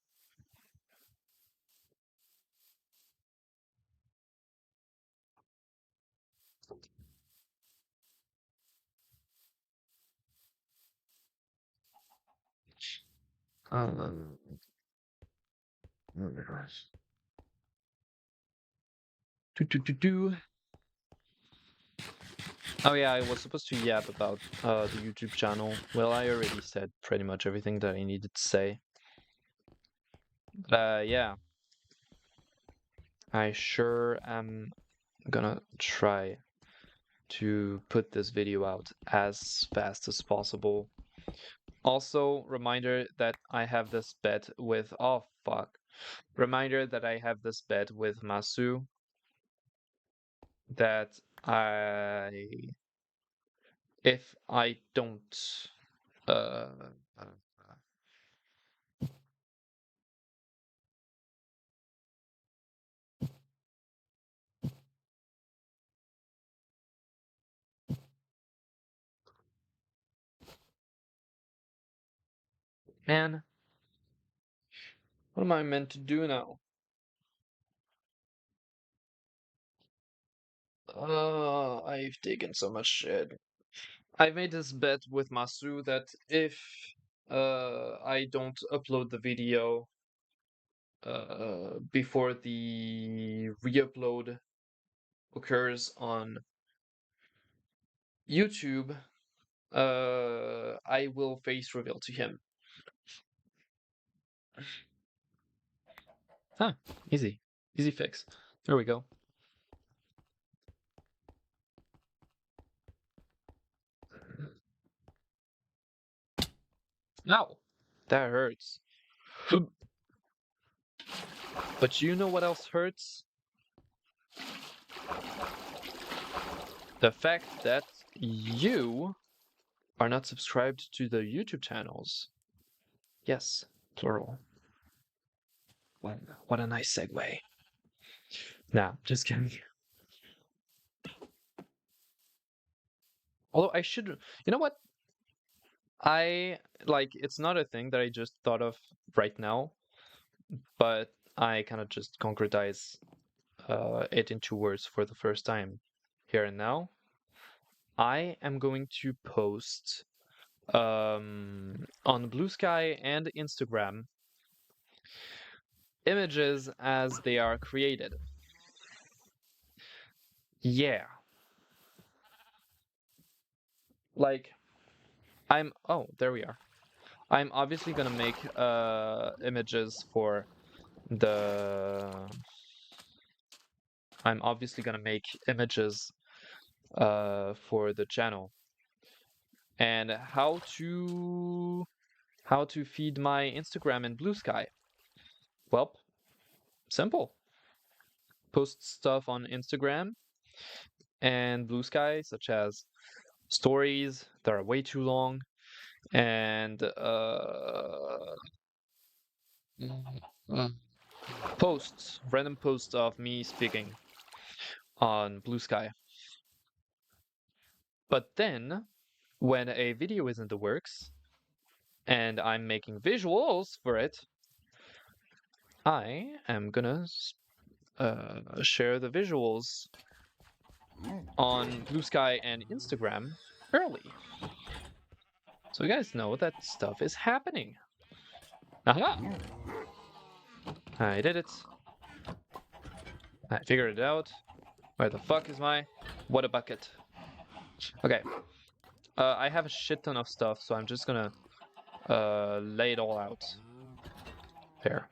S1: Um, do, do, do, do. Oh yeah, I was supposed to yap about the YouTube channel. Well, I already said pretty much everything that I needed to say. Yeah, I sure am gonna try to put this video out as fast as possible. Also, reminder that I have this bet with oh fuck. Reminder that I have this bet with Masu that if I don't uh Man, what am I meant to do now? I've taken so much shit. I've made this bet with Masu that if I don't upload the video before the re-upload occurs on YouTube, I will face reveal to him. Huh, easy. Easy fix. There we go. Ow! That hurts. But you know what else hurts? The fact that you are not subscribed to the YouTube channels. Yes, plural. What a nice segue. Nah, just kidding. Although I should, you know what? It's not a thing that I just thought of right now, but I kind of just concretize it into words for the first time here and now. I am going to post on Blue Sky and Instagram images as they are created. Yeah. Like, oh, there we are. I'm obviously gonna make images for the I'm obviously gonna make images for the channel. And how to feed my Instagram in Blue Sky? Well, simple. Post stuff on Instagram and Blue Sky, such as stories that are way too long, and random posts of me speaking on Blue Sky. But then, when a video is in the works, and I'm making visuals for it, I am gonna share the visuals on Blue Sky and Instagram early. So you guys know that stuff is happening. Aha! I did it. I figured it out. Where the fuck is my water bucket? Okay. I have a shit ton of stuff, so I'm just gonna lay it all out. There.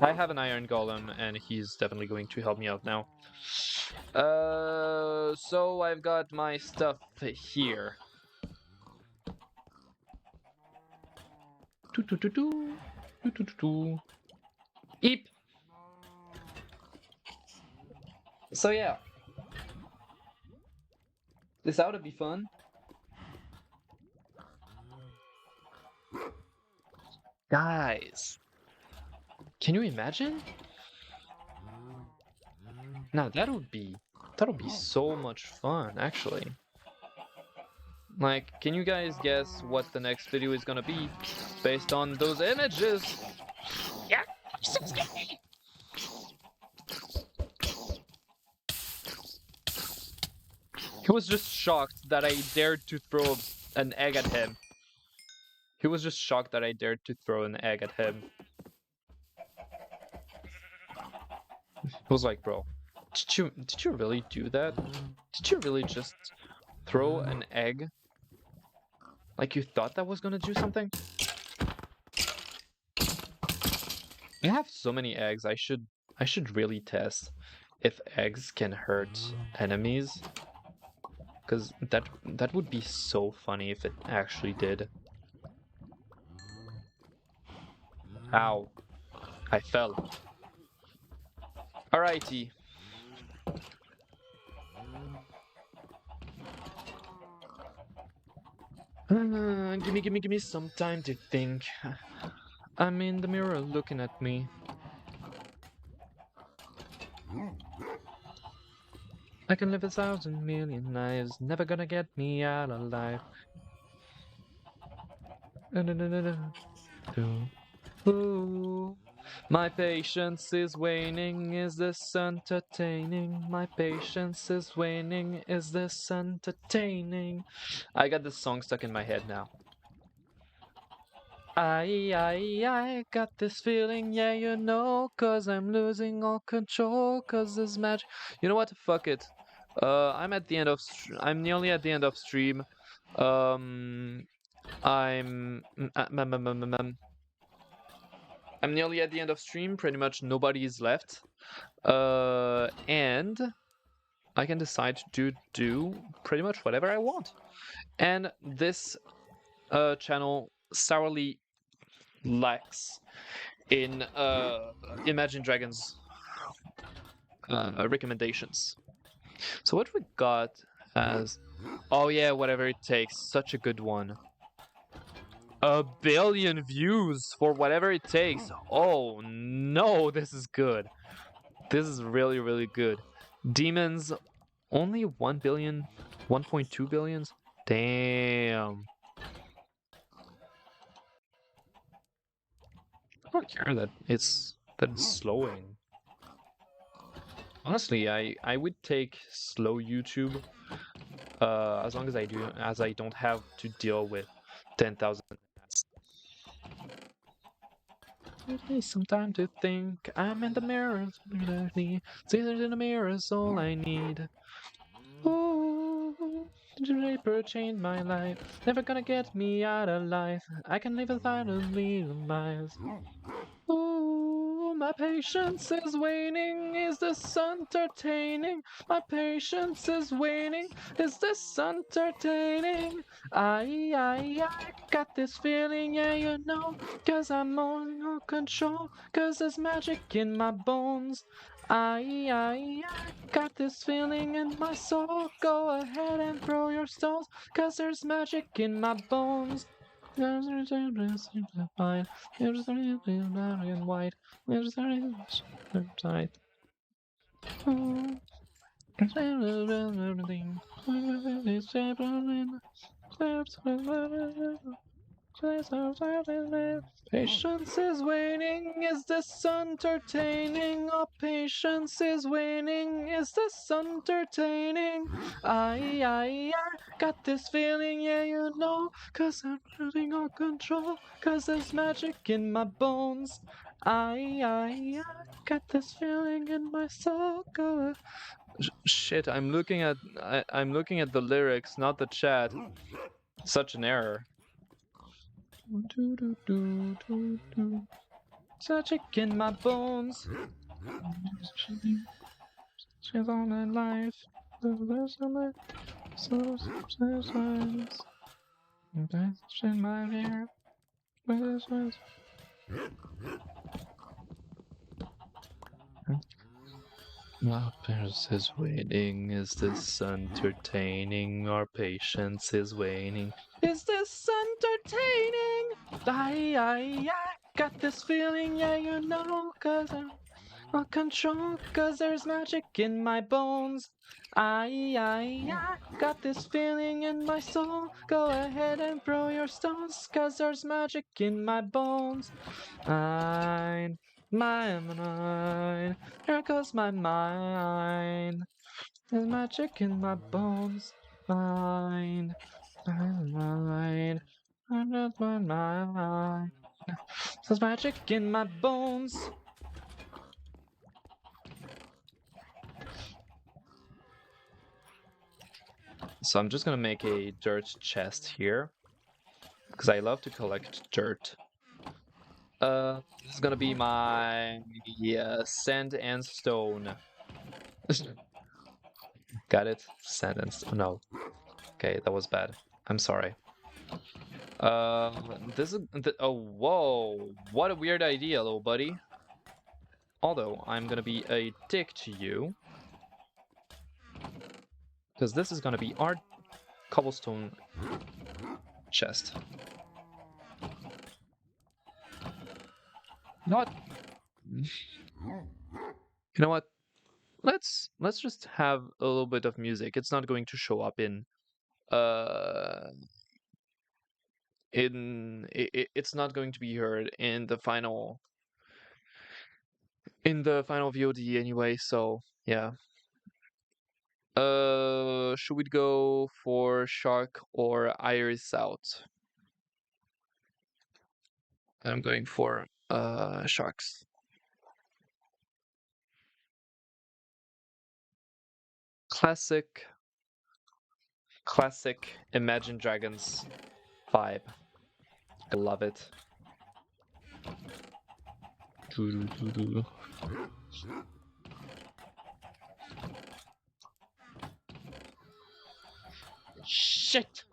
S1: I have an iron golem, and he's definitely going to help me out now. So I've got my stuff here. Eep. So yeah, this ought to be fun. Guys, can you imagine? Now that would be so much fun, actually. Like, can you guys guess what the next video is gonna be based on those images? Yeah, so scary. He was just shocked that I dared to throw an egg at him. He was just shocked that I dared to throw an egg at him. He was like, bro, did you really do that? Did you really just throw an egg? Like you thought that was gonna do something? I have so many eggs, I should really test if eggs can hurt enemies. Cause that would be so funny if it actually did. Ow. I fell. Alrighty. Give me some time to think. I'm in the mirror looking at me. I can live 1,000,000,000 lives, never gonna get me out alive. Ooh, my patience is waning, is this entertaining? My patience is waning, is this entertaining? I got this song stuck in my head now. I got this feeling, yeah, you know, cause I'm losing all control, cause this magic. You know what? Fuck it. I'm at the end of. I'm nearly at the end of stream. Um, I'm. I'm nearly at the end of stream. Pretty much nobody is left. And I can decide to do pretty much whatever I want. And this channel sourly lacks in Imagine Dragons recommendations. So what we got as, oh yeah, whatever it takes, such a good one. 1 billion views for whatever it takes. Oh no, this is good. This is really, really good. Demons, only 1 billion, 1.2 billions. Damn. I don't care that it's slowing. Honestly, I would take slow YouTube as long as I don't have to deal with 10,000 ads. Give me some time to think. I'm in the mirror. Caesars in the mirror is all I need. Ooh, the paper changed my life. Never gonna get me out of life. I can live 1,000,000,000 lives. Ooh, my patience is waning. Is this entertaining? My patience is waning. Is this entertaining? I got this feeling, yeah, you know. Cause I'm on no control. Cause there's magic in my bones. I got this feeling in my soul. Go ahead and throw your stones. Cause there's magic in my bones. There's fine. There's black and white. There's side. Patience is waning, is this entertaining? Oh, patience is waning, is this entertaining? I got this feeling, yeah, you know, cause I'm losing all control, cause there's magic in my bones. I got this feeling in my soul, go. Shit, I'm looking at the lyrics, not the chat. Such an error. Magic in my bones. She's on in life. There's a life. So signs. That's in my hair. Our patience is waning. Is this entertaining? Our patience is waning. Is this entertaining? I got this feeling, yeah, you know, cause I'm on control, cause there's magic in my bones. I got this feeling in my soul. Go ahead and throw your stones, cause there's magic in my bones. Mine, mine, here goes my mind. There's magic in my bones. Mine, mine, my mind. There's magic in my bones. So I'm just gonna make a dirt chest here because I love to collect dirt. This is gonna be my sand and stone. Got it? Sand and stone. No. Okay, that was bad. I'm sorry. This is oh whoa! What a weird idea, little buddy. Although I'm gonna be a dick to you because this is gonna be our cobblestone chest. Not. You know what? let's just have a little bit of music. It's not going to show up uh it's not going to be heard in the final VOD anyway, so yeah. Should we go for Shark or Iris Out? I'm going for Sharks. Classic Imagine Dragons vibe. I love it. Shit!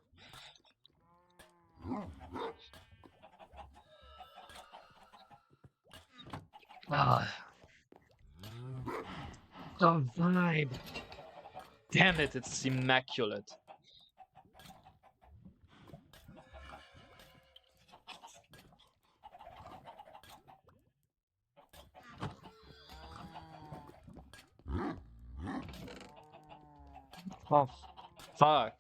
S1: Ah, the vibe. Damn it, it's immaculate. Oh, fuck.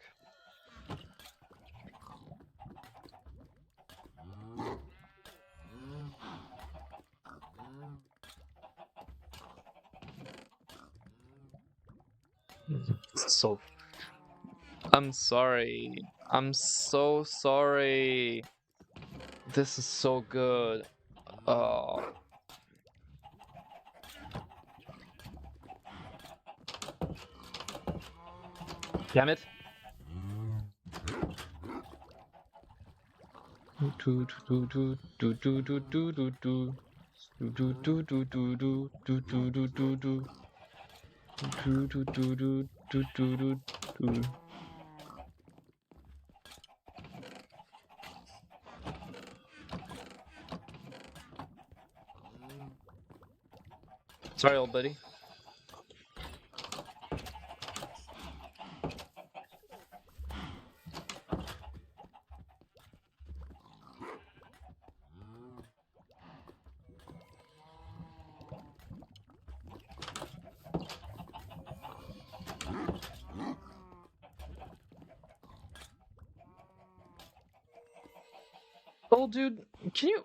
S1: So, I'm sorry. I'm so sorry. This is so good. Oh, damn it. Sorry, old buddy. Oh, dude, can you?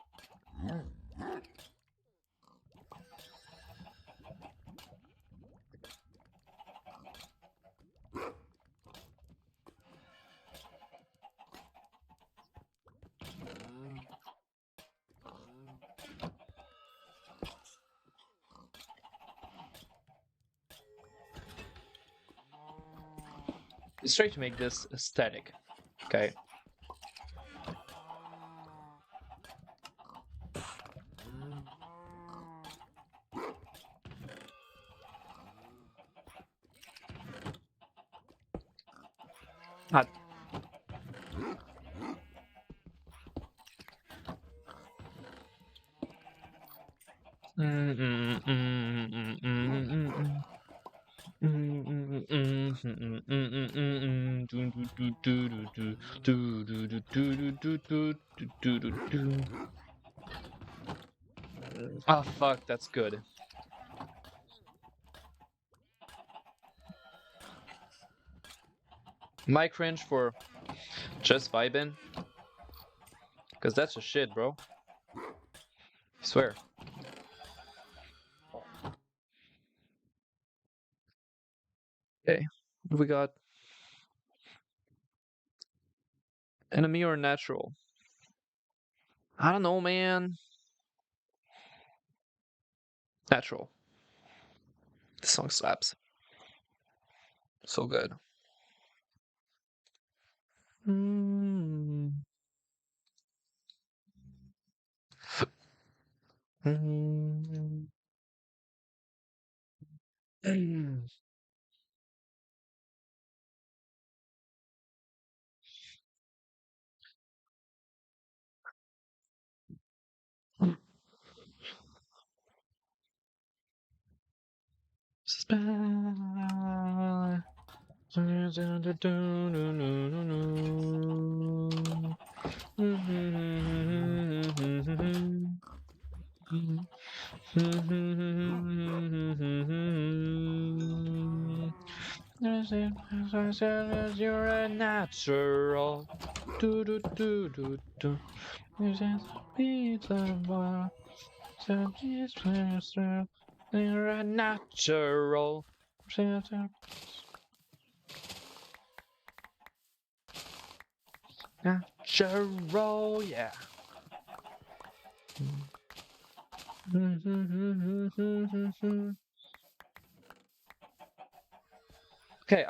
S1: Let's try to make this aesthetic. Okay. Ah. Oh fuck, that's good. My cringe for just vibing, cause that's a shit, bro. I swear. Okay, we got enemy or natural. I don't know, man. Natural. This song slaps. So good. Mm. Mm. Mm. Spy. You're a natural. Do do do do do. You're a natural. Natural, yeah. Okay,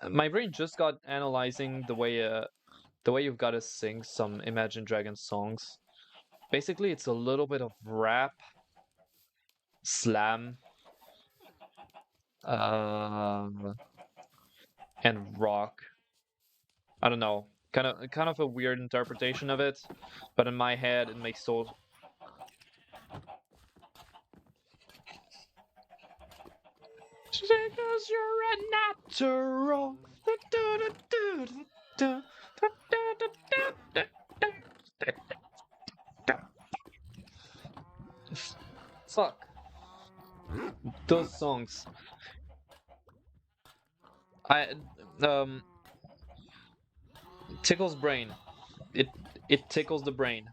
S1: my brain just got analyzing the way you've got to sing some Imagine Dragons songs. Basically, it's a little bit of rap, slam, uh, and rock. I don't know, kind of a weird interpretation of it, but in my head it makes so. Because you're a natural. Fuck those songs. I um tickles brain. It it tickles the brain.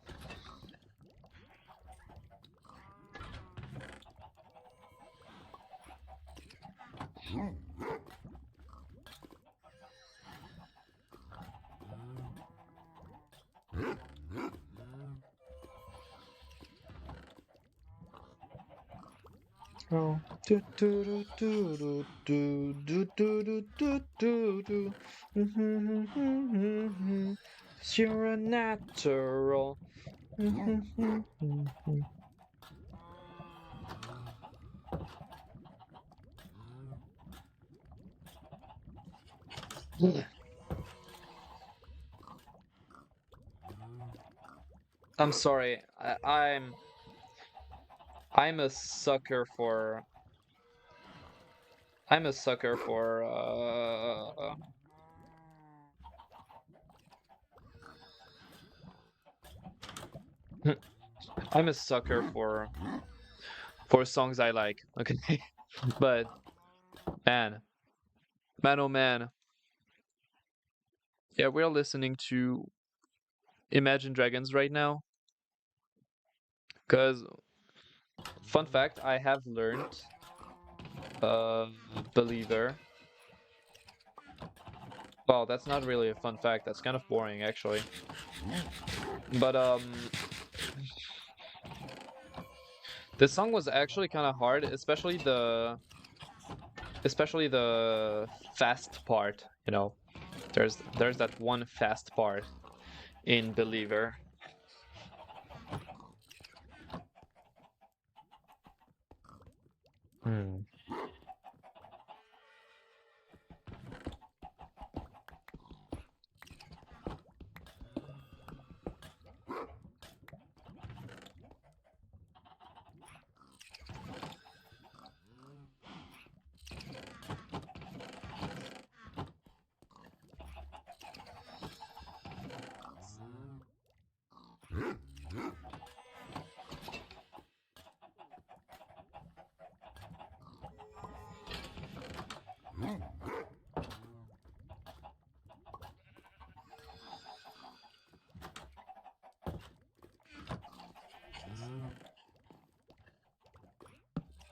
S1: Oh. Do do do do do do do do do do do. Cause you're a natural. I'm sorry. I'm a sucker for I'm a sucker for I'm a sucker for songs I like. Okay. But man, man oh man. Yeah, we're listening to Imagine Dragons right now. Cause fun fact, I have learned Believer. Well, that's not really a fun fact, that's kind of boring actually. But this song was actually kind of hard, especially the fast part, you know. There's that one fast part in Believer. Hmm.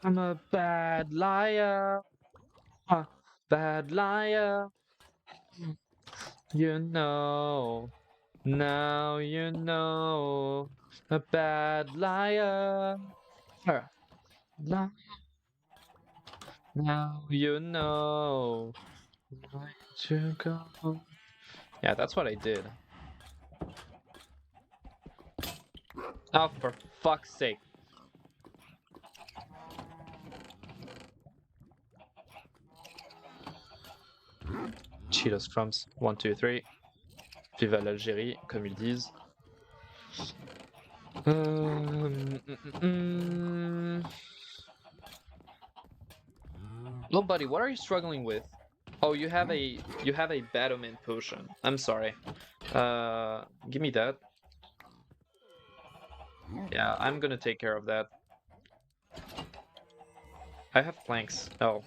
S1: I'm a bad liar, bad liar. You know, now you know, a bad liar. Li- Now you know where to go. Yeah, that's what I did. Oh, for fuck's sake. Cheetos crumbs. 1, 2, 3. Viva l'Algérie, comme ils disent. Mm, mm, mm. Little buddy, what are you struggling with? Oh, you have a Batman potion. I'm sorry. Give me that. Yeah, I'm gonna take care of that. I have planks. Oh.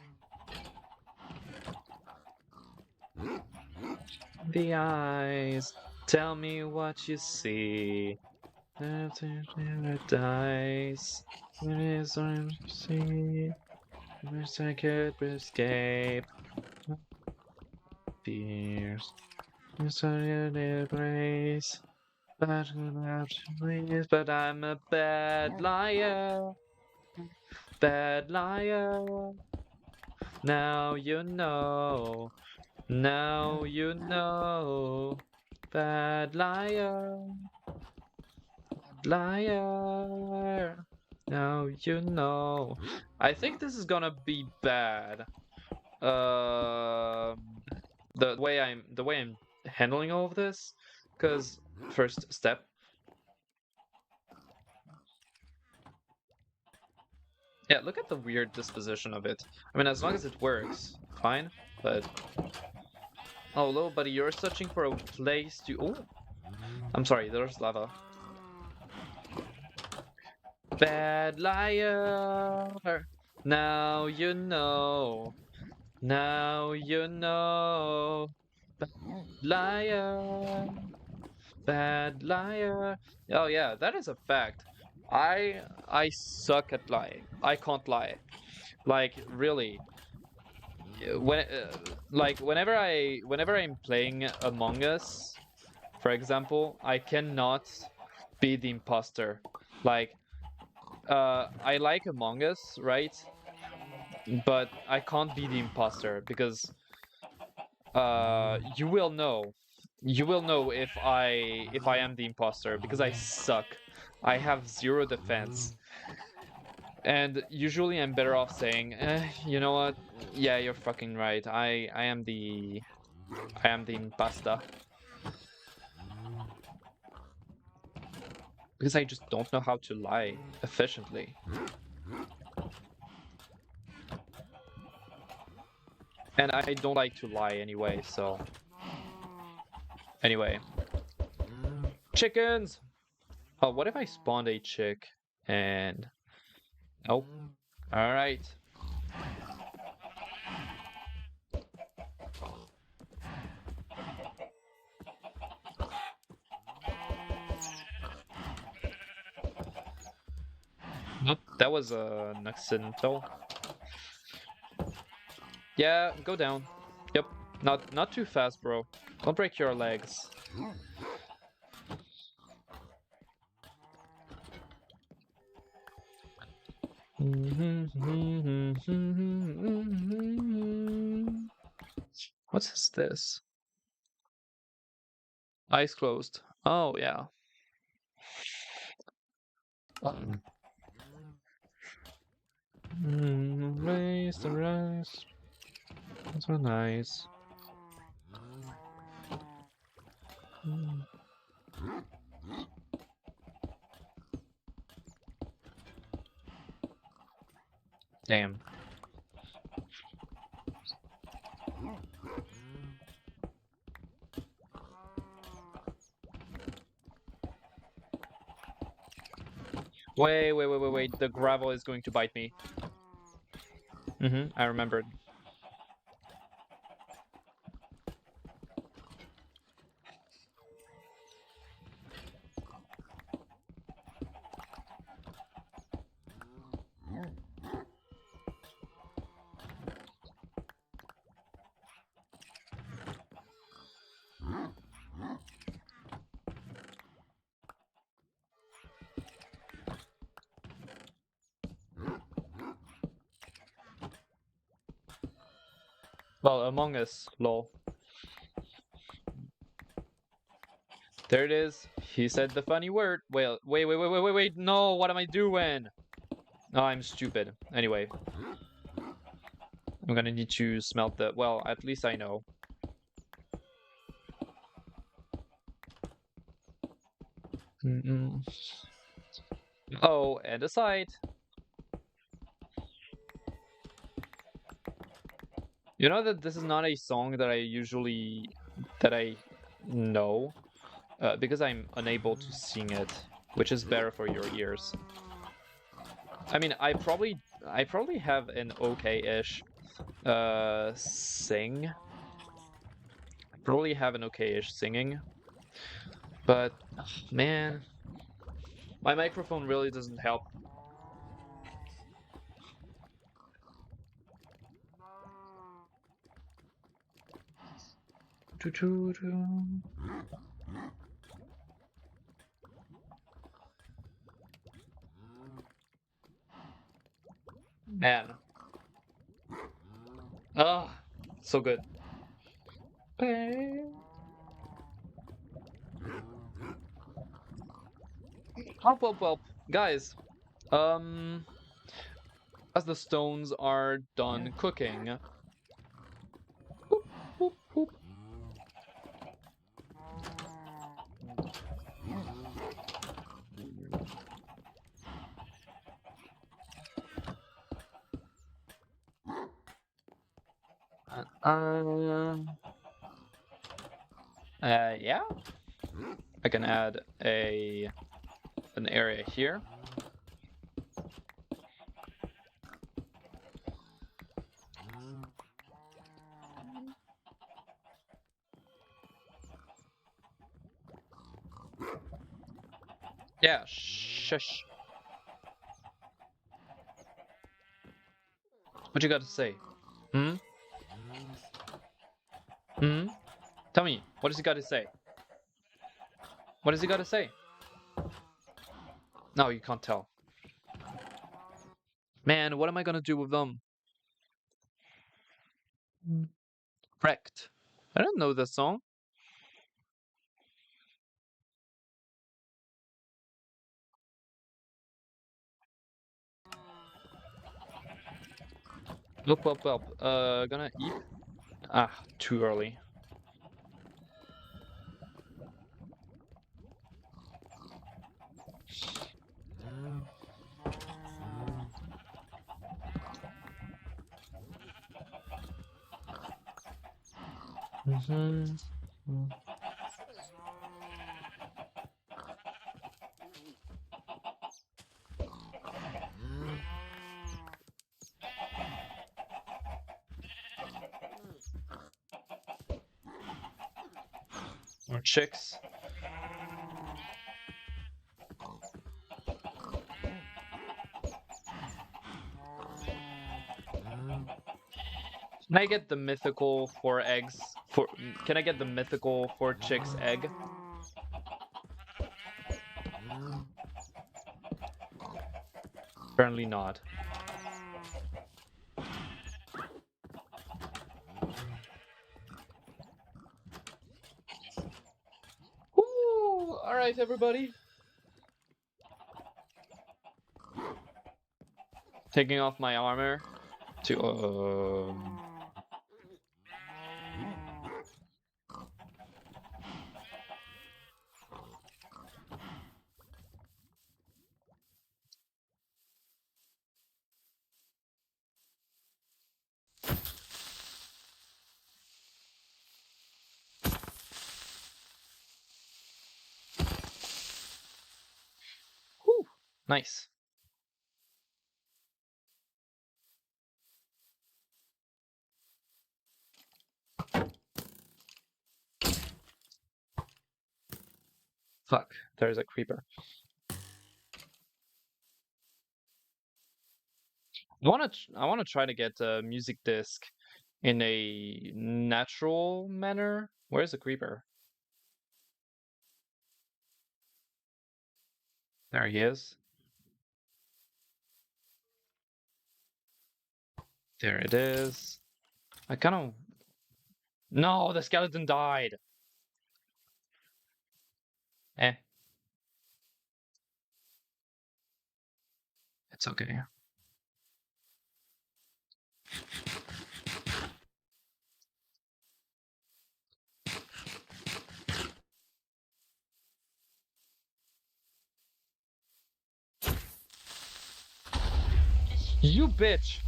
S1: The eyes, tell me what you see. Paradise, what is on see? Wish I could escape fears. Inside a place, but I'm a bad liar, bad liar. Now you know, now you know, bad liar, liar. Now you know. I think this is gonna be bad. Um, the way I'm handling all of this, because first step. Yeah, look at the weird disposition of it. I mean, as long as it works, fine. But oh, hello, buddy, you're searching for a place to. Oh, I'm sorry. There's lava. Bad liar. Now you know. Now you know. Bad liar. Bad liar. Oh yeah, that is a fact. I suck at lying. I can't lie. Like really. When like whenever I'm playing Among Us, for example, I cannot be the imposter. Like I like Among Us, right? But I can't be the imposter because you will know. You will know if I am the imposter because I suck. I have zero defense. And usually I'm better off saying, you know what? Yeah, you're fucking right. I am the impasta. Because I just don't know how to lie efficiently. And I don't like to lie anyway, so. Anyway. Chickens! Oh, what if I spawned a chick and. Oh. Alright. Nope, that was an accidental. Yeah, go down. Yep. Not too fast, bro. Don't break your legs. What is this? Eyes closed. Oh, yeah. Raise the rice. That's so nice. Damn. Wait. The gravel is going to bite me. I remembered. Well, Among Us, lol. There it is. He said the funny word. Well, wait. No, what am I doing? Oh, I'm stupid. Anyway. I'm gonna need to smelt the... Well, at least I know. Oh, and a side. You know that this is not a song that I usually... that I know. Because I'm unable to sing it. which is better for your ears. I mean, I probably have an okay-ish sing. Probably have an okay-ish singing, but man, my microphone really doesn't help. Man, oh, so good. Well, guys. As the stones are done cooking. Boop, boop, boop. Yeah, I can add an area here. Yeah, shush. What you got to say? Hmm? Hmm? Tell me, what does he got to say? What does he got to say? No, you can't tell. Man, what am I gonna do with them? Wrecked. I don't know this song. Look, gonna eat. Ah, too early. More chicks. Can I get the mythical 4 eggs? Can I get the mythical 4 chicks egg? Apparently not. Ooh, all right, everybody. Taking off my armor to Whew, nice. Fuck, there's a creeper. I wanna try to get a music disc in a natural manner. Where's the creeper? There he is. There it is. I kind of. No, the skeleton died. Eh, it's okay. You bitch!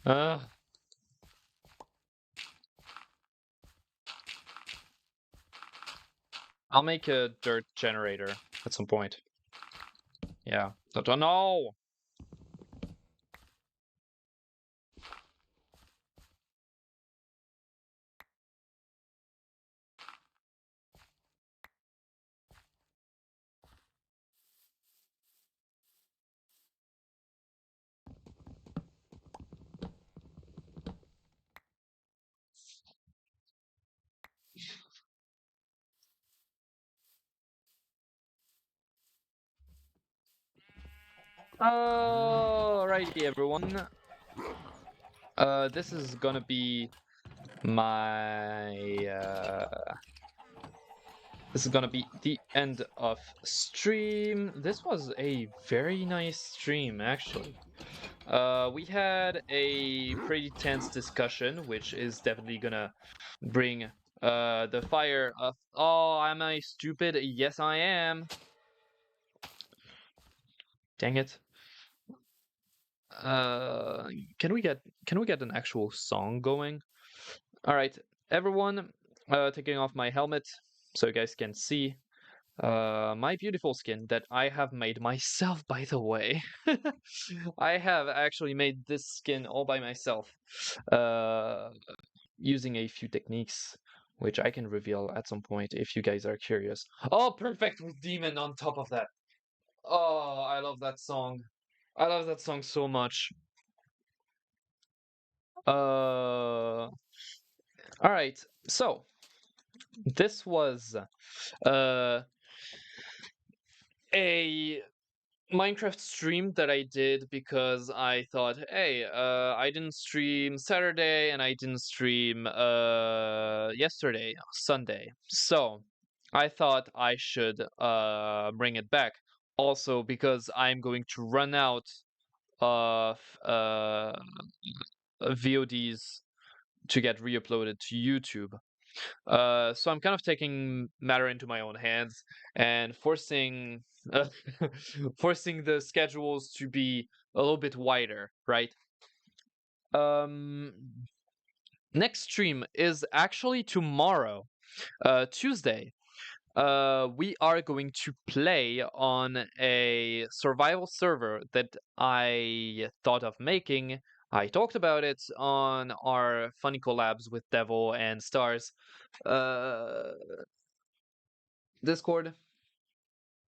S1: Ugh. I'll make a dirt generator. at some point. Yeah. Don't know. Alrighty, everyone. This is gonna be my this is gonna be the end of stream. This was a very nice stream, actually. We had a pretty tense discussion, which is definitely gonna bring the fire of. Oh, am I stupid? Yes, I am. Dang it. Uh, can we get an actual song going? All right, everyone, taking off my helmet so you guys can see my beautiful skin that I have made myself, by the way. I have actually made this skin all by myself, uh, using a few techniques, which I can reveal at some point if you guys are curious. Oh, perfect with Demon on top of that. Oh, I love that song. I love that song so much. All right. So this was uh a Minecraft stream that I did because I thought, hey, I didn't stream Saturday and I didn't stream yesterday, Sunday. So I thought I should bring it back. Also because I'm going to run out of VODs to get re-uploaded to YouTube. So I'm kind of taking matter into my own hands and uh, forcing the schedules to be a little bit wider, right? Um, Next stream is actually tomorrow, Tuesday. We are going to play on a survival server that I thought of making. I talked about it on our funny collabs with Devil and Stars uh, Discord,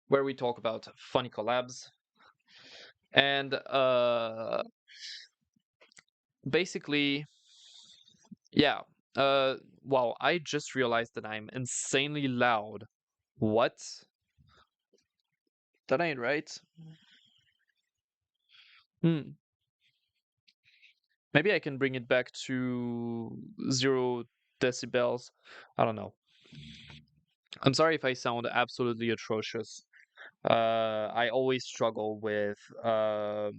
S1: where we talk about funny collabs. And basically, yeah. Wow, I just realized that I'm insanely loud. What? That ain't right. Hmm. Maybe I can bring it back to 0 decibels. I don't know. I'm sorry if I sound absolutely atrocious. I always struggle with I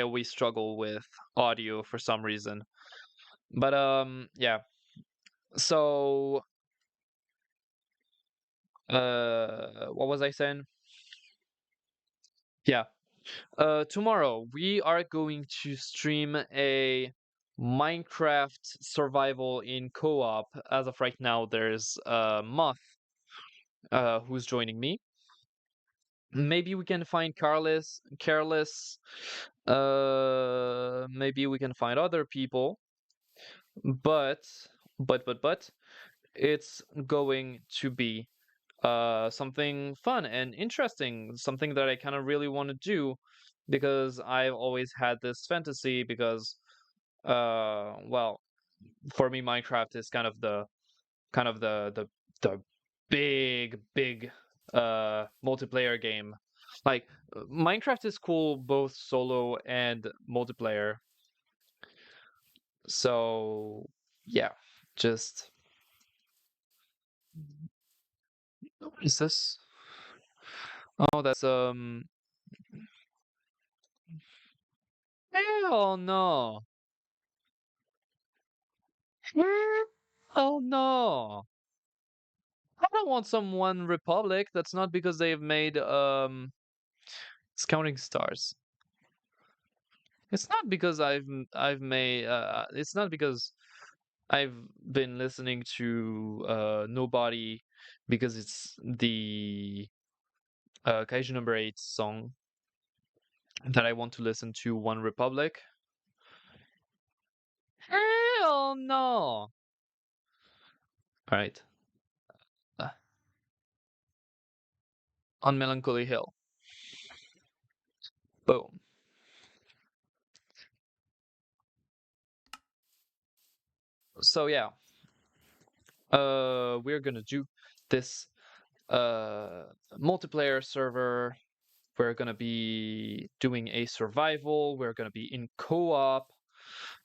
S1: always struggle with audio for some reason. But yeah. So what was I saying? Yeah. Tomorrow we are going to stream a Minecraft survival in co-op. As of right now, there's Moth who's joining me. Maybe we can find Careless. Maybe we can find other people. But but it's going to be something fun and interesting, something that I kind of really want to do because I've always had this fantasy because well, for me Minecraft is kind of the big multiplayer game. Like Minecraft is cool both solo and multiplayer. So yeah, just what is this? Oh, that's hell no. Hell no. I don't want some One Republic. That's not because they've made Scouting Stars. It's not because I've made it's not because I've been listening to Nobody because it's the Kaiju number 8 song that I want to listen to, One Republic. Hell no! Alright. On Melancholy Hill. Boom. So yeah. We're gonna do this multiplayer server. We're gonna be doing a survival. We're gonna be in co-op.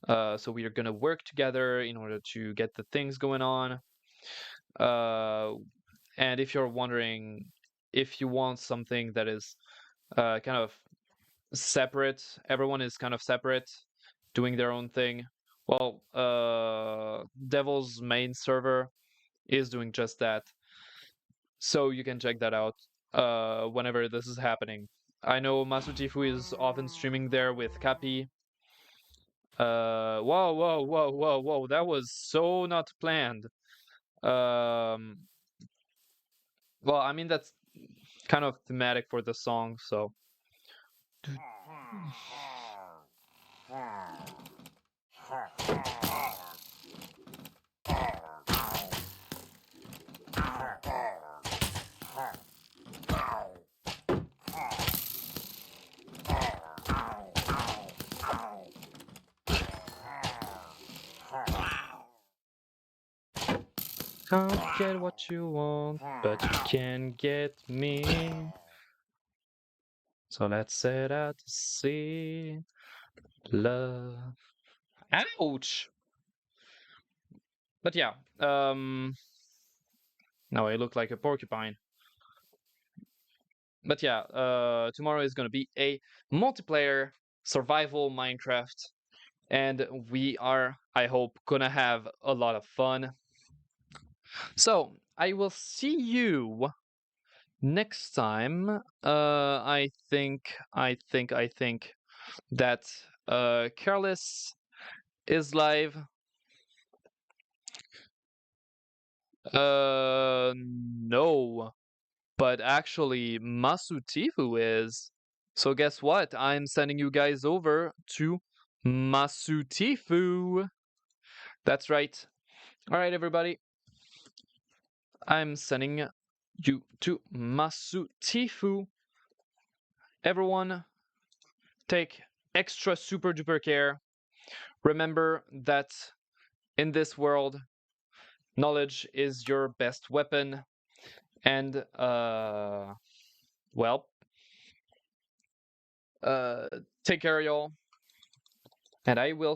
S1: So we are gonna work together in order to get the things going on. And if you're wondering if you want something that is kind of separate, everyone is kind of separate, doing their own thing. Well, Devil's main server is doing just that. So you can check that out whenever this is happening. I know Masutifu is often streaming there with Cappy. Whoa, whoa, whoa, whoa, whoa! That was so not planned. Um, well, I mean that's kind of thematic for the song, so. Can't get what you want, but you can get me. So let's set out to see love. Ouch! But yeah, no, I look like a porcupine. But yeah, tomorrow is gonna be a multiplayer survival Minecraft, and we are, I hope, gonna have a lot of fun. So I will see you next time. I think that Careless is live. No, but actually Masutifu is. So guess what? I'm sending you guys over to Masutifu. That's right. All right, everybody. I'm sending you to Masutifu. Everyone, take extra super duper care. Remember that in this world, knowledge is your best weapon. And, well, take care, y'all. And I will